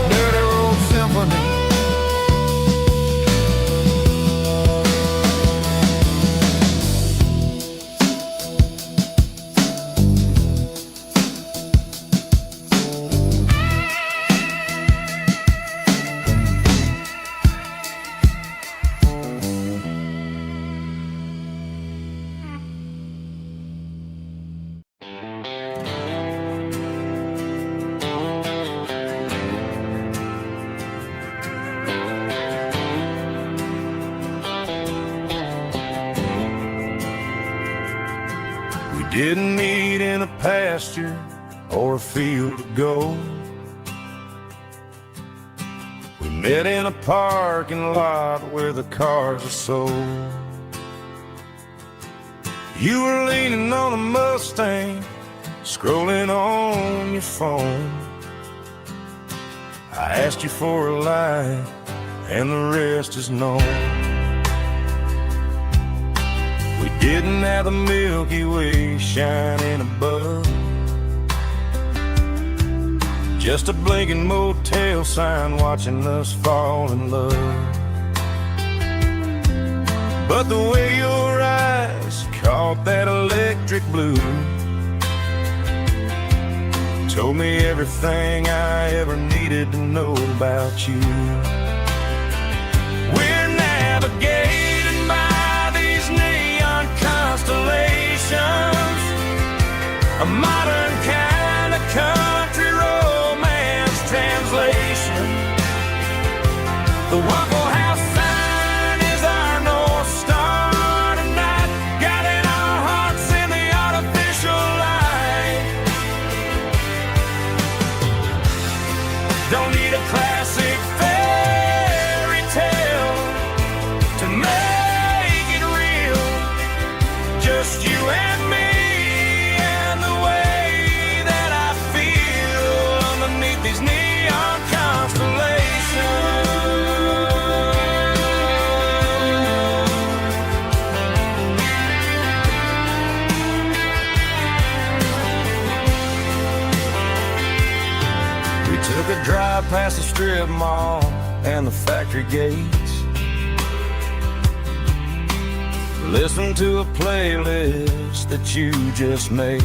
Dirty road symphony. We didn't meet in a pasture or a field of gold. We met in a parking lot where the cars are sold. You were leaning on a Mustang, scrolling on your phone. I asked you for a light, and the rest is known. We didn't have the Milky Way shining above, just a blinking motel sign watching us fall in love. But the way your eyes caught that electric blue told me everything I ever needed to know about you. We're navigating by these neon constellations, a modern kind of country romance translation. The Waffle House sign is our North Star tonight, guiding our hearts in the artificial light. Don't need a classic fairy tale to make it real. Just you and me and the way that I feel underneath these neon constellations. We took a drive past the strip mall and the factory gates, listened to a playlist that you just made.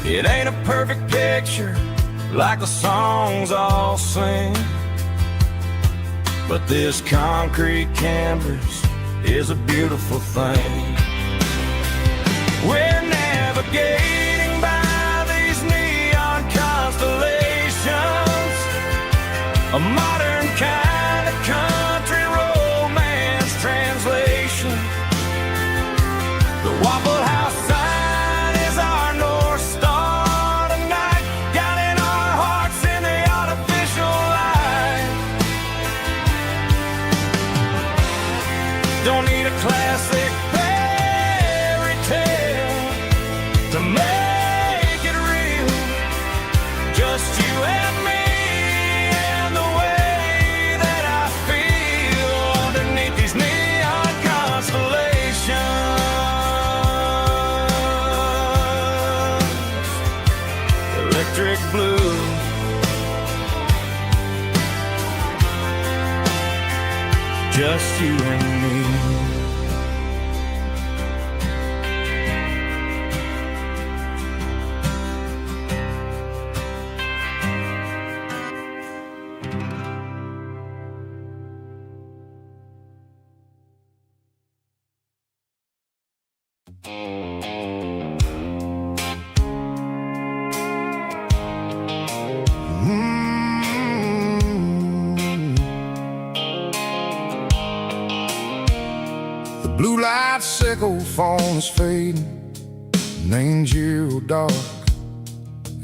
It ain't a perfect picture like the songs all sing, but this concrete canvas is a beautiful thing. We're navigating by these neon constellations, a modern kind of country romance translation. The Waffle House sign is our North Star tonight, guiding our hearts in the artificial light. Don't need a classic fairy tale just you and me. Blue light sickle phone is fading, and ain't Gero dark.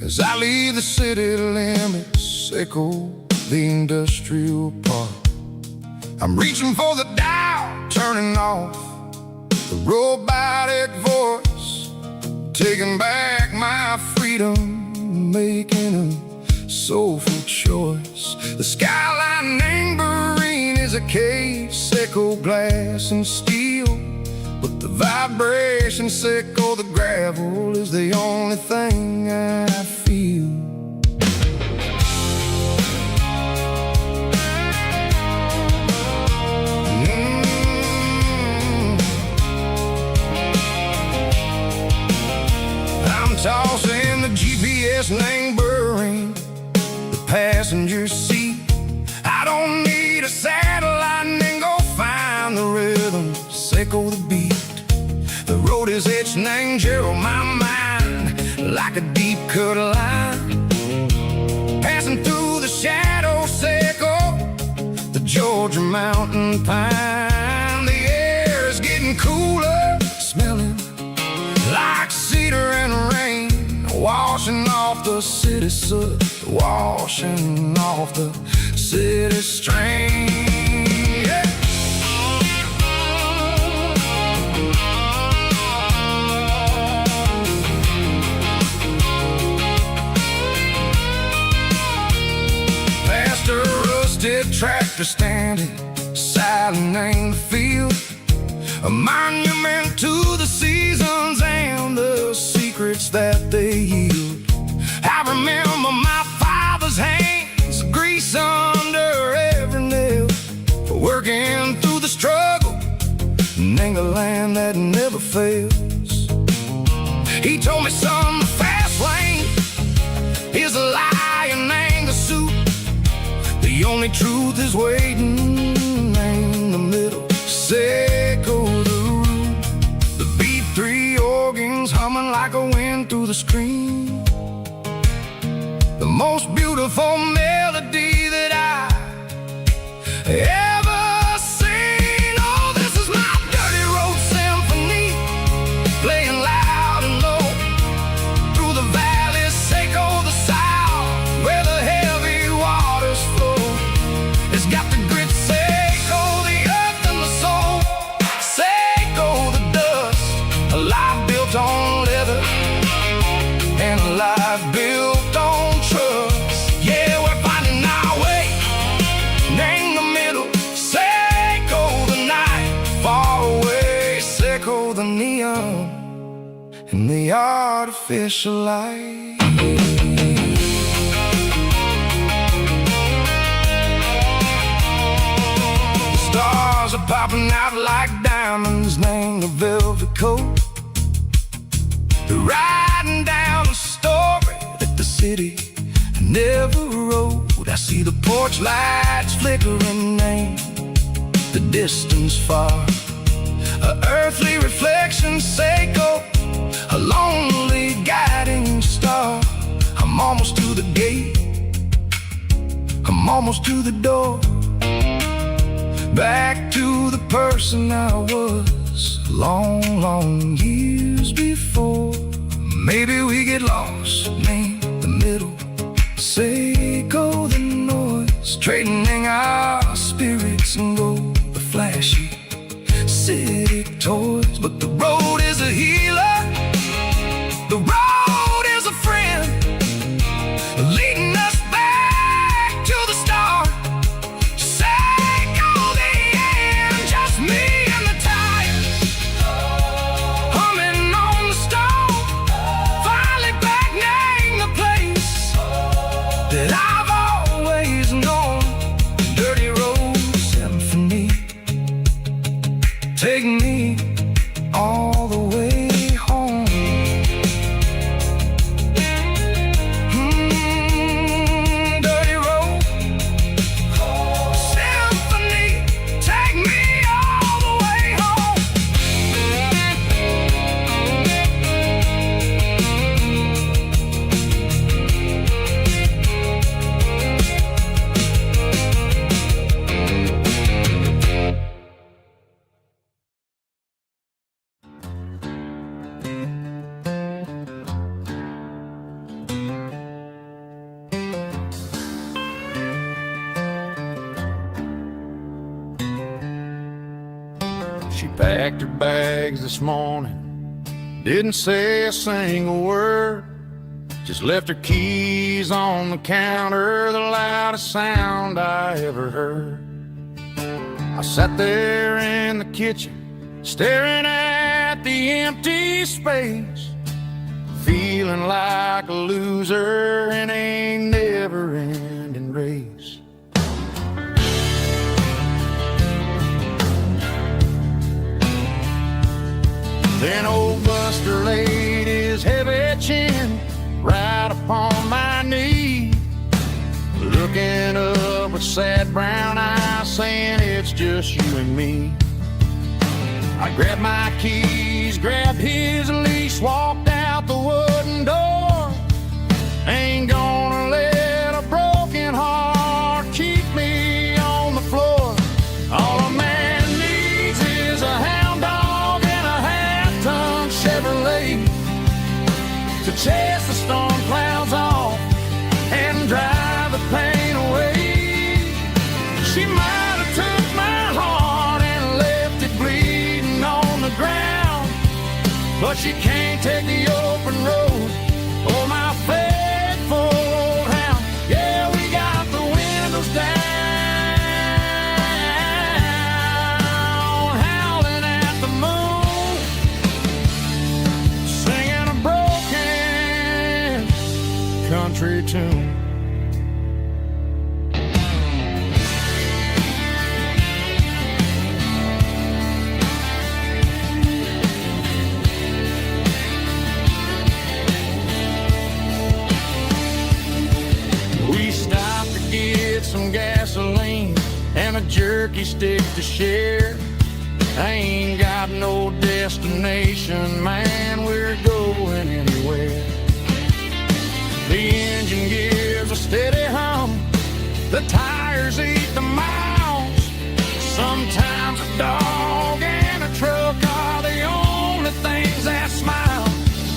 As I leave the city limits, echo the industrial park. I'm reaching for the dial, turning off the robotic voice, taking back my freedom, making a soulful choice. The skyline neighboring is a case, echo glass and steel, but the vibration sickle, the gravel is the only thing I feel. I'm tossing the GPS neighboring the passenger seat. I don't need a satellite and go find the rhythm, sickle the beat. The road is etched and Gero my mind like a deep cut line, passing through the shadow sickle, the Georgia mountain pine. The air is getting cooler, smelling like cedar and rain, washing off the city soot, washing off the city strain. Yeah. Past a rusted tractor standing silent in the field, a monument to the seasons and the secrets that they yield. I remember my father's hands, grease under every nail, for working through the struggle in the land that never fails. He told me, son, the fast lane is a lie and the suit. The only truth is waiting in the middle, sickle the root. The B3 organs humming like a wind through the screen, the most beautiful melody that I ever seen. Oh, this is my dirty road symphony, playing loud and low through the valleys, sickle the south, where the heavy waters flow. It's got the grit, sickle the earth and the soul, sickle the dust, a life built on leather and a life built on trust. Yeah, we're finding our way in the middle, sickle the night, far away, sickle the neon and the artificial light. The stars are popping out like diamonds, named the velvet coat. They're riding down the story that the city never wrote. I see the porch lights flickering in the distance far, a earthly reflection, sickle, a lonely guiding star. I'm almost to the gate, I'm almost to the door, back to the person I was long, long years before. Maybe we get lost in the middle, sickle the noise, trading our spirits and go the flashy city toys. But the road is a healer, the road is a friend, leading us back to the start. Sickle the end, just me and the tires, humming on the stove, finally back now. She packed her bags this morning, didn't say a single word, just left her keys on the counter, the loudest sound I ever heard. I sat there in the kitchen, staring at the empty space, feeling like a loser in a never-ending race. Then old Buster laid his heavy chin right upon my knee, looking up with sad brown eyes, saying it's just you and me. I grabbed my keys, grabbed his leash, walked out the wooden door. Ain't gonna let a broken heart keep me on the floor. All a man needs is a hound dog and a half-ton Chevrolet to chase the storm clouds off and drive the pain away. She might have took my heart and left it bleeding on the ground, but she can't take the open road or my faithful old hound. Yeah, we got the windows down, howling at the moon, singing a broken country tune. Some gasoline and a jerky stick to share. I ain't got no destination, man, we're going anywhere. The engine gives a steady hum, the tires eat the miles. Sometimes a dog and a truck are the only things that smile.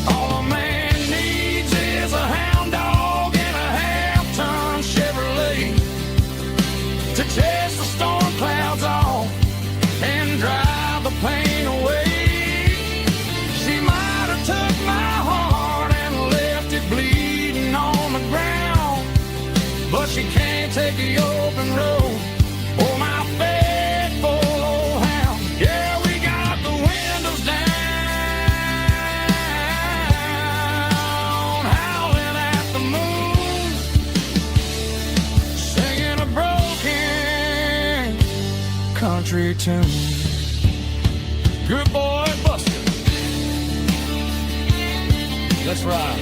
All a man needs is a hound dog and a half-ton Chevrolet to chase the storm clouds off and drive the pain away. She might have took my heart and left it bleeding on the ground, but she can't take the open road or my faithful old hound. Yeah, we got the windows down, howling at the moon, singing a broken country tune. Good boy, Buster. Let's ride.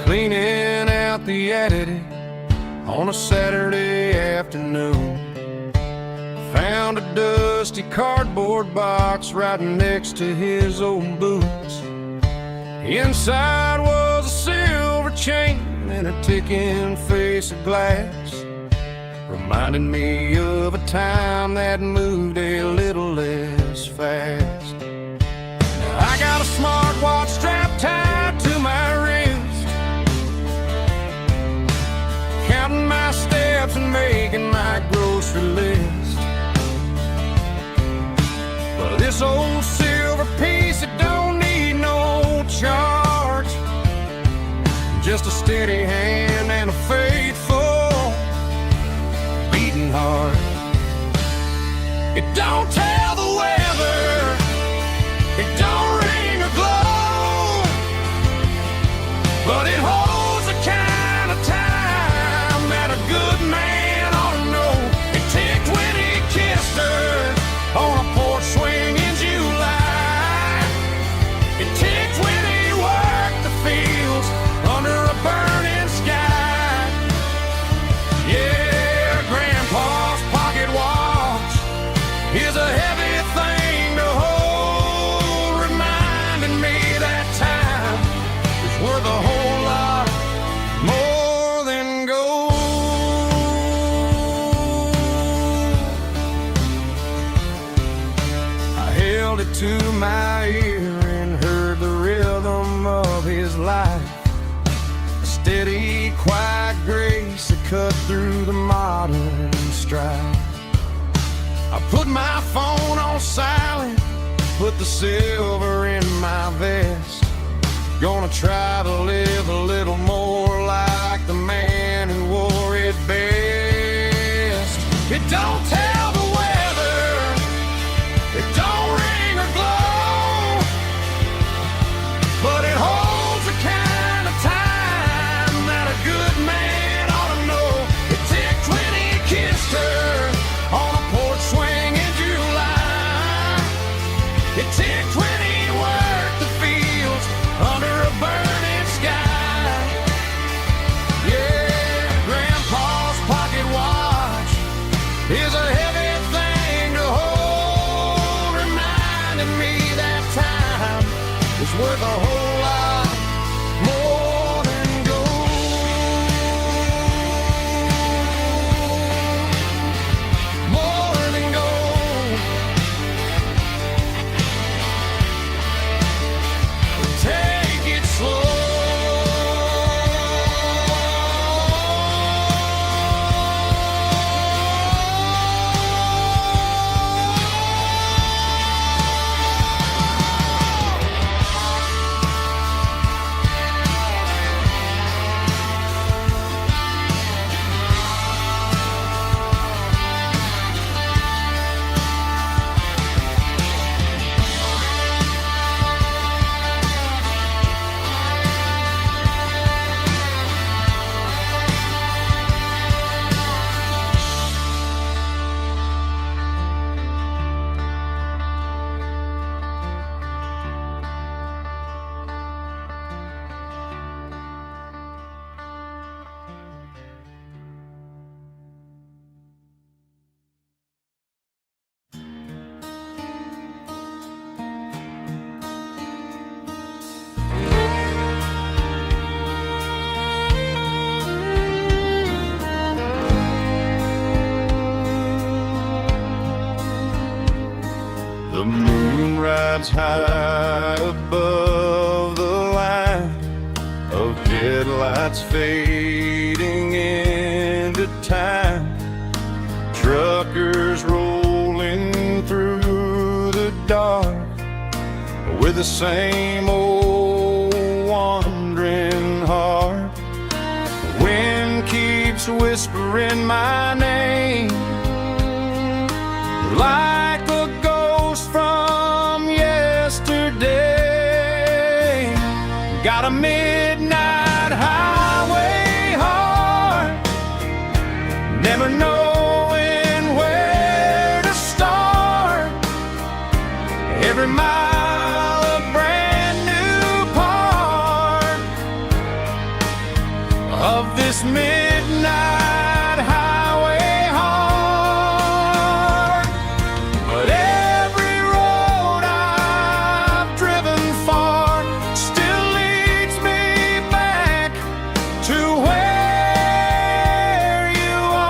Cleaning out the attic on a Saturday afternoon, found a dusty cardboard box right next to his old boots. Inside was a silver chain and a ticking face of glass, reminding me of a time that moved a little less fast. Now I got a smartwatch strapped tied to my wrist, counting my steps and making my grocery list. But this old silver piece, it don't need no charge, just a steady hand and a faithful beating heart. It don't tell the weather, it don't ring or glow, but it holds the kind of time that a good man ought to know. It ticked when he kissed her on a porch swing in July. It ticked when he worked the fields under a burning sky. Yeah, Grandpa's pocket watch, through the modern strife. I put my phone on silent, put the silver in my vest. Gonna try to live a little more like the man who wore it best. It don't tell the weather, it don't ring or glow, but it holds the kind of time that a good man ought to know. It ticked when he kissed her on a porch swing in July. It ticked when he worked the fields under a burning sky. Yeah, Grandpa's pocket watch is a heavy thing to hold, reminding me that time is worth a whole lot more than gold. More than gold. Take it slow. The moon rides high above the line of headlights fading into time. Truckers rolling through the dark with the same old wandering heart. The wind keeps whispering my name like a ghost from yesterday. Got a midnight highway heart, never knowing where to start. Every mile a brand new part of this midnight highway heart. But every road I've driven far still leads me back to where you are.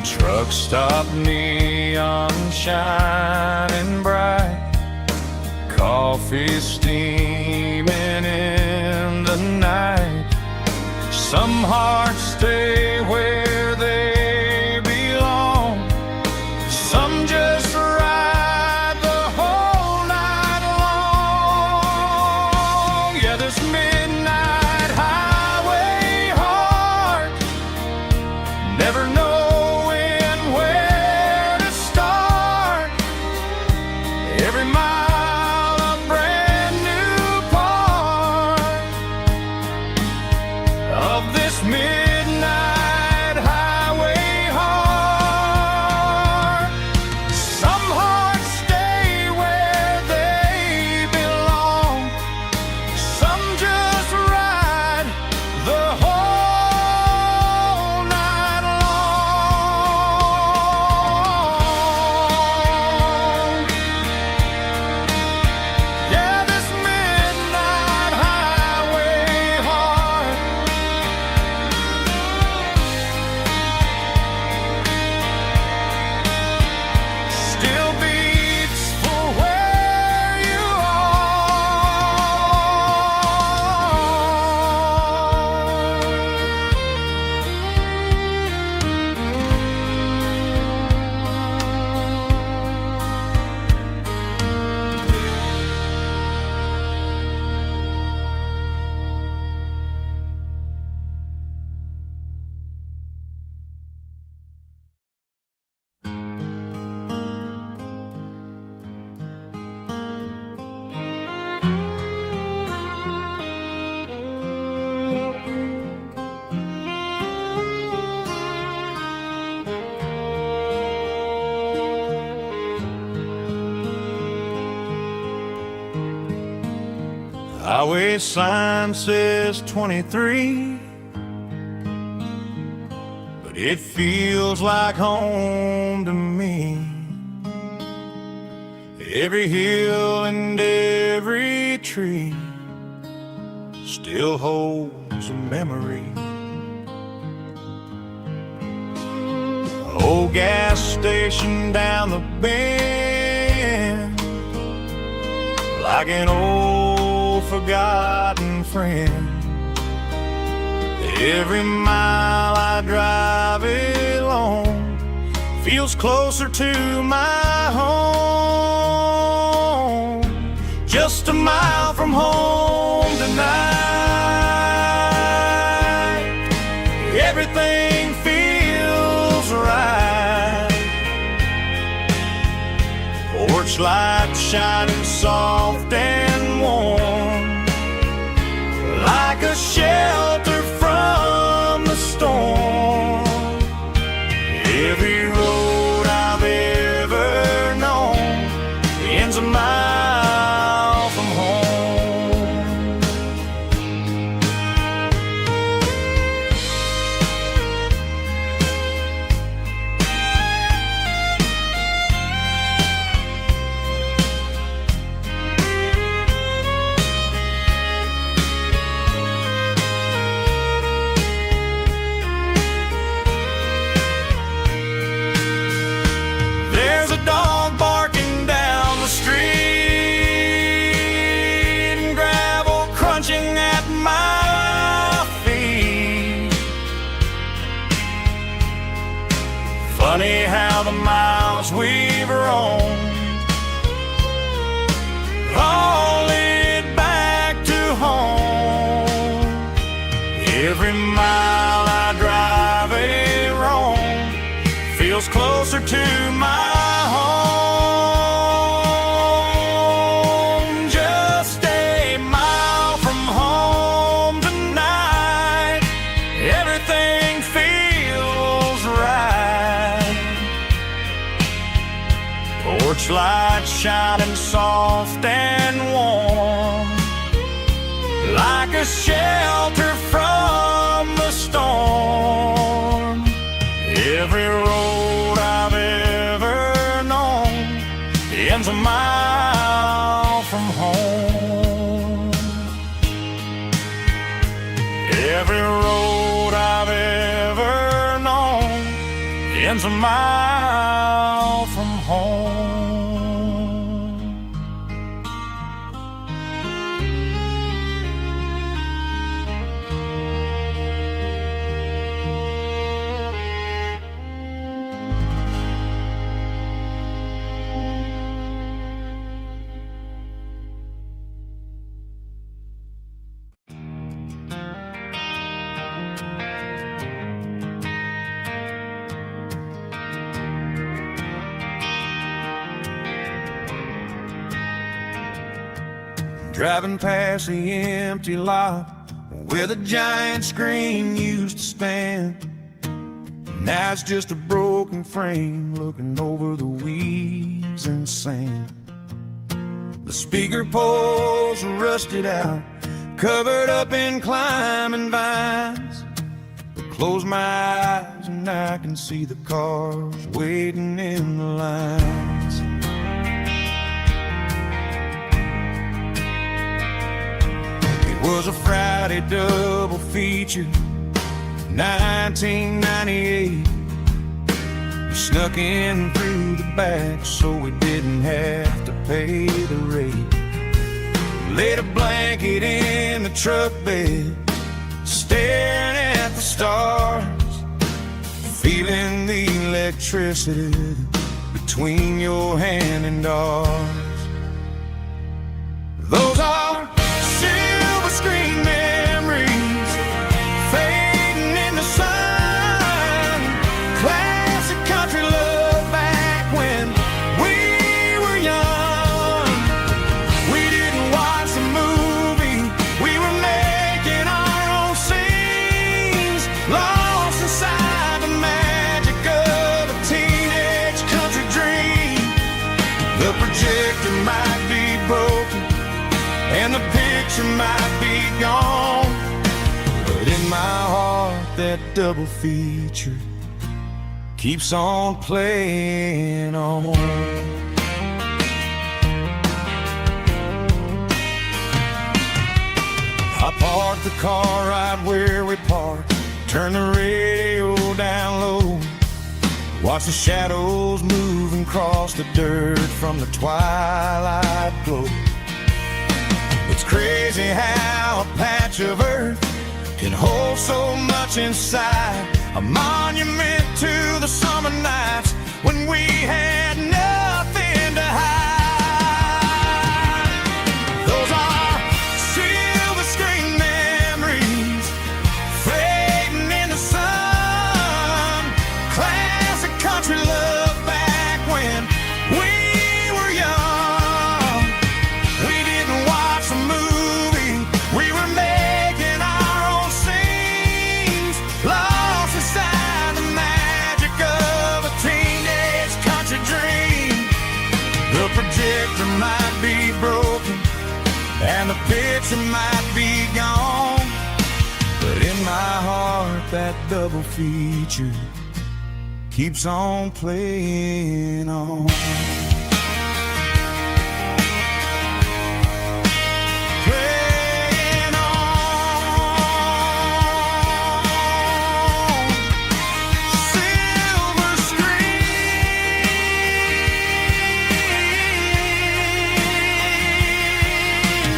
Truck stop, neon shining bright, coffee steaming in the night. Some hearts stay where they belong, some just ride the whole night long. Yeah, this midnight highway heart, never knowing where to start. Every mile a brand new part of this midnight highway heart. Some hearts stay where they belong, some just ride the whole night long. Yeah, this midnight highway heart. highway sign says 23, but it feels like home to me. Every hill and every tree still holds a memory. Old gas station down the bend, like an old forgotten friend. Every mile I drive along feels closer to my home. Just a mile from home tonight, everything feels right. Porch light shining soft and warm, like a shelter from the storm. Every road I've ever known ends a mile from home. There's a dog barking down the street and gravel crunching at my feet. Funny how the miles we've roamed all lead back to home. Every mile I drive roam feels closer to my home. Just a mile from home tonight, everything feels right. Porch light shining soft and warm, like a shelter from the storm. Every road I've ever known ends a mile from home. Every road I've ever known ends a mile from home. Driving past the empty lot where the giant screen used to stand. Now it's just a broken frame looking over the weeds and sand. The speaker poles are rusted out, covered up in climbing vines. I close my eyes and I can see the cars waiting in the lines. It was a Friday double feature, 1998. We snuck in through the back so we didn't have to pay the rate. Laid a blanket in the truck bed, staring at the stars, feeling the electricity between your hand and ours. Those are silver screen memories fading in the sun. Classic country love back when we were young. We didn't watch the movie, we were making our own scenes, lost inside the magic of a teenage country dream. The projector picture might be gone, but in my heart that double feature keeps on playing on. I parked the car right where we parked, turn the radio down low, watch the shadows move and cross the dirt from the twilight glow. It's crazy how a patch of earth can hold so much inside, a monument to the summer nights when we had nothing to hide. Those are silver screen memories fading in the sun, classic country love back when we were young. We didn't watch a movie, we were making our own scenes, lost inside the magic of a teenage country dream. The projector might be broken and the picture might be gone, but in my heart that double feature keeps on playing on. Playing on. Silver screen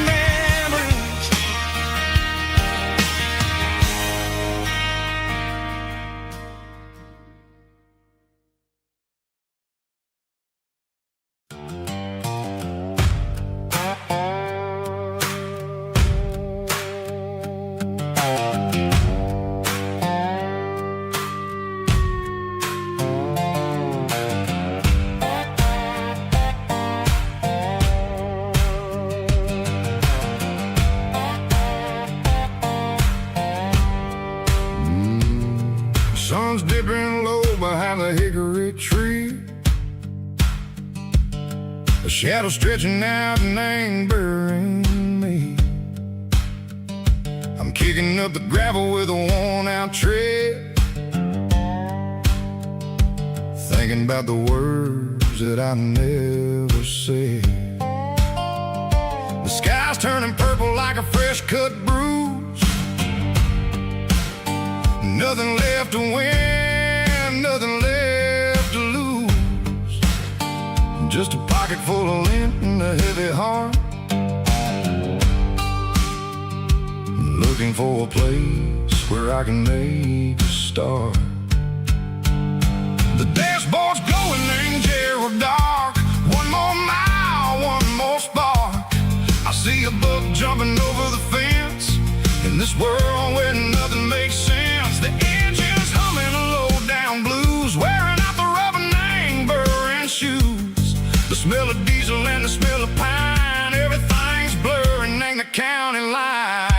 memories. Sun's dipping low behind the hickory tree, a shadow stretching out and angering me. I'm kicking up the gravel with a worn-out tread, thinking about the words that I never said. The sky's turning purple like a fresh-cut bruise, nothing left to win, nothing left to lose, just a pocket full of lint and a heavy heart, looking for a place where I can make a start. The dashboard's glowing in Gerald dark, one more mile, one more spark. I see a buck jumping over the fence, in this world where nothing makes sense. The engine's humming a low-down blues, wearing out the rubber name burring shoes. The smell of diesel and the smell of pine, everything's blurring in the county line.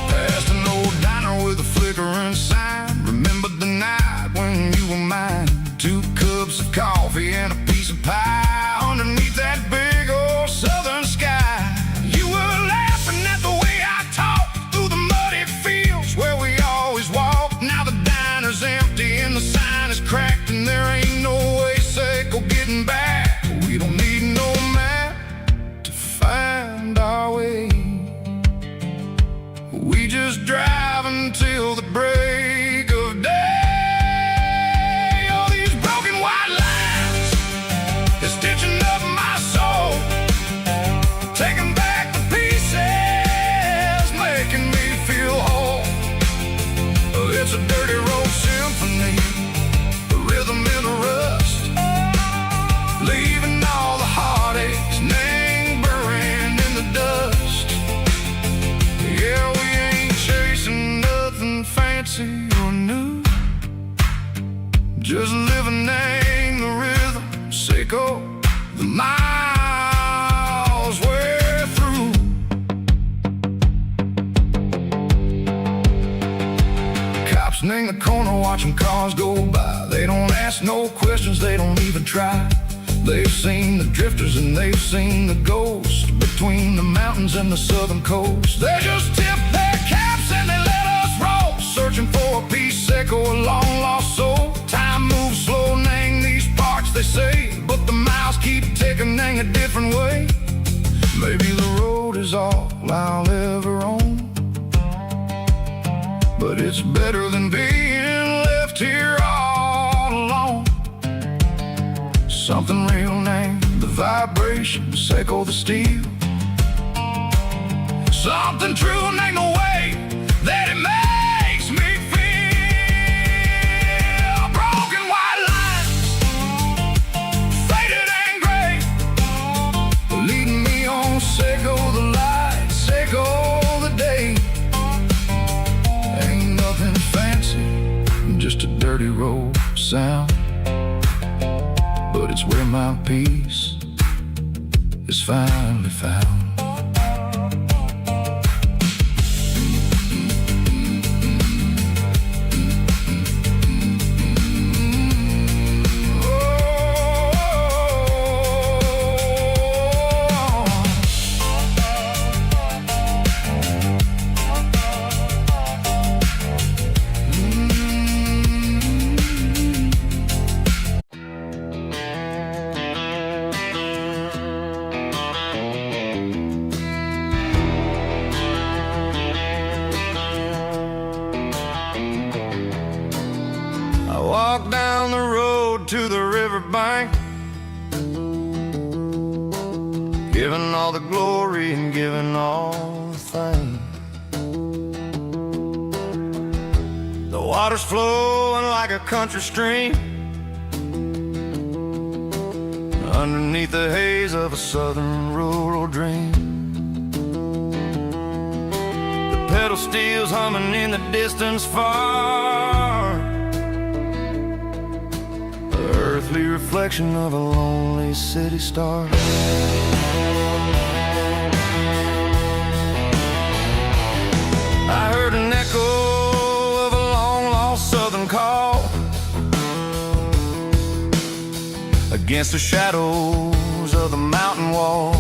Past an old diner with a flickering sign, remember the night when you were mine. 2 cups of coffee and a piece of pie underneath that big old southern sky. You were laughing at the way I talked through the muddy fields where we always walked. Now the diner's empty and the sign is cracked, and there ain't no way safe or getting back. We don't need no map to find our way, we just drive until the break of day. Stitching up my soul, taking back the pieces, making me feel whole. It's a dirty road symphony, the rhythm in the rust, leaving all the heartaches, name buried in the dust. Yeah, we ain't chasing nothing fancy or new, just living in the rhythm, sicko. The miles we're through. turning the corner, watching cars go by. They don't ask no questions, they don't even try. They've seen the drifters and they've seen the ghosts between the mountains and the southern coast. They just tip their caps and they let us roll, searching for a piece echo, a long lost soul. Time moves slow, nang these parts, they say, but the miles keep ticking, nang a different way. Maybe the road is all I'll ever own, but it's better than being left here all alone. Something real named the vibrations echo the steel. Something true named the way that it makes me feel. Broken white lines, faded and gray, leading me on, Seiko the light, Seiko the day. Ain't nothing fancy, just a dirty road sound, but it's where my peace is finally found. Walk down the road to the riverbank, giving all the glory and giving all the thanks. The water's flowing like a country stream underneath the haze of a southern rural dream. The pedal steel's humming in the distance far, earthly reflection of a lonely city star. I heard an echo of a long-lost southern call against the shadows of the mountain wall,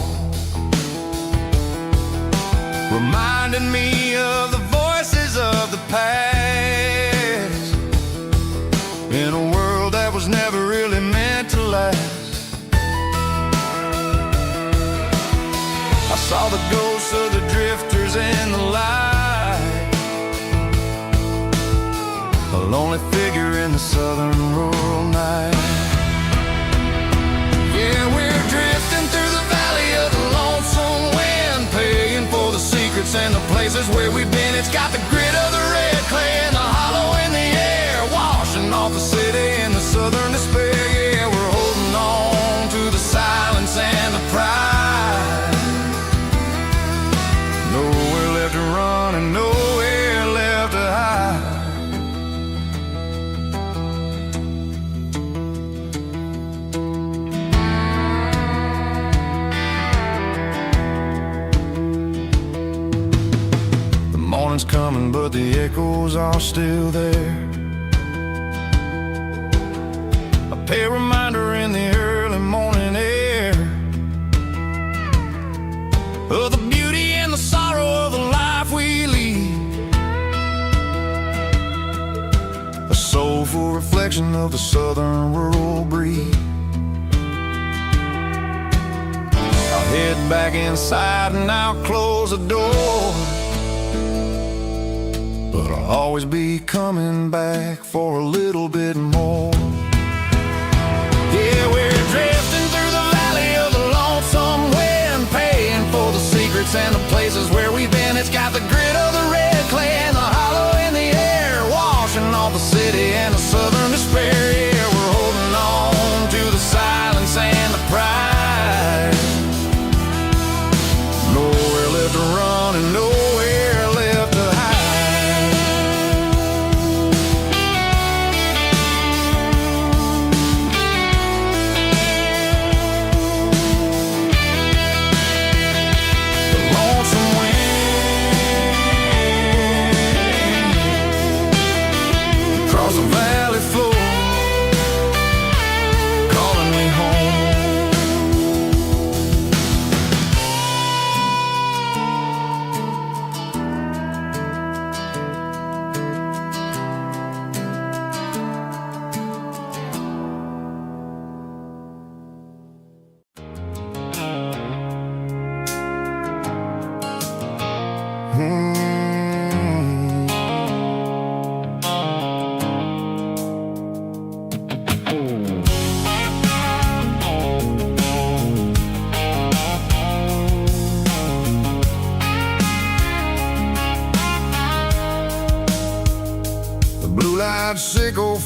reminding me of the voices of the past in a world that was never really meant to last. I saw the ghosts of the drifters in the light, a lonely figure in the southern rural night. Yeah, we're drifting through the valley of the lonesome wind, paying for the secrets and the places where we've been. It's got the grit of the red clay and the hollow in the air, washing off the city and the southern despair. Yeah, we're holding on to the silence and the pride. Nowhere left to run and nowhere left to hide. The morning's coming, but the echoes are still there. A reminder in the early morning air of the beauty and the sorrow of the life we lead, a soulful reflection of the southern rural breed. I'll head back inside and I'll close the door, but I'll always be coming back for a little bit more. Yeah, we're drifting through the valley of the lonesome wind, paying for the secrets and the places where we've been. It's got the grit of the red clay and the hollow in the air, washing off the city and the southern despair. Yeah, we're holding on to the silence and the pride. Nowhere left to run and nowhere left to hide.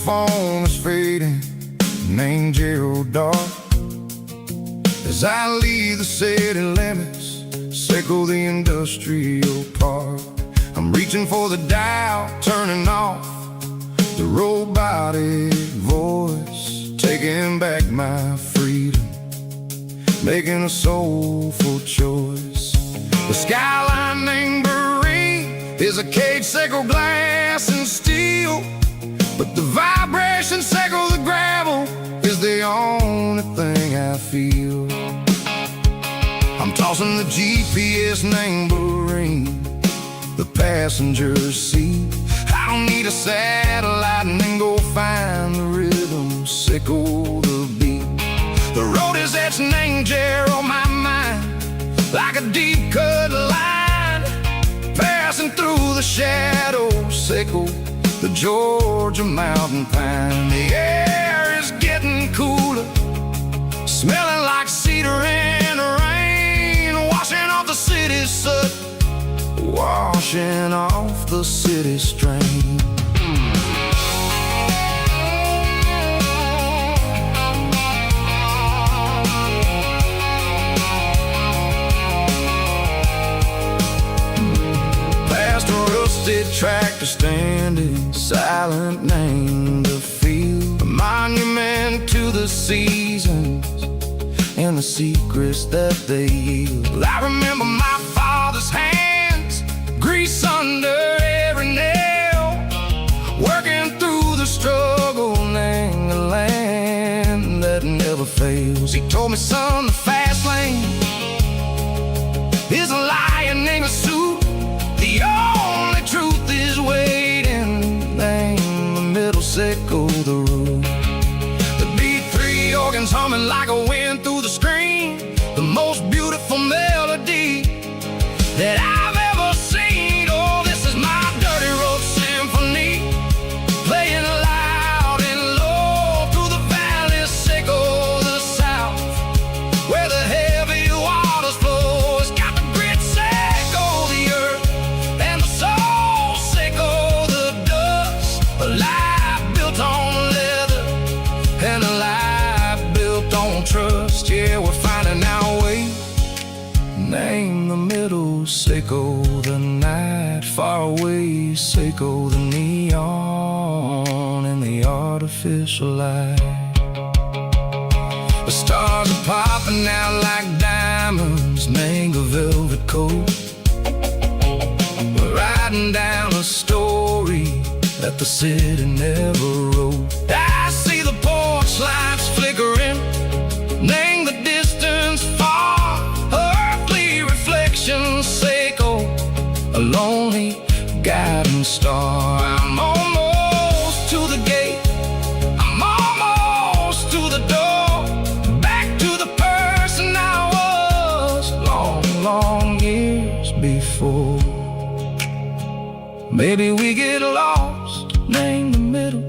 phone is fading, named Gerald Dark. As I leave the city limits, circle the industrial park. I'm reaching for the dial, turning off the robotic voice, taking back my freedom, making a soulful choice. The skyline named Marine is a cage, circle glass and steel, but the vibration circle the gravel is the only thing I feel. I'm tossing the GPS named Marine, the passenger seat. I don't need a satellite and then go find the rhythm, sickle the beat. The road is etched named Jer on my mind, like a deep cut line, passing through the shadows, sickle the Georgia mountain pine. The air is getting cooler, smelling like cedar in the rain, washing off the city's soot, washing off the city strain. Past a rusted tractor standing silent, named the field, a monument to the seasons and the secrets that they yield. I remember my father's hands, grease under every nail, working through the struggle, named the land that never fails. He told me, son, the fast lane is a lion in a suit, the only truth is waiting, named the middle, sickle the root. The B3 organs humming like a wind through the screen, the most beautiful melody that I've ever seen. Oh, this is my dirty road symphony, playing loud and low through the valleys, sickle the south, where the heavy waters flow. It's got the grit, sickle the earth, and the soul, sickle the dust. A life built on leather, and a life built on trust. Yeah, we're finding our way, name the middle, sickle the night, far away, sickle the neon and the artificial light. The stars are popping out like diamonds, mango velvet coat. We're riding down a story that the city never wrote. I see the porch lights flickering, name the distance far, earthly reflections, sickle a lonely guiding star. I'm almost to the gate, I'm almost to the door, back to the person I was long, long years before. Maybe we get lost, name the middle,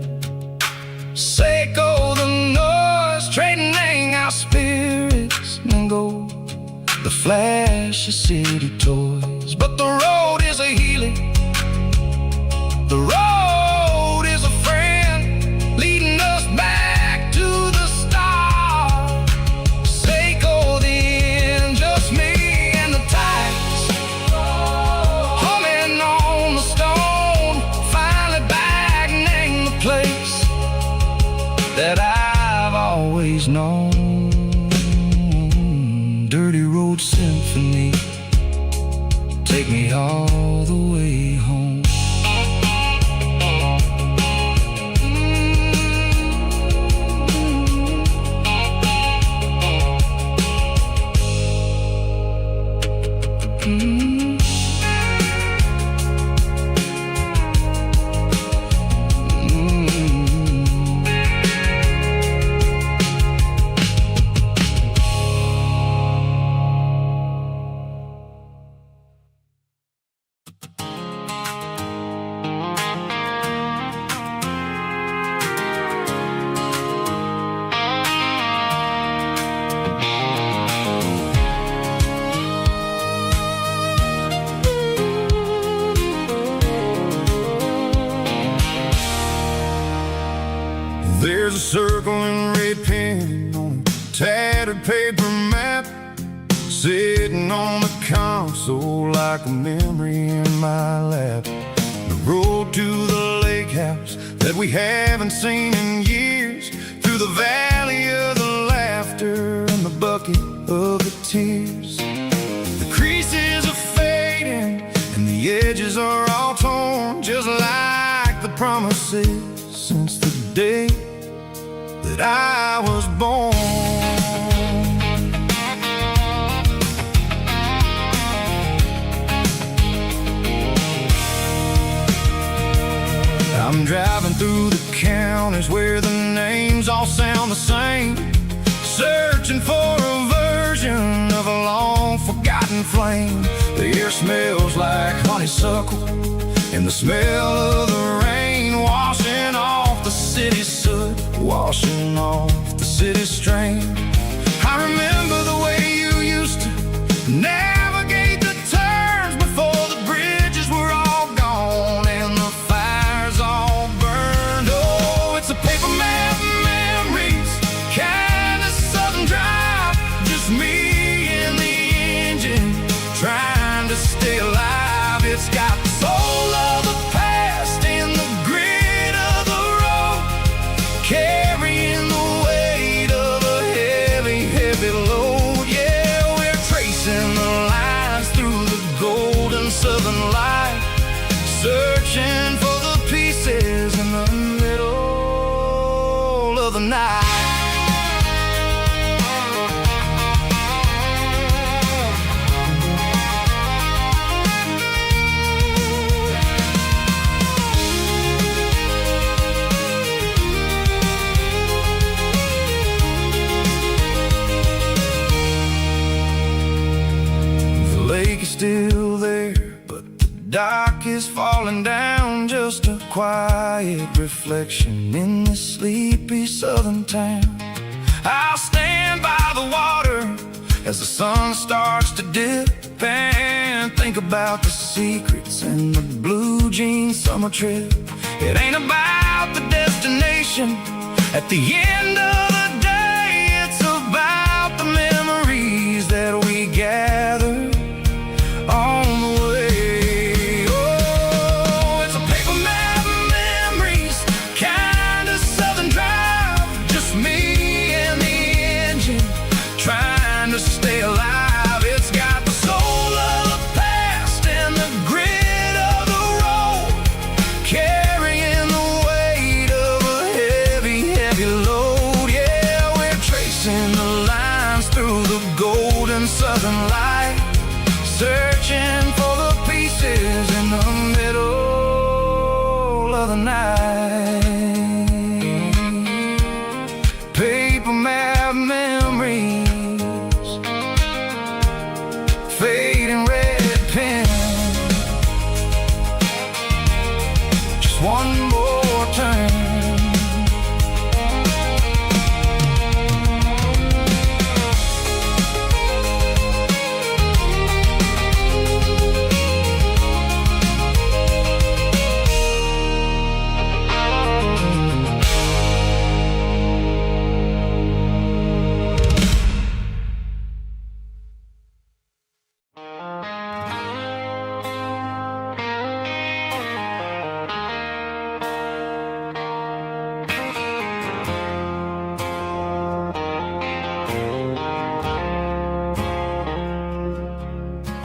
sickle the noise, trading our spirits and go the flash of city toys. But the road is a healing, the road is a friend, leading us back to the start. Sickle the end, just me and the tides, humming on the stone, finally back, name the place that I've always known. Dirty road symphony, take me all the way home. and red pen on a tattered paper map, sitting on the console like a memory in my lap. The road to the lake house that we haven't seen in years, through the valley of the laughter and the bucket of the tears. The creases are fading and the edges are all torn, just like the promises since the day that I was born. I'm driving through the counties where the names all sound the same, searching for a version of a long forgotten flame. The air smells like honeysuckle and the smell of the rain, washing off the city's soot, washing off the city's strain. I remember the way you used to navigate the turns before the bridges were all gone and the fires all burned. Oh, it's a paper map memories, kind of southern drive, just me and the engine trying to stay alive. It's got the soul of the past and the grit of the road, carrying the weight of a heavy, heavy load. Yeah, we're tracing the lines through the golden southern light, searching for the pieces in the middle of the night. The lake is still there, but the dock is falling down, just a quiet reflection in this sleepy southern town. I'll stand by the water as the sun starts to dip and think about the secrets and the blue jean summer trip. It ain't about the destination at the end of the day, it's about the memories that we gather on the way. Oh, it's a paper map memories, kind of southern drive, just me and the engine trying to stay alive. It's got the soul of the past and the grit of the road, carrying the weight of a heavy, heavy load. Yeah, we're tracing the lines through the golden southern light, searching for the pieces in the middle of the night. Paper map memories, fading red pen, just one more turn.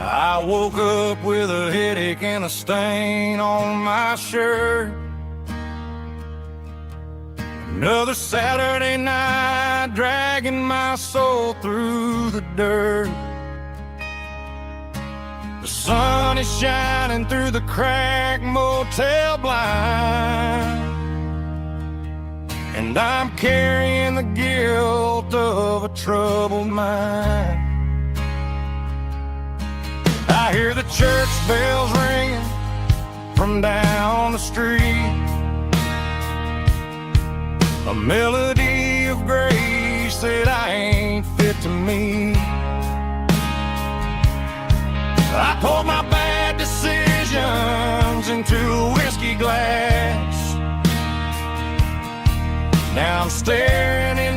I woke up with a headache and a stain on my shirt. Another Saturday night, dragging my soul through the dirt. The sun is shining through the cracked motel blind, and I'm carrying the guilt of a troubled mind. I hear the church bells ringing from down the street, a melody of grace that I ain't fit to meet. I poured my bad decisions into a whiskey glass. Now I'm staring in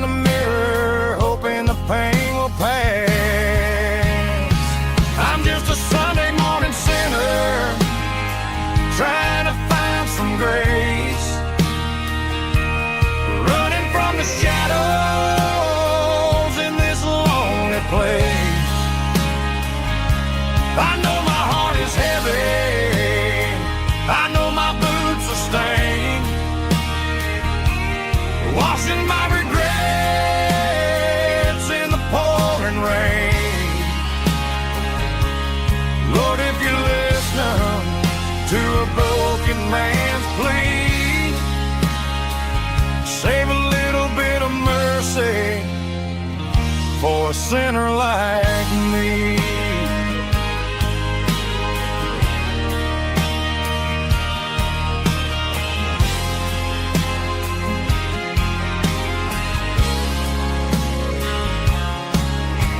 sinner like me.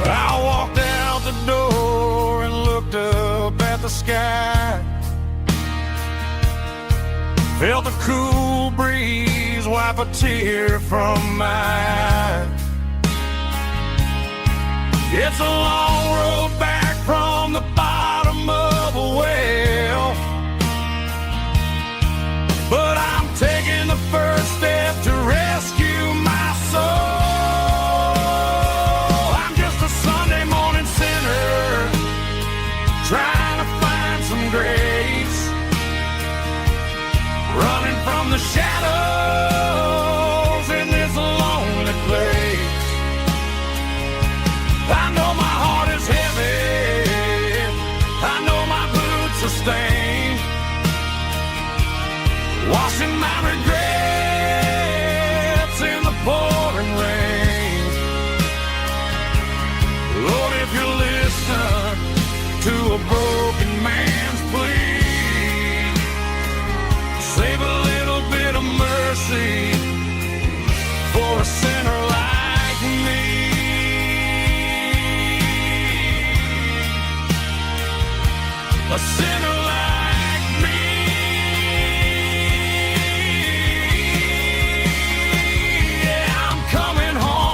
I walked out the door and looked up at the sky. Felt the cool breeze wipe a tear from my eye. It's a long road back from the bottom of a well, but I'm taking the first step to rescue my soul. Trying to find some grace, running from the shadows in this lonely place. I know my heart is heavy, I know my boots are stained, washing my regrets in the pouring rain. Lord, if you listen to a broken man's plea, save a little bit of mercy for a sinner like me. A sinner like me. Yeah, I'm coming home.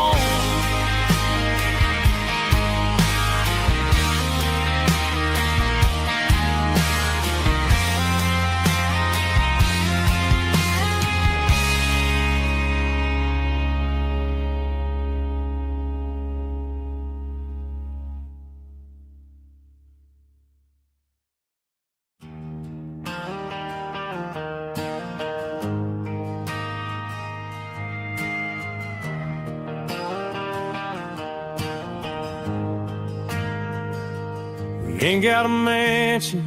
Ain't got a mansion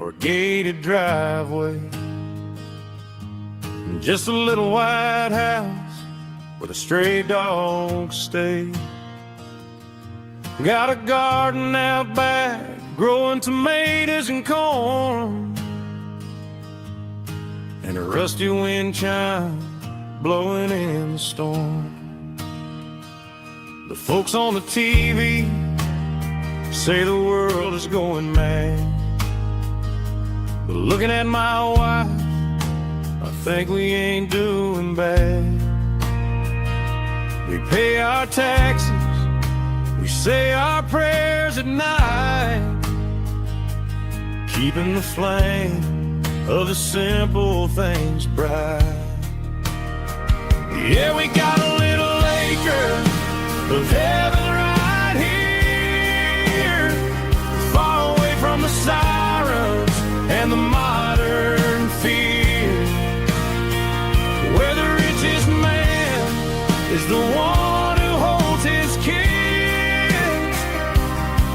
or a gated driveway, just a little white house where the stray dogs stay. Got a garden out back growing tomatoes and corn, and a rusty wind chime blowing in the storm. The folks on the TV say the world is going mad, but looking at my wife, I think we ain't doing bad. We pay our taxes, we say our prayers at night, keeping the flame of the simple things bright. Yeah, we got a little acre of heaven right here, far away from the sirens and the modern fear, where the richest man is the one who holds his kids,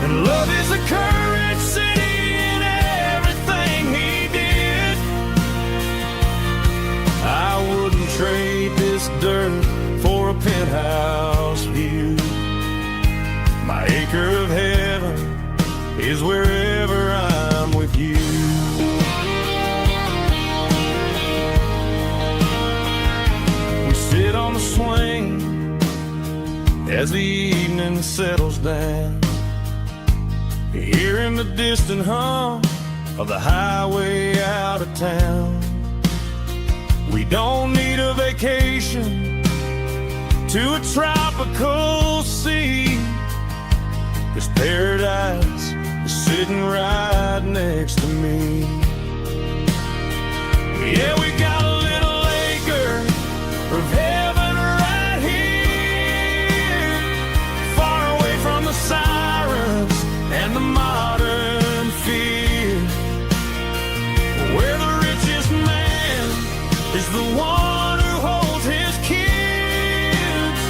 and love is a currency in everything he did. I wouldn't trade this dirt for a penthouse view. My acre of heaven is wherever I'm with you. We sit on the swing as the evening settles down, hearing the distant hum of the highway out of town. We don't need a vacation to a tropical sea, 'cause paradise is sitting right next to me. Yeah, we got a little acre of heaven right here, far away from the sirens and the modern fear, where the richest man is the one who holds his kids,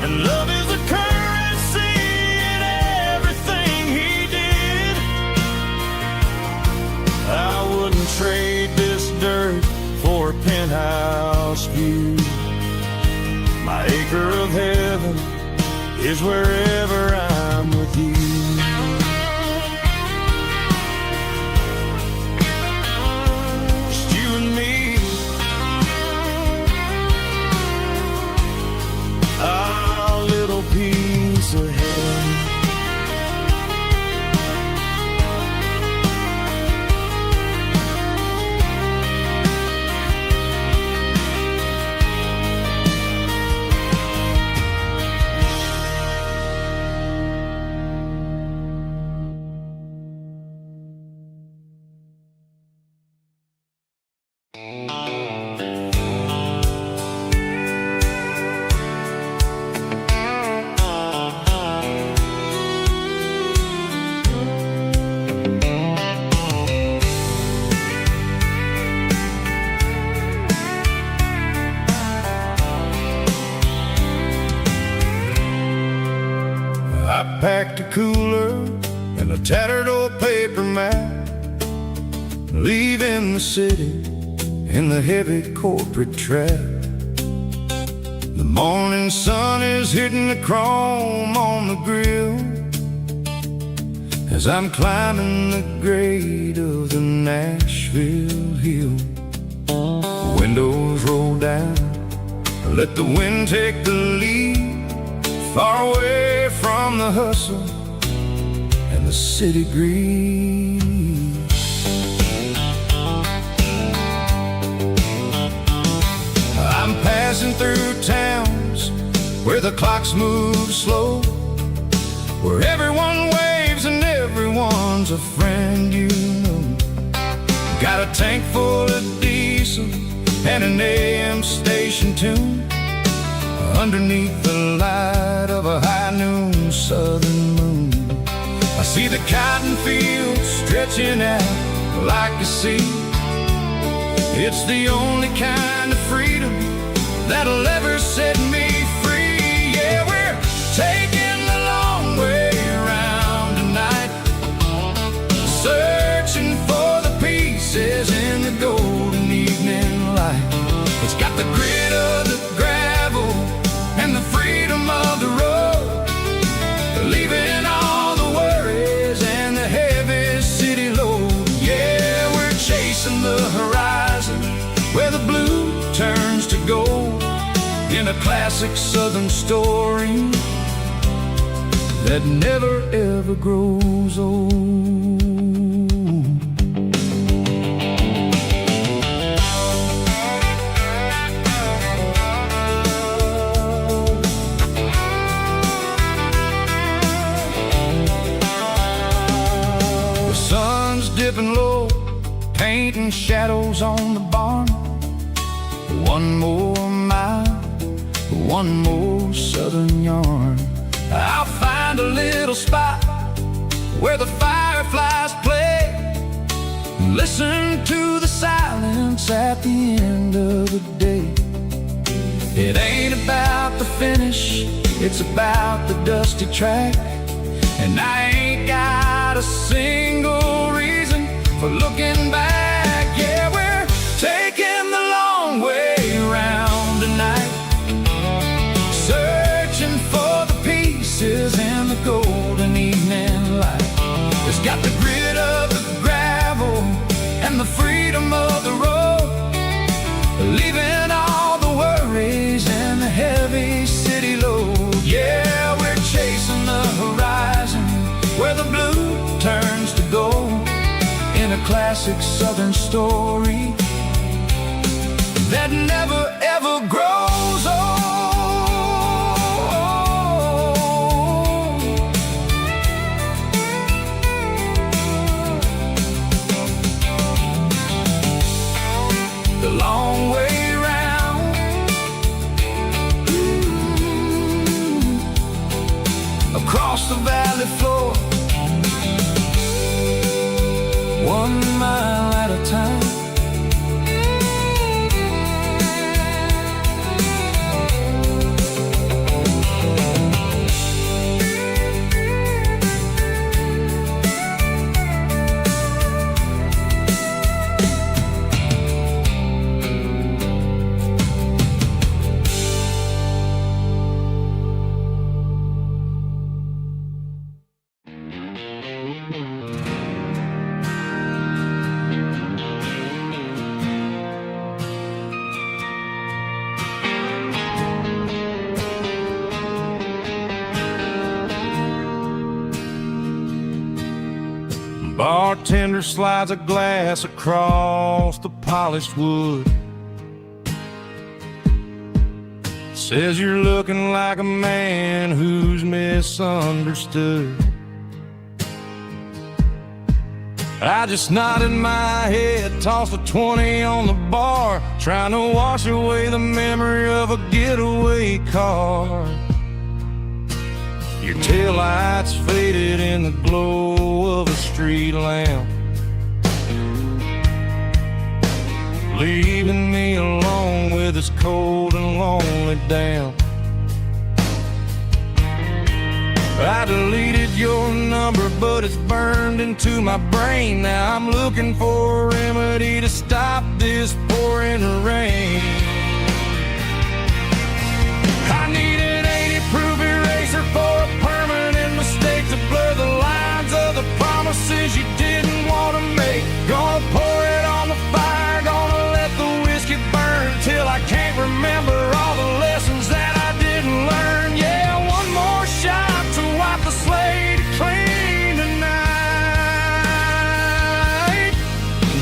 and love is a currency in everything he did. I wouldn't trade this dirt for a is wherever I'm with you. Just you and me, our little piece of heaven. I packed a cooler and a tattered old paper map, leaving the city in the heavy corporate trap. The morning sun is hitting the chrome on the grill as I'm climbing the grade of the Nashville hill. Windows roll down, let the wind take the lead, far away from the hustle and the city greed. I'm passing through towns where the clocks move slow, where everyone waves and everyone's a friend you know. Got a tank full of diesel and an AM station tune underneath the light of a high noon southern moon. I see the cotton fields stretching out like a sea. It's the only kind of freedom that'll ever set me free. Yeah, we're taking the long way around tonight, searching for the pieces in the golden evening light. It's got the grit of the gravel and the freedom of the road, leaving all the worries and the heavy city load. Yeah, we're chasing the horizon where the blue turns to gold, in a classic southern story that never ever grows old. Dipping low, painting shadows on the barn. One more mile, one more southern yarn. I'll find a little spot where the fireflies play, listen to the silence at the end of the day. It ain't about the finish, it's about the dusty track. And I ain't got a single reason for looking back. Yeah, we're taking the long way around tonight, searching for the pieces in the golden evening light. It's got the grit of the gravel and the freedom of the road, leaving all the worries and the heavy city load. Yeah, we're chasing the horizon where the blue turns to gold, in a classic southern story that never ever grows old. The long way round, across the valley floor, 1 mile at a time. bartender slides a glass across the polished wood. Says you're looking like a man who's misunderstood. I just nodded my head, tossed a 20 on the bar, trying to wash away the memory of a getaway car. Your taillights faded in the glow of a street lamp, leaving me alone with this cold and lonely damp. I deleted your number, but it's burned into my brain. Now I'm looking for a remedy to stop this pouring rain. I need an 80-proof eraser for a permanent mistake to blur the lines of the promises you didn't want to make. Gonna pour it on the fire, gonna let the whiskey burn till I can't remember all the lessons that I didn't learn. Yeah, one more shot to wipe the slate clean tonight.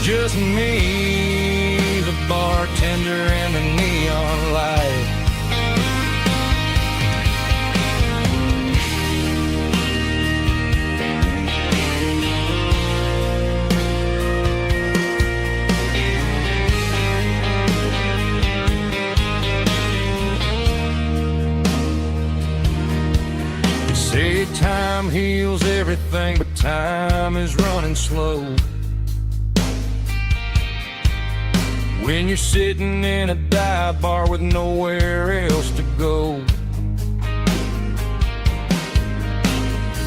Just me, the bartender, and the neon light. Say time heals everything, but time is running slow. When you're sitting in a dive bar with nowhere else to go,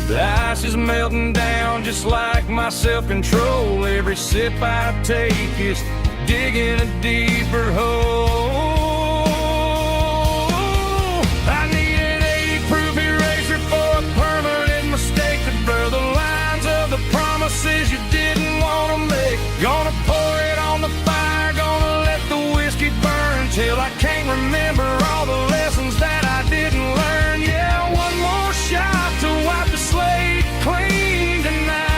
the ice is melting down just like my self-control. Every sip I take is digging a deeper hole. I need an 80-proof eraser for a permanent mistake to blur the lines of the promises you didn't want to make. Gonna pour it on the fire, gonna let the whiskey burn till I can't remember all the lessons that I didn't learn. Yeah, one more shot to wipe the slate clean tonight.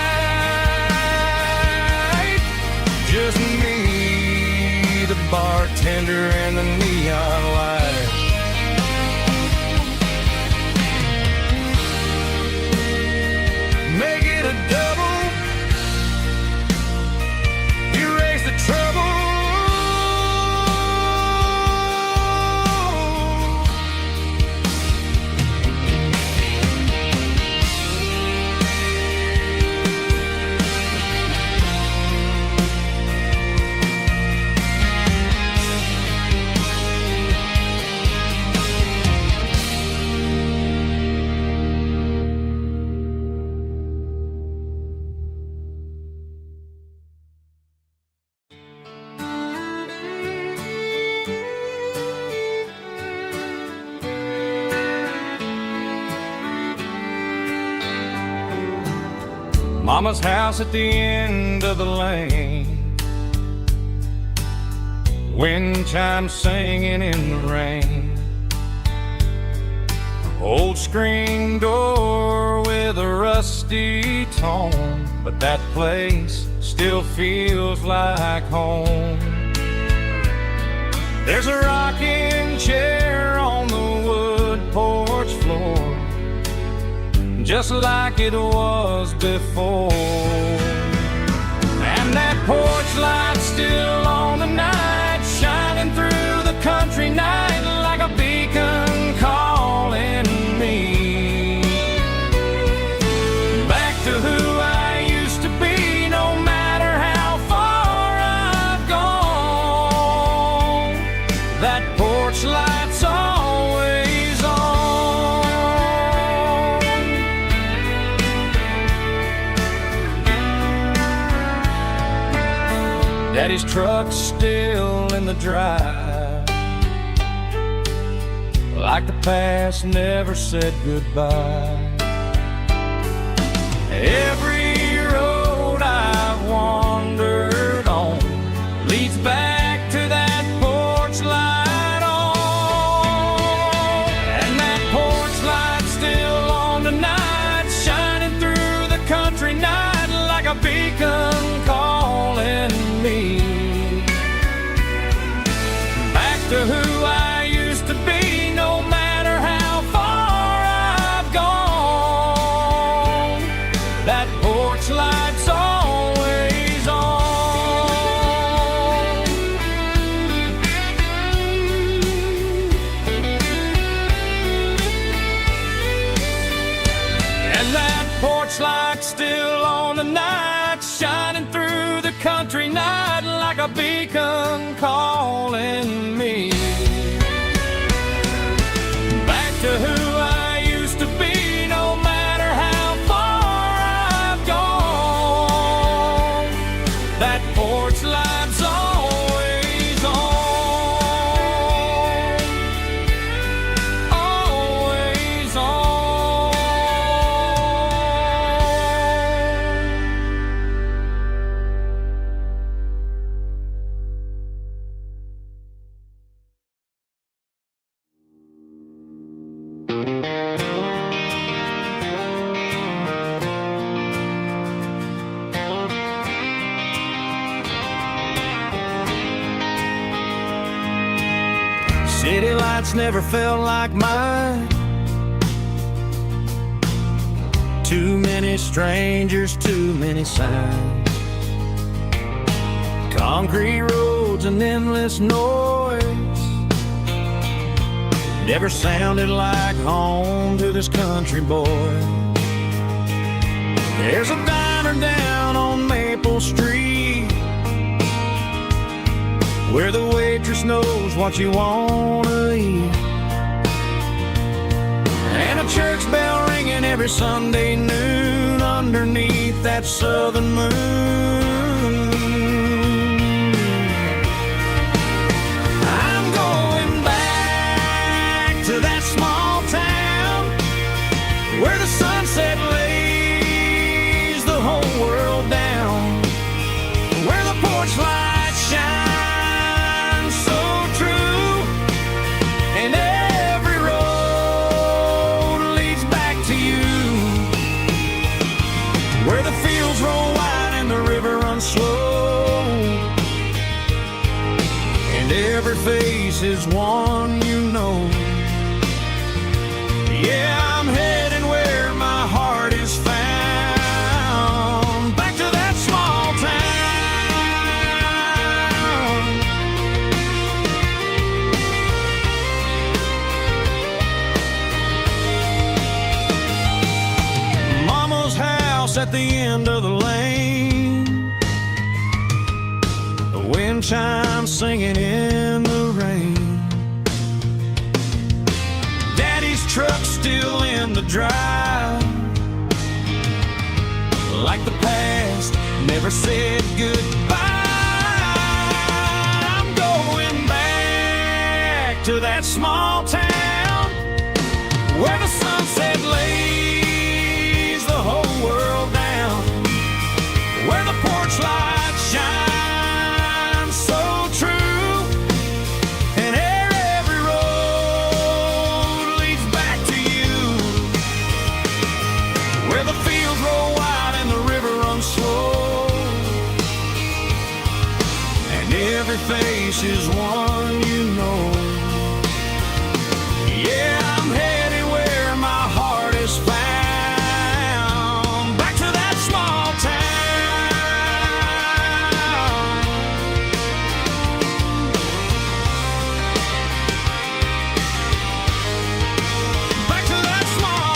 Just me, the bartender, and the neon light. Make it a double, erase the trouble. Mama's house at the end of the lane, wind chimes singing in the rain. Old screen door with a rusty tone, but that place still feels like home. There's a rocking chair on the wood porch floor, just like it was before. And that porch light's still on tonight, shining through the country night like a beacon calling me back to who I used to be. No matter how far I've gone, that porch light's always on. Daddy's truck's still in the drive, like the past never said goodbye. Every road I've wandered on leads back to that porch light on. And that porch light's still on tonight, shining through the country night like a beacon porch light still on the night, shining through the country night like a beacon calling me back to who I used to be, no matter how far I've gone. That porch light's always on, always on. City lights never felt like mine. Too many strangers, too many signs. Concrete roads and endless noise never sounded like home to this country boy. There's a diner down on Maple Street where the waitress knows what you wanna eat, and a church bell ringing every Sunday noon underneath that southern moon. I'm going back to that small town where the sunset lays the whole world down, where the porch lights shine slow, and every face is one you know. Yeah, I'm heading where my heart is found, back to that small town. Mama's house at the end of the lane, wind chimes singing in the rain. Daddy's truck still in the drive, like the past never said goodbye. I'm going back to that small town where the sunset lays the whole world down, where the porch lights shine face is one you know. Yeah, I'm headed where my heart is found, back to that small town. Back to that small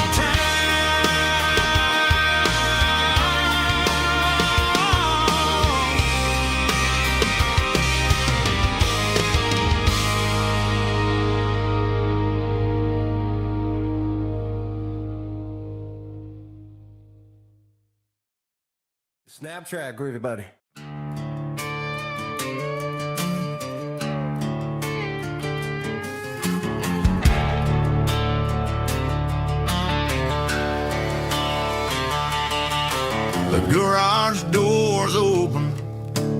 Snap track, groovy buddy. The garage door's open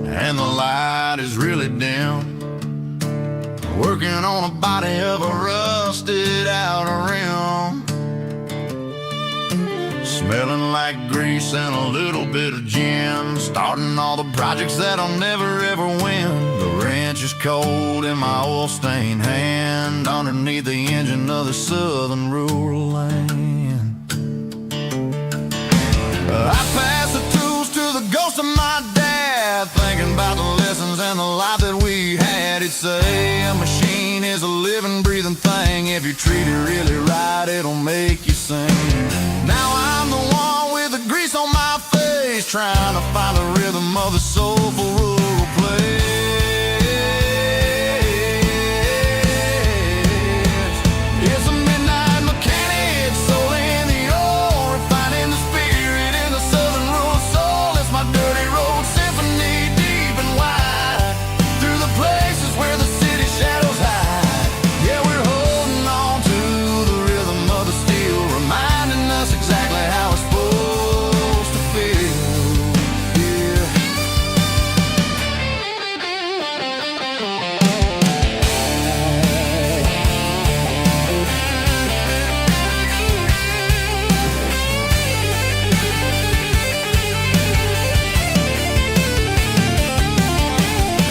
and the light is really dim. Working on a body of a rusted out rim, smelling like grease and a little bit of gin. Starting all the projects that I'll never ever win. The wrench is cold in my oil-stained hand, underneath the engine of the southern rural land. I pass the tools to the ghost of my dad, thinking about the lessons and the life that we had. He'd say a machine is a living, breathing thing. If you treat it really right, it'll make you sing. Now I'm the one with the of the soulful rural place. It's a midnight mechanic, soul in the ore, refining the spirit in the southern rural soul. It's my dirty road symphony, deep and wide, through the places where the city shadows hide. Yeah, we're holding on to the rhythm of the steel, reminding us exactly how it's supposed to feel. Yeah.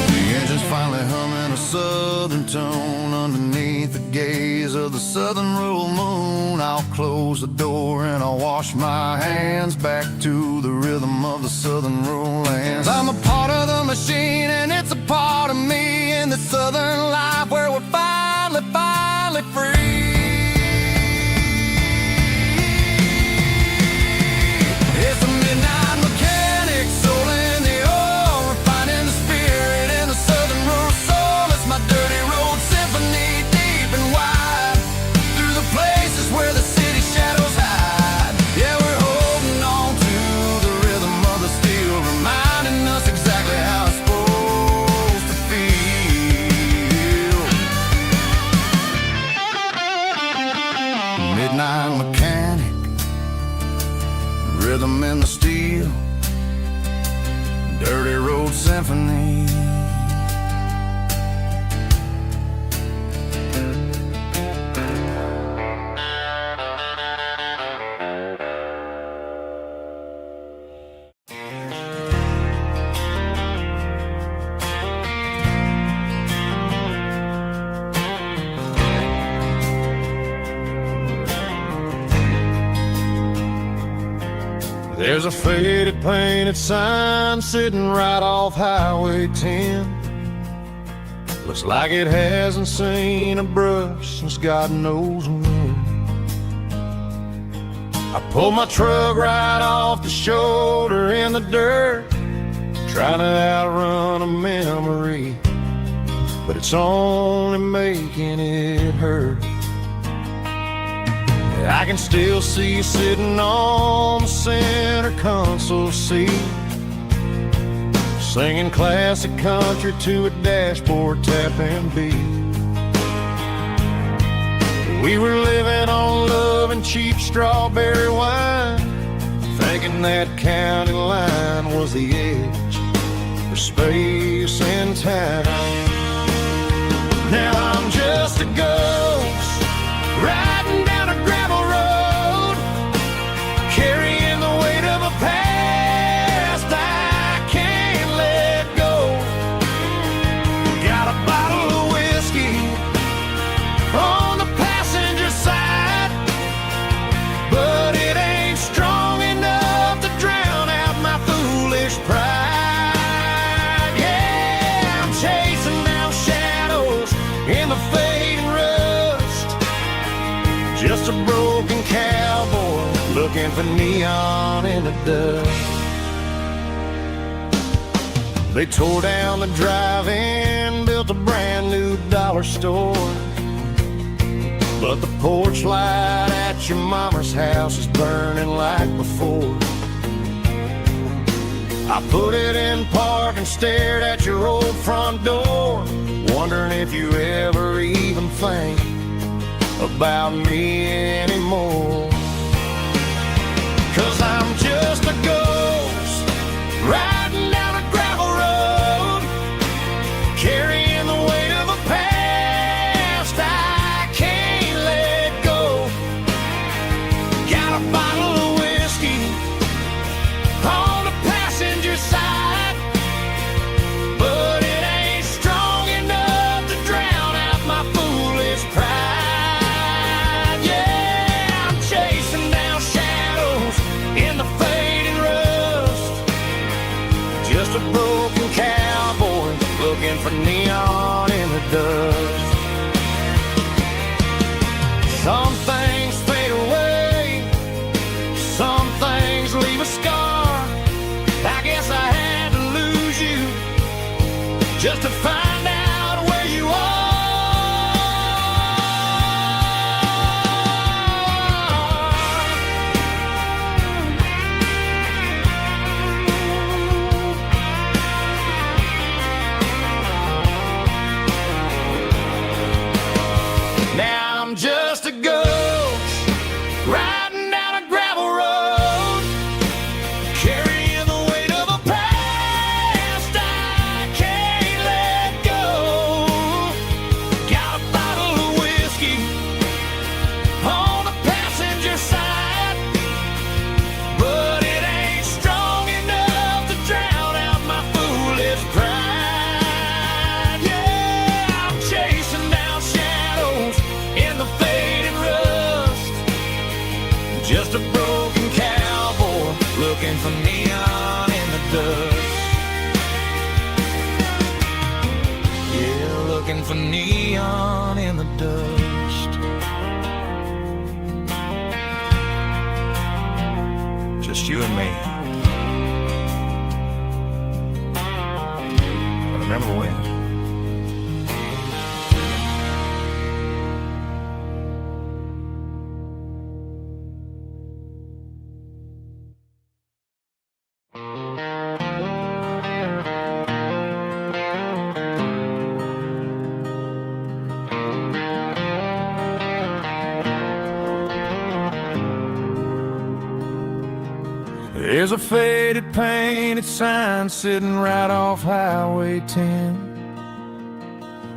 The engine's finally humming a southern tone underneath the gaze of the southern rural moon. I'll close the door and I'll wash my hands back to the rhythm of the southern rural lands. I'm a part of the machine and it's a part of me in the southern life where we're finally free. It's a midnight mechanic, soul in the ore, refining the spirit in the southern rural soul. It's my dirty road symphony, deep and wide, through the places where the city shadows hide. Yeah, we're holding on to the rhythm of the steel, reminding us exactly how it's supposed to feel. Midnight mechanic, rhythm in the steel, dirty road symphony. There's a faded painted sign sitting right off Highway 10. Looks like it hasn't seen a brush since God knows when. I pulled my truck right off the shoulder in the dirt, trying to outrun a memory, but it's only making it hurt. I can still see you sitting on the center console seat, singing classic country to a dashboard tapping beat. We were living on love and cheap strawberry wine, thinking that county line was the edge for space and time. Now I'm just a ghost riding down a gravel road, carrying the weight of a past I can't let go. Got a bottle of whiskey on the passenger side, but it ain't strong enough to drown out my foolish pride. Yeah, I'm chasing down shadows in the fading rust, just a broken cowboy looking for neon in the dust. They tore down the drive-in, built a brand new dollar store, but the porch light at your mama's house is burning like before. I put it in park and stared at your old front door, wondering if you ever even think about me anymore. 'Cause I'm just a ghost riding down a gravel road, carrying the weight of a past I can't let go. Got a bottle of whiskey on the passenger side, but it ain't strong enough to drown out my foolish pride. Yeah, I'm chasing down shadows in the fading rust, just a broken cowboy looking for neon in the dust. Some things fade away, some things leave a scar. I guess I had to lose a broken cowboy looking for neon in the dust. Yeah, looking for neon in the dust. Just you and me. I remember when. There's a faded painted sign sitting right off Highway 10.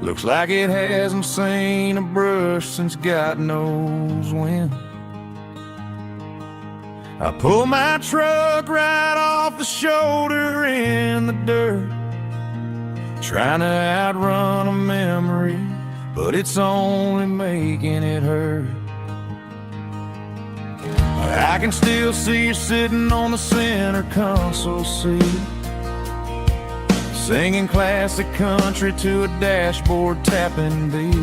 Looks like it hasn't seen a brush since God knows when. I pull my truck right off the shoulder in the dirt, trying to outrun a memory, but it's only making it hurt. I can still see you sitting on the center console seat, singing classic country to a dashboard tapping beat.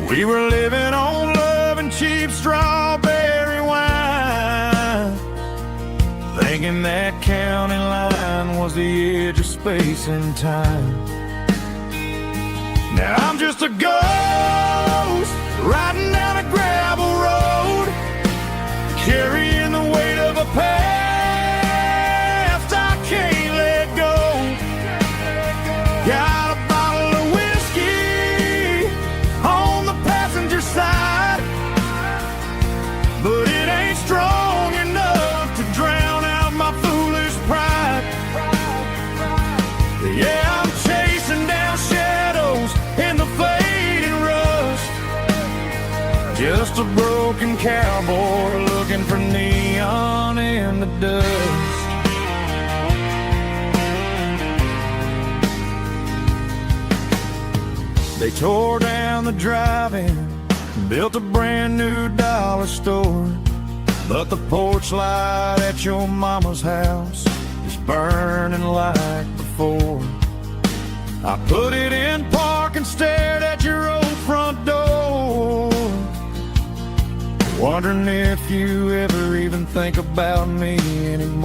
We were living on love and cheap strawberry wine, thinking that county line was the edge of space and time. Now I'm just a ghost riding down a gravel road, carrying the weight of a past I can't let go. Got a bottle of whiskey on the passenger side, but it ain't strong enough to drown out my foolish pride. Yeah, I'm chasing down shadows in the fading rust, just a broken cowboy looking for neon in the dust. They tore down the drive-in, built a brand new dollar store, but the porch light at your mama's house is burning like before. I put it in park and stared at your old front door, wondering if you ever even think about me anymore.